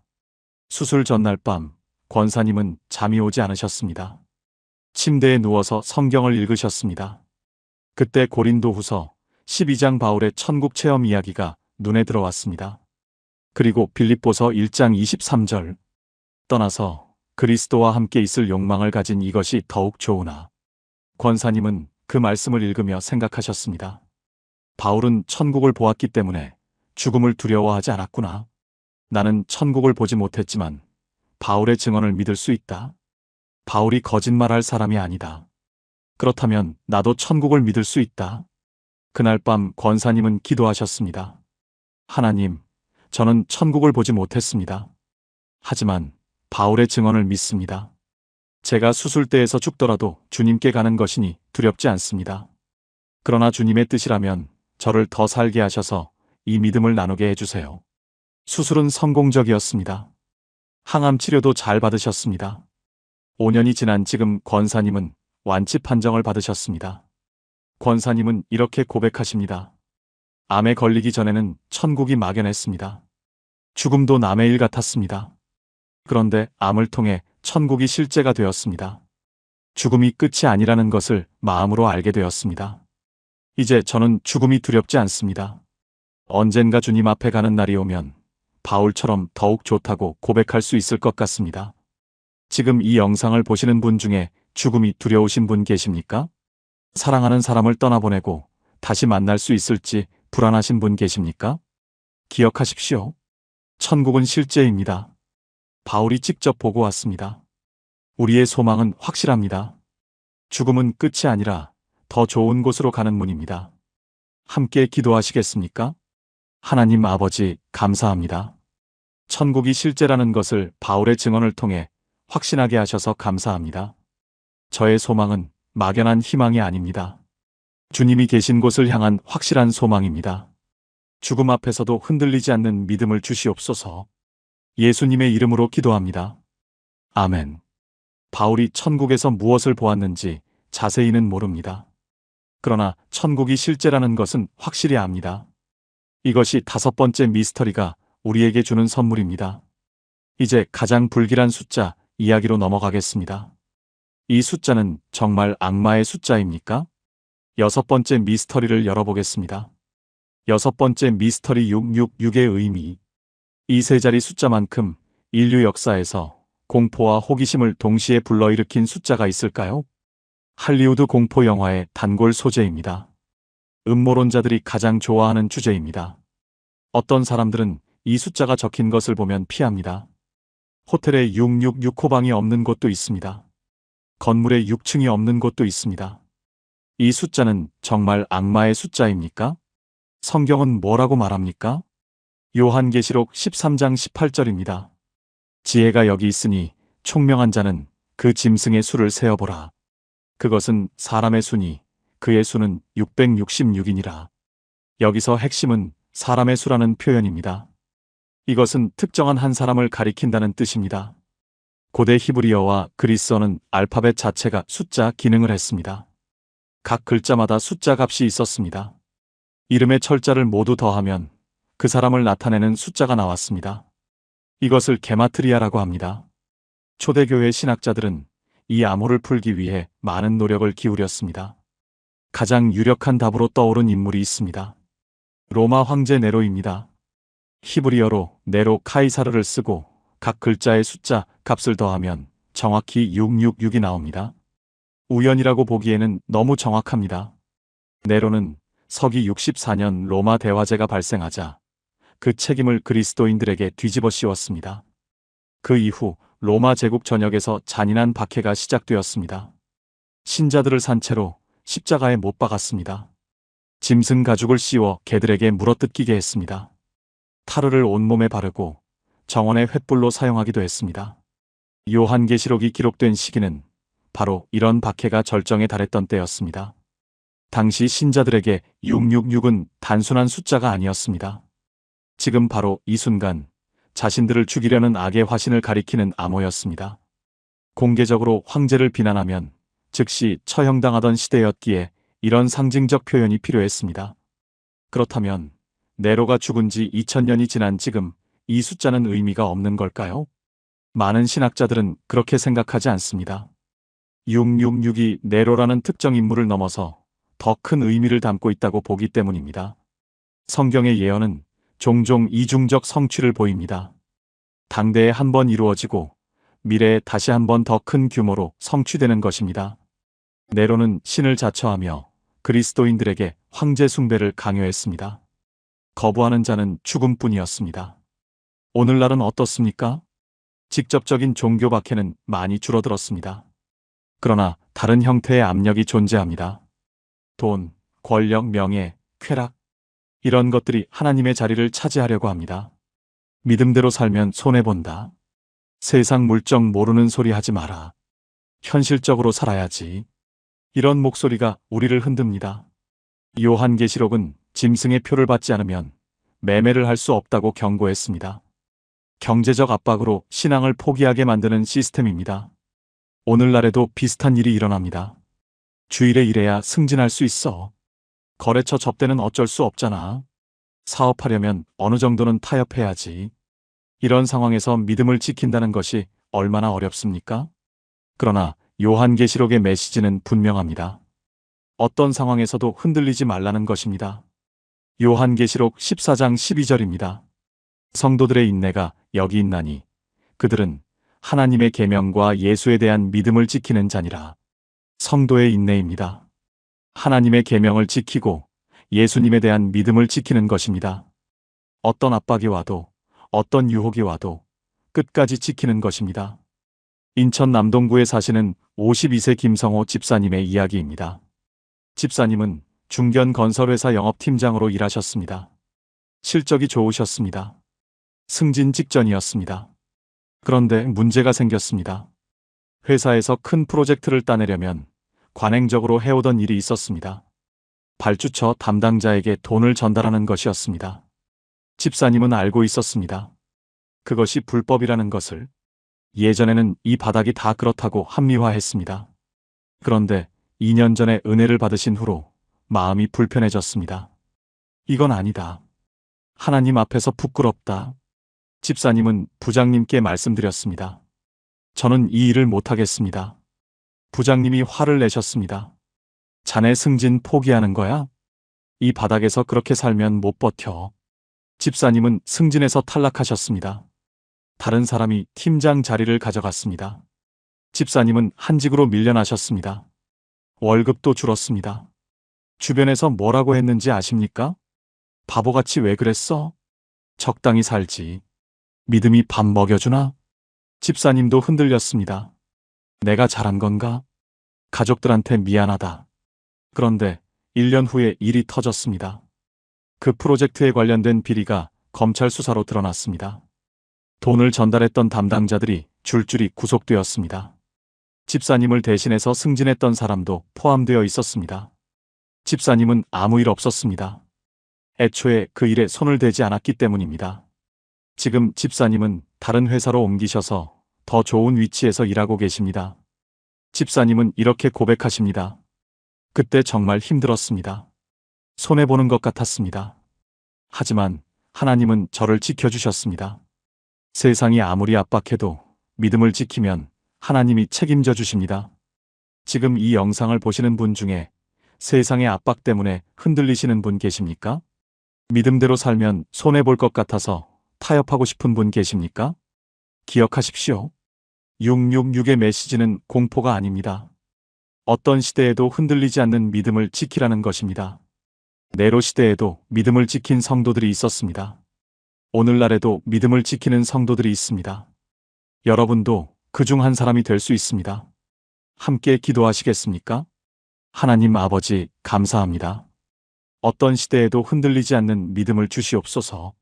수술 전날 밤 권사님은 잠이 오지 않으셨습니다. 침대에 누워서 성경을 읽으셨습니다. 그때 고린도후서 12장 바울의 천국 체험 이야기가 눈에 들어왔습니다. 그리고 빌립보서 1장 23절 떠나서 그리스도와 함께 있을 욕망을 가진 이것이 더욱 좋으나 권사님은 그 말씀을 읽으며 생각하셨습니다. 바울은 천국을 보았기 때문에 죽음을 두려워하지 않았구나. 나는 천국을 보지 못했지만 바울의 증언을 믿을 수 있다. 바울이 거짓말할 사람이 아니다. 그렇다면 나도 천국을 믿을 수 있다. 그날 밤 권사님은 기도하셨습니다. 하나님, 저는 천국을 보지 못했습니다. 하지만 바울의 증언을 믿습니다. 제가 수술대에서 죽더라도 주님께 가는 것이니 두렵지 않습니다. 그러나 주님의 뜻이라면 저를 더 살게 하셔서 이 믿음을 나누게 해주세요. 수술은 성공적이었습니다. 항암 치료도 잘 받으셨습니다. 5년이 지난 지금 권사님은 완치 판정을 받으셨습니다. 권사님은 이렇게 고백하십니다. 암에 걸리기 전에는 천국이 막연했습니다. 죽음도 남의 일 같았습니다. 그런데 암을 통해 천국이 실제가 되었습니다. 죽음이 끝이 아니라는 것을 마음으로 알게 되었습니다. 이제 저는 죽음이 두렵지 않습니다. 언젠가 주님 앞에 가는 날이 오면 바울처럼 더욱 좋다고 고백할 수 있을 것 같습니다. 지금 이 영상을 보시는 분 중에 죽음이 두려우신 분 계십니까? 사랑하는 사람을 떠나보내고 다시 만날 수 있을지 불안하신 분 계십니까? 기억하십시오. 천국은 실제입니다. 바울이 직접 보고 왔습니다. 우리의 소망은 확실합니다. 죽음은 끝이 아니라 더 좋은 곳으로 가는 문입니다. 함께 기도하시겠습니까? 하나님 아버지, 감사합니다. 천국이 실제라는 것을 바울의 증언을 통해 확신하게 하셔서 감사합니다. 저의 소망은 막연한 희망이 아닙니다. 주님이 계신 곳을 향한 확실한 소망입니다. 죽음 앞에서도 흔들리지 않는 믿음을 주시옵소서. 예수님의 이름으로 기도합니다. 아멘. 바울이 천국에서 무엇을 보았는지 자세히는 모릅니다. 그러나 천국이 실제라는 것은 확실히 압니다. 이것이 5번째 미스터리가 우리에게 주는 선물입니다. 이제 가장 불길한 숫자 이야기로 넘어가겠습니다. 이 숫자는 정말 악마의 숫자입니까? 6번째 미스터리를 열어보겠습니다. 6번째 미스터리 666의 의미. 이 세 자리 숫자만큼 인류 역사에서 공포와 호기심을 동시에 불러일으킨 숫자가 있을까요? 할리우드 공포 영화의 단골 소재입니다. 음모론자들이 가장 좋아하는 주제입니다. 어떤 사람들은 이 숫자가 적힌 것을 보면 피합니다. 호텔에 666호방이 없는 곳도 있습니다. 건물에 6층이 없는 곳도 있습니다. 이 숫자는 정말 악마의 숫자입니까? 성경은 뭐라고 말합니까? 요한계시록 13장 18절입니다. 지혜가 여기 있으니 총명한 자는 그 짐승의 수를 세어보라. 그것은 사람의 수니 그의 수는 666이니라. 여기서 핵심은 사람의 수라는 표현입니다. 이것은 특정한 한 사람을 가리킨다는 뜻입니다. 고대 히브리어와 그리스어는 알파벳 자체가 숫자 기능을 했습니다. 각 글자마다 숫자 값이 있었습니다. 이름의 철자를 모두 더하면 그 사람을 나타내는 숫자가 나왔습니다. 이것을 게마트리아라고 합니다. 초대교회 신학자들은 이 암호를 풀기 위해 많은 노력을 기울였습니다. 가장 유력한 답으로 떠오른 인물이 있습니다. 로마 황제 네로입니다. 히브리어로 네로 카이사르를 쓰고 각 글자의 숫자 값을 더하면 정확히 666이 나옵니다. 우연이라고 보기에는 너무 정확합니다. 네로는 서기 64년 로마 대화제가 발생하자 그 책임을 그리스도인들에게 뒤집어 씌웠습니다. 그 이후 로마 제국 전역에서 잔인한 박해가 시작되었습니다. 신자들을 산채로 십자가에 못 박았습니다. 짐승 가죽을 씌워 개들에게 물어뜯기게 했습니다. 타르를 온몸에 바르고 정원의 횃불로 사용하기도 했습니다. 요한계시록이 기록된 시기는 바로 이런 박해가 절정에 달했던 때였습니다. 당시 신자들에게 666은 단순한 숫자가 아니었습니다. 지금 바로 이 순간 자신들을 죽이려는 악의 화신을 가리키는 암호였습니다. 공개적으로 황제를 비난하면 즉시 처형당하던 시대였기에 이런 상징적 표현이 필요했습니다. 그렇다면 네로가 죽은 지 2000년이 지난 지금 이 숫자는 의미가 없는 걸까요? 많은 신학자들은 그렇게 생각하지 않습니다. 666이 네로라는 특정 인물을 넘어서 더 큰 의미를 담고 있다고 보기 때문입니다. 성경의 예언은 종종 이중적 성취를 보입니다. 당대에 한 번 이루어지고 미래에 다시 한 번 더 큰 규모로 성취되는 것입니다. 네로는 신을 자처하며 그리스도인들에게 황제 숭배를 강요했습니다. 거부하는 자는 죽음뿐이었습니다. 오늘날은 어떻습니까? 직접적인 종교 박해는 많이 줄어들었습니다. 그러나 다른 형태의 압력이 존재합니다. 돈, 권력, 명예, 쾌락, 이런 것들이 하나님의 자리를 차지하려고 합니다. 믿음대로 살면 손해본다. 세상 물정 모르는 소리 하지 마라. 현실적으로 살아야지. 이런 목소리가 우리를 흔듭니다. 요한계시록은 짐승의 표를 받지 않으면 매매를 할 수 없다고 경고했습니다. 경제적 압박으로 신앙을 포기하게 만드는 시스템입니다. 오늘날에도 비슷한 일이 일어납니다. 주일에 일해야 승진할 수 있어. 거래처 접대는 어쩔 수 없잖아. 사업하려면 어느 정도는 타협해야지. 이런 상황에서 믿음을 지킨다는 것이 얼마나 어렵습니까? 그러나 요한계시록의 메시지는 분명합니다. 어떤 상황에서도 흔들리지 말라는 것입니다. 요한계시록 14장 12절입니다. 성도들의 인내가 여기 있나니 그들은 하나님의 계명과 예수에 대한 믿음을 지키는 자니라. 성도의 인내입니다. 하나님의 계명을 지키고 예수님에 대한 믿음을 지키는 것입니다. 어떤 압박이 와도 어떤 유혹이 와도 끝까지 지키는 것입니다. 인천 남동구에 사시는 52세 김성호 집사님의 이야기입니다. 집사님은 중견 건설회사 영업팀장으로 일하셨습니다. 실적이 좋으셨습니다. 승진 직전이었습니다. 그런데 문제가 생겼습니다. 회사에서 큰 프로젝트를 따내려면 관행적으로 해오던 일이 있었습니다. 발주처 담당자에게 돈을 전달하는 것이었습니다. 집사님은 알고 있었습니다. 그것이 불법이라는 것을. 예전에는 이 바닥이 다 그렇다고 합리화했습니다. 그런데 2년 전에 은혜를 받으신 후로 마음이 불편해졌습니다. 이건 아니다. 하나님 앞에서 부끄럽다. 집사님은 부장님께 말씀드렸습니다. 저는 이 일을 못하겠습니다. 부장님이 화를 내셨습니다. 자네 승진 포기하는 거야? 이 바닥에서 그렇게 살면 못 버텨. 집사님은 승진에서 탈락하셨습니다. 다른 사람이 팀장 자리를 가져갔습니다. 집사님은 한직으로 밀려나셨습니다. 월급도 줄었습니다. 주변에서 뭐라고 했는지 아십니까? 바보같이 왜 그랬어? 적당히 살지. 믿음이 밥 먹여주나? 집사님도 흔들렸습니다. 내가 잘한 건가? 가족들한테 미안하다. 그런데 1년 후에 일이 터졌습니다. 그 프로젝트에 관련된 비리가 검찰 수사로 드러났습니다. 돈을 전달했던 담당자들이 줄줄이 구속되었습니다. 집사님을 대신해서 승진했던 사람도 포함되어 있었습니다. 집사님은 아무 일 없었습니다. 애초에 그 일에 손을 대지 않았기 때문입니다. 지금 집사님은 다른 회사로 옮기셔서 더 좋은 위치에서 일하고 계십니다. 집사님은 이렇게 고백하십니다. 그때 정말 힘들었습니다. 손해보는 것 같았습니다. 하지만 하나님은 저를 지켜주셨습니다. 세상이 아무리 압박해도 믿음을 지키면 하나님이 책임져 주십니다. 지금 이 영상을 보시는 분 중에 세상의 압박 때문에 흔들리시는 분 계십니까? 믿음대로 살면 손해볼 것 같아서 타협하고 싶은 분 계십니까? 기억하십시오. 666의 메시지는 공포가 아닙니다. 어떤 시대에도 흔들리지 않는 믿음을 지키라는 것입니다. 네로 시대에도 믿음을 지킨 성도들이 있었습니다. 오늘날에도 믿음을 지키는 성도들이 있습니다. 여러분도 그중 한 사람이 될 수 있습니다. 함께 기도하시겠습니까? 하나님 아버지, 감사합니다. 어떤 시대에도 흔들리지 않는 믿음을 주시옵소서.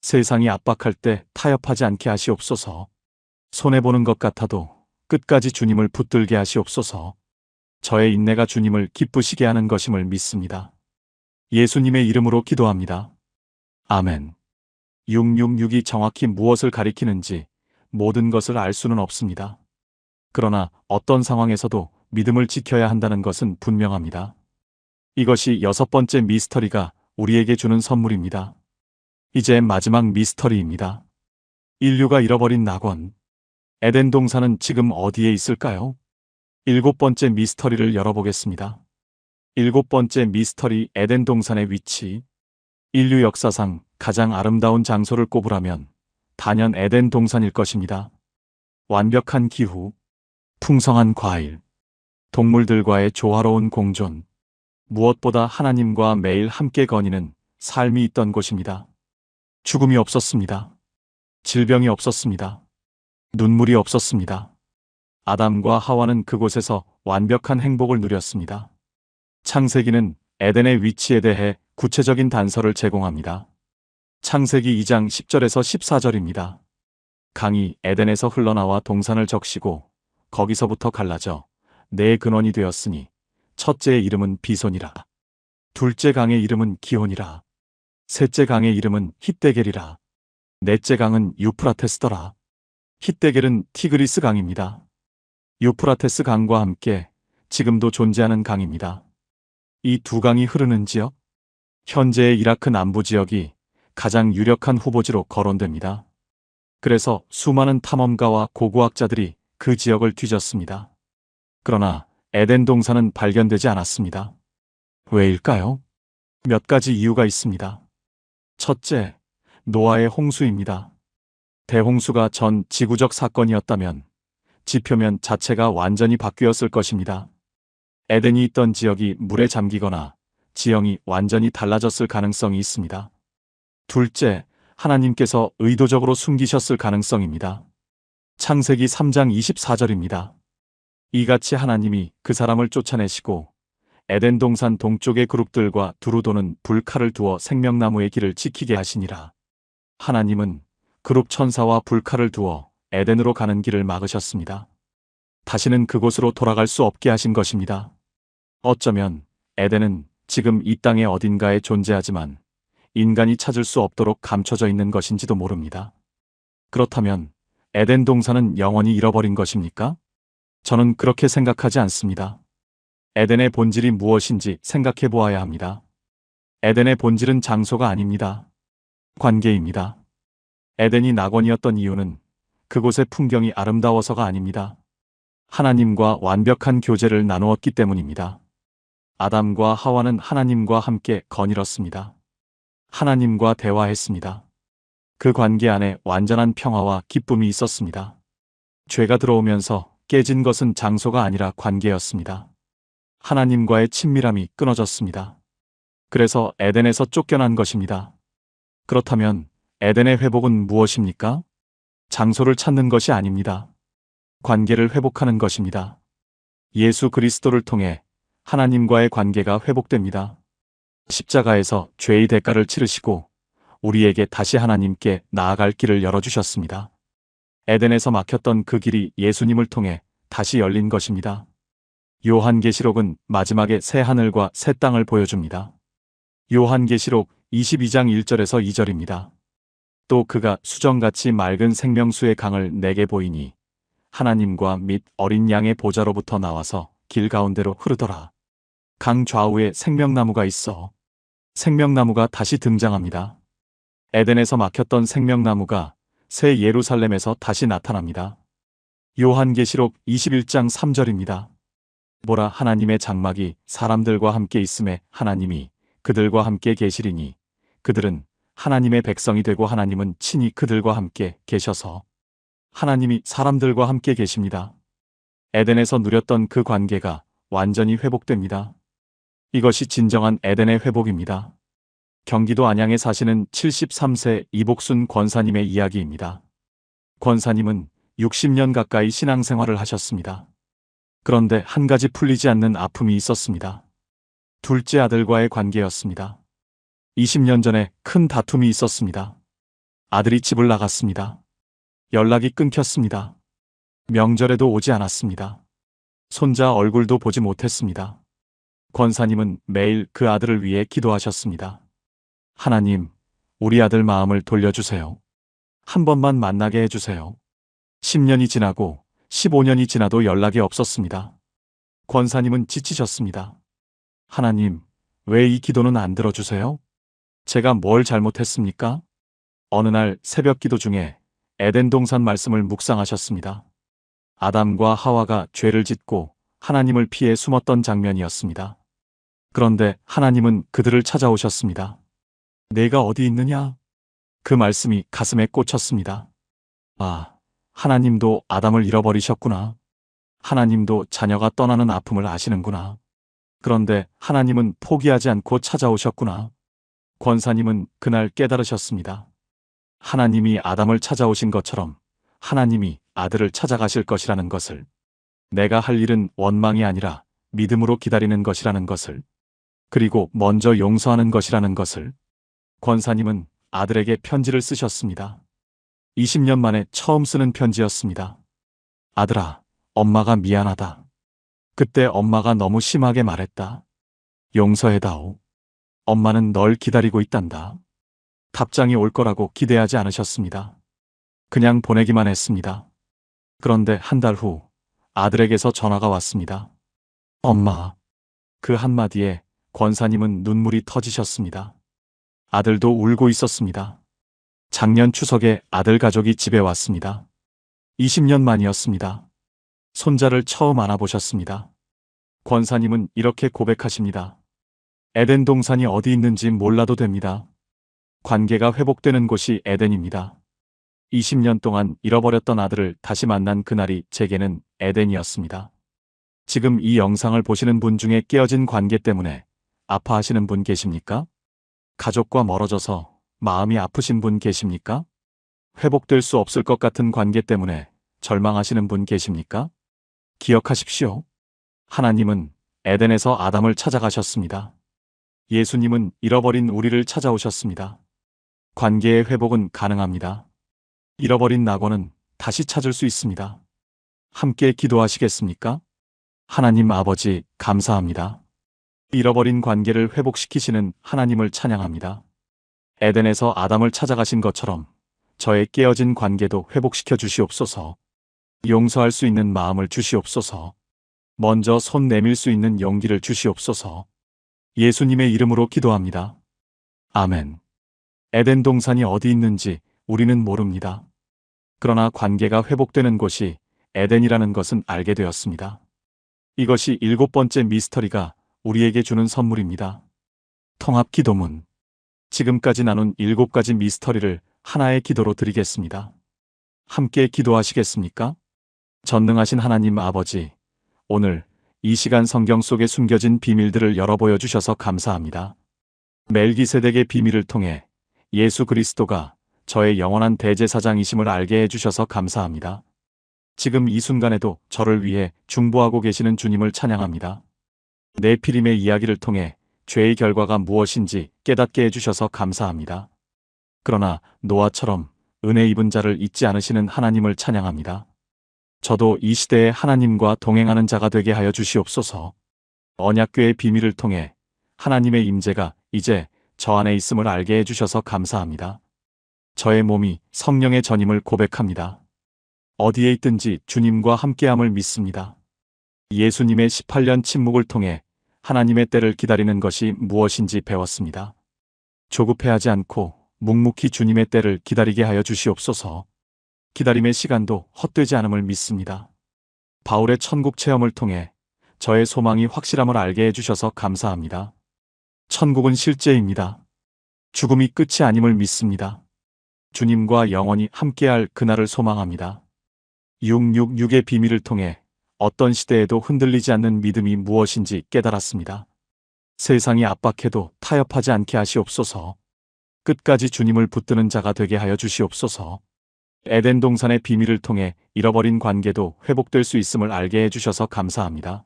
세상이 압박할 때 타협하지 않게 하시옵소서. 손해보는 것 같아도 끝까지 주님을 붙들게 하시옵소서. 저의 인내가 주님을 기쁘시게 하는 것임을 믿습니다. 예수님의 이름으로 기도합니다. 아멘. 666이 정확히 무엇을 가리키는지 모든 것을 알 수는 없습니다. 그러나 어떤 상황에서도 믿음을 지켜야 한다는 것은 분명합니다. 이것이 6번째 미스터리가 우리에게 주는 선물입니다. 이제 마지막 미스터리입니다. 인류가 잃어버린 낙원. 에덴 동산은 지금 어디에 있을까요? 7번째 미스터리를 열어보겠습니다. 7번째 미스터리, 에덴 동산의 위치. 인류 역사상 가장 아름다운 장소를 꼽으라면 단연 에덴 동산일 것입니다. 완벽한 기후, 풍성한 과일, 동물들과의 조화로운 공존, 무엇보다 하나님과 매일 함께 거니는 삶이 있던 곳입니다. 죽음이 없었습니다. 질병이 없었습니다. 눈물이 없었습니다. 아담과 하와는 그곳에서 완벽한 행복을 누렸습니다. 창세기는 에덴의 위치에 대해 구체적인 단서를 제공합니다. 창세기 2장 10절에서 14절입니다. 강이 에덴에서 흘러나와 동산을 적시고 거기서부터 갈라져 네 근원이 되었으니 첫째의 이름은 비손이라. 둘째 강의 이름은 기혼이라. 셋째 강의 이름은 힛데겔이라. 넷째 강은 유프라테스더라. 힛데겔은 티그리스 강입니다. 유프라테스 강과 함께 지금도 존재하는 강입니다. 이 두 강이 흐르는 지역, 현재의 이라크 남부 지역이 가장 유력한 후보지로 거론됩니다. 그래서 수많은 탐험가와 고고학자들이 그 지역을 뒤졌습니다. 그러나 에덴 동산은 발견되지 않았습니다. 왜일까요? 몇 가지 이유가 있습니다. 첫째, 노아의 홍수입니다. 대홍수가 전 지구적 사건이었다면 지표면 자체가 완전히 바뀌었을 것입니다. 에덴이 있던 지역이 물에 잠기거나 지형이 완전히 달라졌을 가능성이 있습니다. 둘째, 하나님께서 의도적으로 숨기셨을 가능성입니다. 창세기 3장 24절입니다. 이같이 하나님이 그 사람을 쫓아내시고 에덴 동산 동쪽의 그룹들과 두루 도는 불칼을 두어 생명나무의 길을 지키게 하시니라. 하나님은 그룹 천사와 불칼을 두어 에덴으로 가는 길을 막으셨습니다. 다시는 그곳으로 돌아갈 수 없게 하신 것입니다. 어쩌면 에덴은 지금 이 땅의 어딘가에 존재하지만 인간이 찾을 수 없도록 감춰져 있는 것인지도 모릅니다. 그렇다면 에덴 동산은 영원히 잃어버린 것입니까? 저는 그렇게 생각하지 않습니다. 에덴의 본질이 무엇인지 생각해 보아야 합니다. 에덴의 본질은 장소가 아닙니다. 관계입니다. 에덴이 낙원이었던 이유는 그곳의 풍경이 아름다워서가 아닙니다. 하나님과 완벽한 교제를 나누었기 때문입니다. 아담과 하와는 하나님과 함께 거닐었습니다. 하나님과 대화했습니다. 그 관계 안에 완전한 평화와 기쁨이 있었습니다. 죄가 들어오면서 깨진 것은 장소가 아니라 관계였습니다. 하나님과의 친밀함이 끊어졌습니다. 그래서 에덴에서 쫓겨난 것입니다. 그렇다면 에덴의 회복은 무엇입니까? 장소를 찾는 것이 아닙니다. 관계를 회복하는 것입니다. 예수 그리스도를 통해 하나님과의 관계가 회복됩니다. 십자가에서 죄의 대가를 치르시고 우리에게 다시 하나님께 나아갈 길을 열어주셨습니다. 에덴에서 막혔던 그 길이 예수님을 통해 다시 열린 것입니다. 요한계시록은 마지막에 새 하늘과 새 땅을 보여줍니다. 요한계시록 22장 1절에서 2절입니다. 또 그가 수정같이 맑은 생명수의 강을 내게 보이니 하나님과 및 어린 양의 보좌로부터 나와서 길 가운데로 흐르더라. 강 좌우에 생명나무가 있어 생명나무가 다시 등장합니다. 에덴에서 막혔던 생명나무가 새 예루살렘에서 다시 나타납니다. 요한계시록 21장 3절입니다. 보라, 하나님의 장막이 사람들과 함께 있음에 하나님이 그들과 함께 계시리니 그들은 하나님의 백성이 되고 하나님은 친히 그들과 함께 계셔서 하나님이 사람들과 함께 계십니다. 에덴에서 누렸던 그 관계가 완전히 회복됩니다. 이것이 진정한 에덴의 회복입니다. 경기도 안양에 사시는 73세 이복순 권사님의 이야기입니다. 권사님은 60년 가까이 신앙생활을 하셨습니다. 그런데 한 가지 풀리지 않는 아픔이 있었습니다. 둘째 아들과의 관계였습니다. 20년 전에 큰 다툼이 있었습니다. 아들이 집을 나갔습니다. 연락이 끊겼습니다. 명절에도 오지 않았습니다. 손자 얼굴도 보지 못했습니다. 권사님은 매일 그 아들을 위해 기도하셨습니다. 하나님, 우리 아들 마음을 돌려주세요. 한 번만 만나게 해주세요. 10년이 지나고 15년이 지나도 연락이 없었습니다. 권사님은 지치셨습니다. 하나님, 왜 이 기도는 안 들어주세요? 제가 뭘 잘못했습니까? 어느 날 새벽 기도 중에 에덴 동산 말씀을 묵상하셨습니다. 아담과 하와가 죄를 짓고 하나님을 피해 숨었던 장면이었습니다. 그런데 하나님은 그들을 찾아오셨습니다. 내가 어디 있느냐? 그 말씀이 가슴에 꽂혔습니다. 아, 하나님도 아담을 잃어버리셨구나. 하나님도 자녀가 떠나는 아픔을 아시는구나. 그런데 하나님은 포기하지 않고 찾아오셨구나. 권사님은 그날 깨달으셨습니다. 하나님이 아담을 찾아오신 것처럼 하나님이 아들을 찾아가실 것이라는 것을, 내가 할 일은 원망이 아니라 믿음으로 기다리는 것이라는 것을, 그리고 먼저 용서하는 것이라는 것을. 권사님은 아들에게 편지를 쓰셨습니다. 20년 만에 처음 쓰는 편지였습니다. 아들아, 엄마가 미안하다. 그때 엄마가 너무 심하게 말했다. 용서해다오. 엄마는 널 기다리고 있단다. 답장이 올 거라고 기대하지 않으셨습니다. 그냥 보내기만 했습니다. 그런데 한 달 후 아들에게서 전화가 왔습니다. 엄마. 그 한마디에 권사님은 눈물이 터지셨습니다. 아들도 울고 있었습니다. 작년 추석에 아들 가족이 집에 왔습니다. 20년 만이었습니다. 손자를 처음 안아보셨습니다. 권사님은 이렇게 고백하십니다. 에덴 동산이 어디 있는지 몰라도 됩니다. 관계가 회복되는 곳이 에덴입니다. 20년 동안 잃어버렸던 아들을 다시 만난 그날이 제게는 에덴이었습니다. 지금 이 영상을 보시는 분 중에 깨어진 관계 때문에 아파하시는 분 계십니까? 가족과 멀어져서 마음이 아프신 분 계십니까? 회복될 수 없을 것 같은 관계 때문에 절망하시는 분 계십니까? 기억하십시오. 하나님은 에덴에서 아담을 찾아가셨습니다. 예수님은 잃어버린 우리를 찾아오셨습니다. 관계의 회복은 가능합니다. 잃어버린 낙원은 다시 찾을 수 있습니다. 함께 기도하시겠습니까? 하나님 아버지, 감사합니다. 잃어버린 관계를 회복시키시는 하나님을 찬양합니다. 에덴에서 아담을 찾아가신 것처럼 저의 깨어진 관계도 회복시켜 주시옵소서. 용서할 수 있는 마음을 주시옵소서. 먼저 손 내밀 수 있는 용기를 주시옵소서. 예수님의 이름으로 기도합니다. 아멘. 에덴 동산이 어디 있는지 우리는 모릅니다. 그러나 관계가 회복되는 곳이 에덴이라는 것은 알게 되었습니다. 이것이 7번째 미스터리가 우리에게 주는 선물입니다. 통합 기도문. 지금까지 나눈 7가지 미스터리를 하나의 기도로 드리겠습니다. 함께 기도하시겠습니까? 전능하신 하나님 아버지, 오늘 이 시간 성경 속에 숨겨진 비밀들을 열어 보여주셔서 감사합니다. 멜기세덱의 비밀을 통해 예수 그리스도가 저의 영원한 대제사장이심을 알게 해주셔서 감사합니다. 지금 이 순간에도 저를 위해 중보하고 계시는 주님을 찬양합니다. 네피림의 이야기를 통해 죄의 결과가 무엇인지 깨닫게 해주셔서 감사합니다. 그러나 노아처럼 은혜 입은 자를 잊지 않으시는 하나님을 찬양합니다. 저도 이 시대에 하나님과 동행하는 자가 되게 하여 주시옵소서. 언약궤의 비밀을 통해 하나님의 임재가 이제 저 안에 있음을 알게 해주셔서 감사합니다. 저의 몸이 성령의 전임을 고백합니다. 어디에 있든지 주님과 함께함을 믿습니다. 예수님의 18년 침묵을 통해 하나님의 때를 기다리는 것이 무엇인지 배웠습니다. 조급해하지 않고 묵묵히 주님의 때를 기다리게 하여 주시옵소서. 기다림의 시간도 헛되지 않음을 믿습니다. 바울의 천국 체험을 통해 저의 소망이 확실함을 알게 해주셔서 감사합니다. 천국은 실제입니다. 죽음이 끝이 아님을 믿습니다. 주님과 영원히 함께할 그날을 소망합니다. 666의 비밀을 통해 어떤 시대에도 흔들리지 않는 믿음이 무엇인지 깨달았습니다. 세상이 압박해도 타협하지 않게 하시옵소서. 끝까지 주님을 붙드는 자가 되게 하여 주시옵소서. 에덴 동산의 비밀을 통해 잃어버린 관계도 회복될 수 있음을 알게 해주셔서 감사합니다.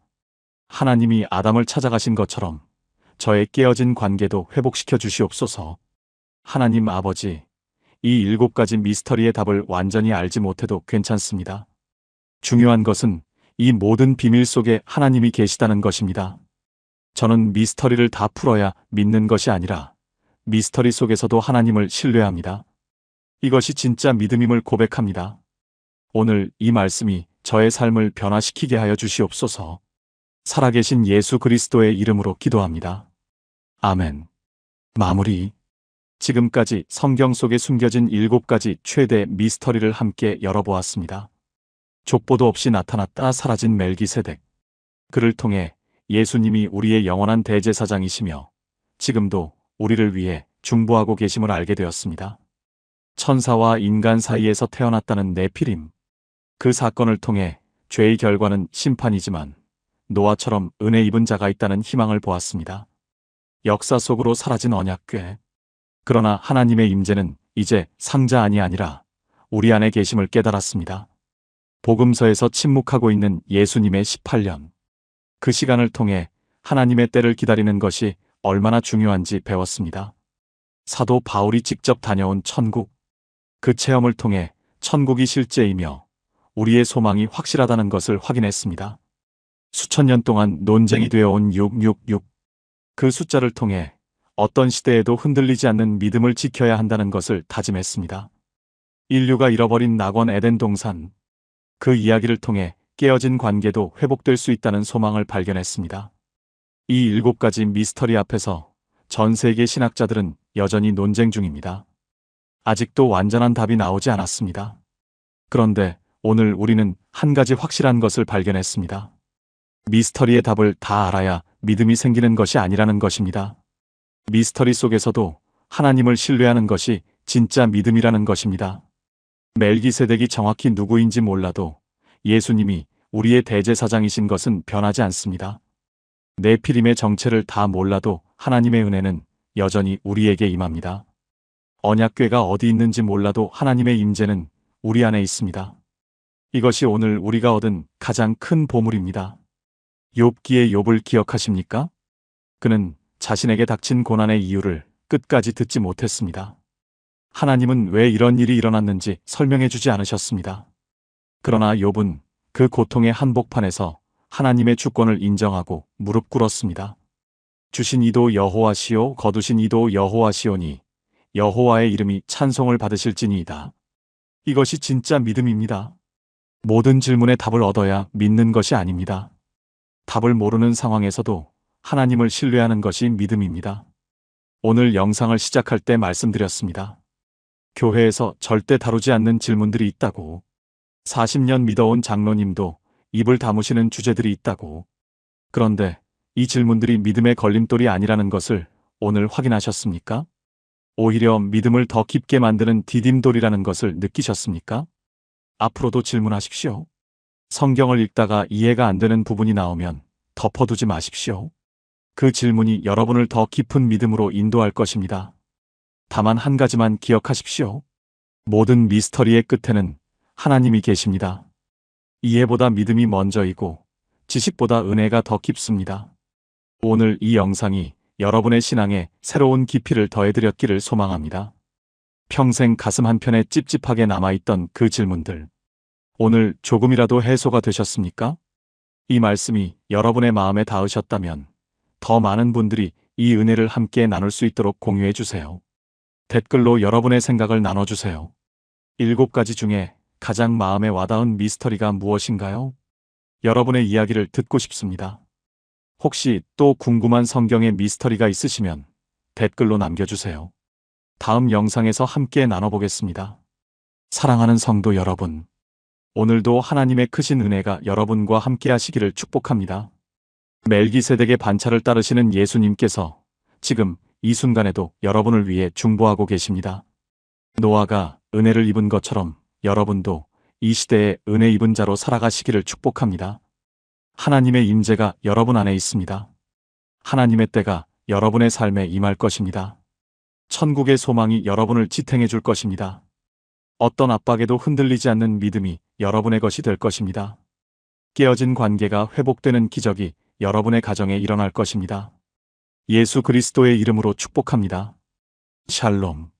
하나님이 아담을 찾아가신 것처럼 저의 깨어진 관계도 회복시켜 주시옵소서. 하나님 아버지, 이 7가지 미스터리의 답을 완전히 알지 못해도 괜찮습니다. 중요한 것은 이 모든 비밀 속에 하나님이 계시다는 것입니다. 저는 미스터리를 다 풀어야 믿는 것이 아니라 미스터리 속에서도 하나님을 신뢰합니다. 이것이 진짜 믿음임을 고백합니다. 오늘 이 말씀이 저의 삶을 변화시키게 하여 주시옵소서. 살아계신 예수 그리스도의 이름으로 기도합니다. 아멘. 마무리. 지금까지 성경 속에 숨겨진 7가지 최대 미스터리를 함께 열어보았습니다. 족보도 없이 나타났다 사라진 멜기세덱. 그를 통해 예수님이 우리의 영원한 대제사장이시며 지금도 우리를 위해 중보하고 계심을 알게 되었습니다. 천사와 인간 사이에서 태어났다는 네피림. 그 사건을 통해 죄의 결과는 심판이지만 노아처럼 은혜 입은 자가 있다는 희망을 보았습니다. 역사 속으로 사라진 언약궤. 그러나 하나님의 임재는 이제 상자 안이 아니라 우리 안에 계심을 깨달았습니다. 복음서에서 침묵하고 있는 예수님의 18년. 그 시간을 통해 하나님의 때를 기다리는 것이 얼마나 중요한지 배웠습니다. 사도 바울이 직접 다녀온 천국. 그 체험을 통해 천국이 실제이며 우리의 소망이 확실하다는 것을 확인했습니다. 수천 년 동안 논쟁이 되어온 666. 그 숫자를 통해 어떤 시대에도 흔들리지 않는 믿음을 지켜야 한다는 것을 다짐했습니다. 인류가 잃어버린 낙원 에덴 동산. 그 이야기를 통해 깨어진 관계도 회복될 수 있다는 소망을 발견했습니다. 이 7가지 미스터리 앞에서 전 세계 신학자들은 여전히 논쟁 중입니다. 아직도 완전한 답이 나오지 않았습니다. 그런데 오늘 우리는 한 가지 확실한 것을 발견했습니다. 미스터리의 답을 다 알아야 믿음이 생기는 것이 아니라는 것입니다. 미스터리 속에서도 하나님을 신뢰하는 것이 진짜 믿음이라는 것입니다. 멜기세덱이 정확히 누구인지 몰라도 예수님이 우리의 대제사장이신 것은 변하지 않습니다. 네피림의 정체를 다 몰라도 하나님의 은혜는 여전히 우리에게 임합니다. 언약궤가 어디 있는지 몰라도 하나님의 임재는 우리 안에 있습니다. 이것이 오늘 우리가 얻은 가장 큰 보물입니다. 욥기의 욥을 기억하십니까? 그는 자신에게 닥친 고난의 이유를 끝까지 듣지 못했습니다. 하나님은 왜 이런 일이 일어났는지 설명해 주지 않으셨습니다. 그러나 욥은 그 고통의 한복판에서 하나님의 주권을 인정하고 무릎 꿇었습니다. 주신 이도 여호와시요 거두신 이도 여호와시오니 여호와의 이름이 찬송을 받으실지니이다. 이것이 진짜 믿음입니다. 모든 질문에 답을 얻어야 믿는 것이 아닙니다. 답을 모르는 상황에서도 하나님을 신뢰하는 것이 믿음입니다. 오늘 영상을 시작할 때 말씀드렸습니다. 교회에서 절대 다루지 않는 질문들이 있다고. 40년 믿어온 장로님도 입을 다무시는 주제들이 있다고. 그런데 이 질문들이 믿음의 걸림돌이 아니라는 것을 오늘 확인하셨습니까? 오히려 믿음을 더 깊게 만드는 디딤돌이라는 것을 느끼셨습니까? 앞으로도 질문하십시오. 성경을 읽다가 이해가 안 되는 부분이 나오면 덮어두지 마십시오. 그 질문이 여러분을 더 깊은 믿음으로 인도할 것입니다. 다만 한 가지만 기억하십시오. 모든 미스터리의 끝에는 하나님이 계십니다. 이해보다 믿음이 먼저이고 지식보다 은혜가 더 깊습니다. 오늘 이 영상이 여러분의 신앙에 새로운 깊이를 더해드렸기를 소망합니다. 평생 가슴 한편에 찝찝하게 남아있던 그 질문들. 오늘 조금이라도 해소가 되셨습니까? 이 말씀이 여러분의 마음에 닿으셨다면 더 많은 분들이 이 은혜를 함께 나눌 수 있도록 공유해 주세요. 댓글로 여러분의 생각을 나눠주세요. 7가지 중에 가장 마음에 와닿은 미스터리가 무엇인가요? 여러분의 이야기를 듣고 싶습니다. 혹시 또 궁금한 성경의 미스터리가 있으시면 댓글로 남겨주세요. 다음 영상에서 함께 나눠보겠습니다. 사랑하는 성도 여러분, 오늘도 하나님의 크신 은혜가 여러분과 함께 하시기를 축복합니다. 멜기세덱의 반차를 따르시는 예수님께서 지금 이 순간에도 여러분을 위해 중보하고 계십니다. 노아가 은혜를 입은 것처럼 여러분도 이 시대에 은혜 입은 자로 살아가시기를 축복합니다. 하나님의 임재가 여러분 안에 있습니다. 하나님의 때가 여러분의 삶에 임할 것입니다. 천국의 소망이 여러분을 지탱해 줄 것입니다. 어떤 압박에도 흔들리지 않는 믿음이 여러분의 것이 될 것입니다. 깨어진 관계가 회복되는 기적이 여러분의 가정에 일어날 것입니다. 예수 그리스도의 이름으로 축복합니다. 샬롬.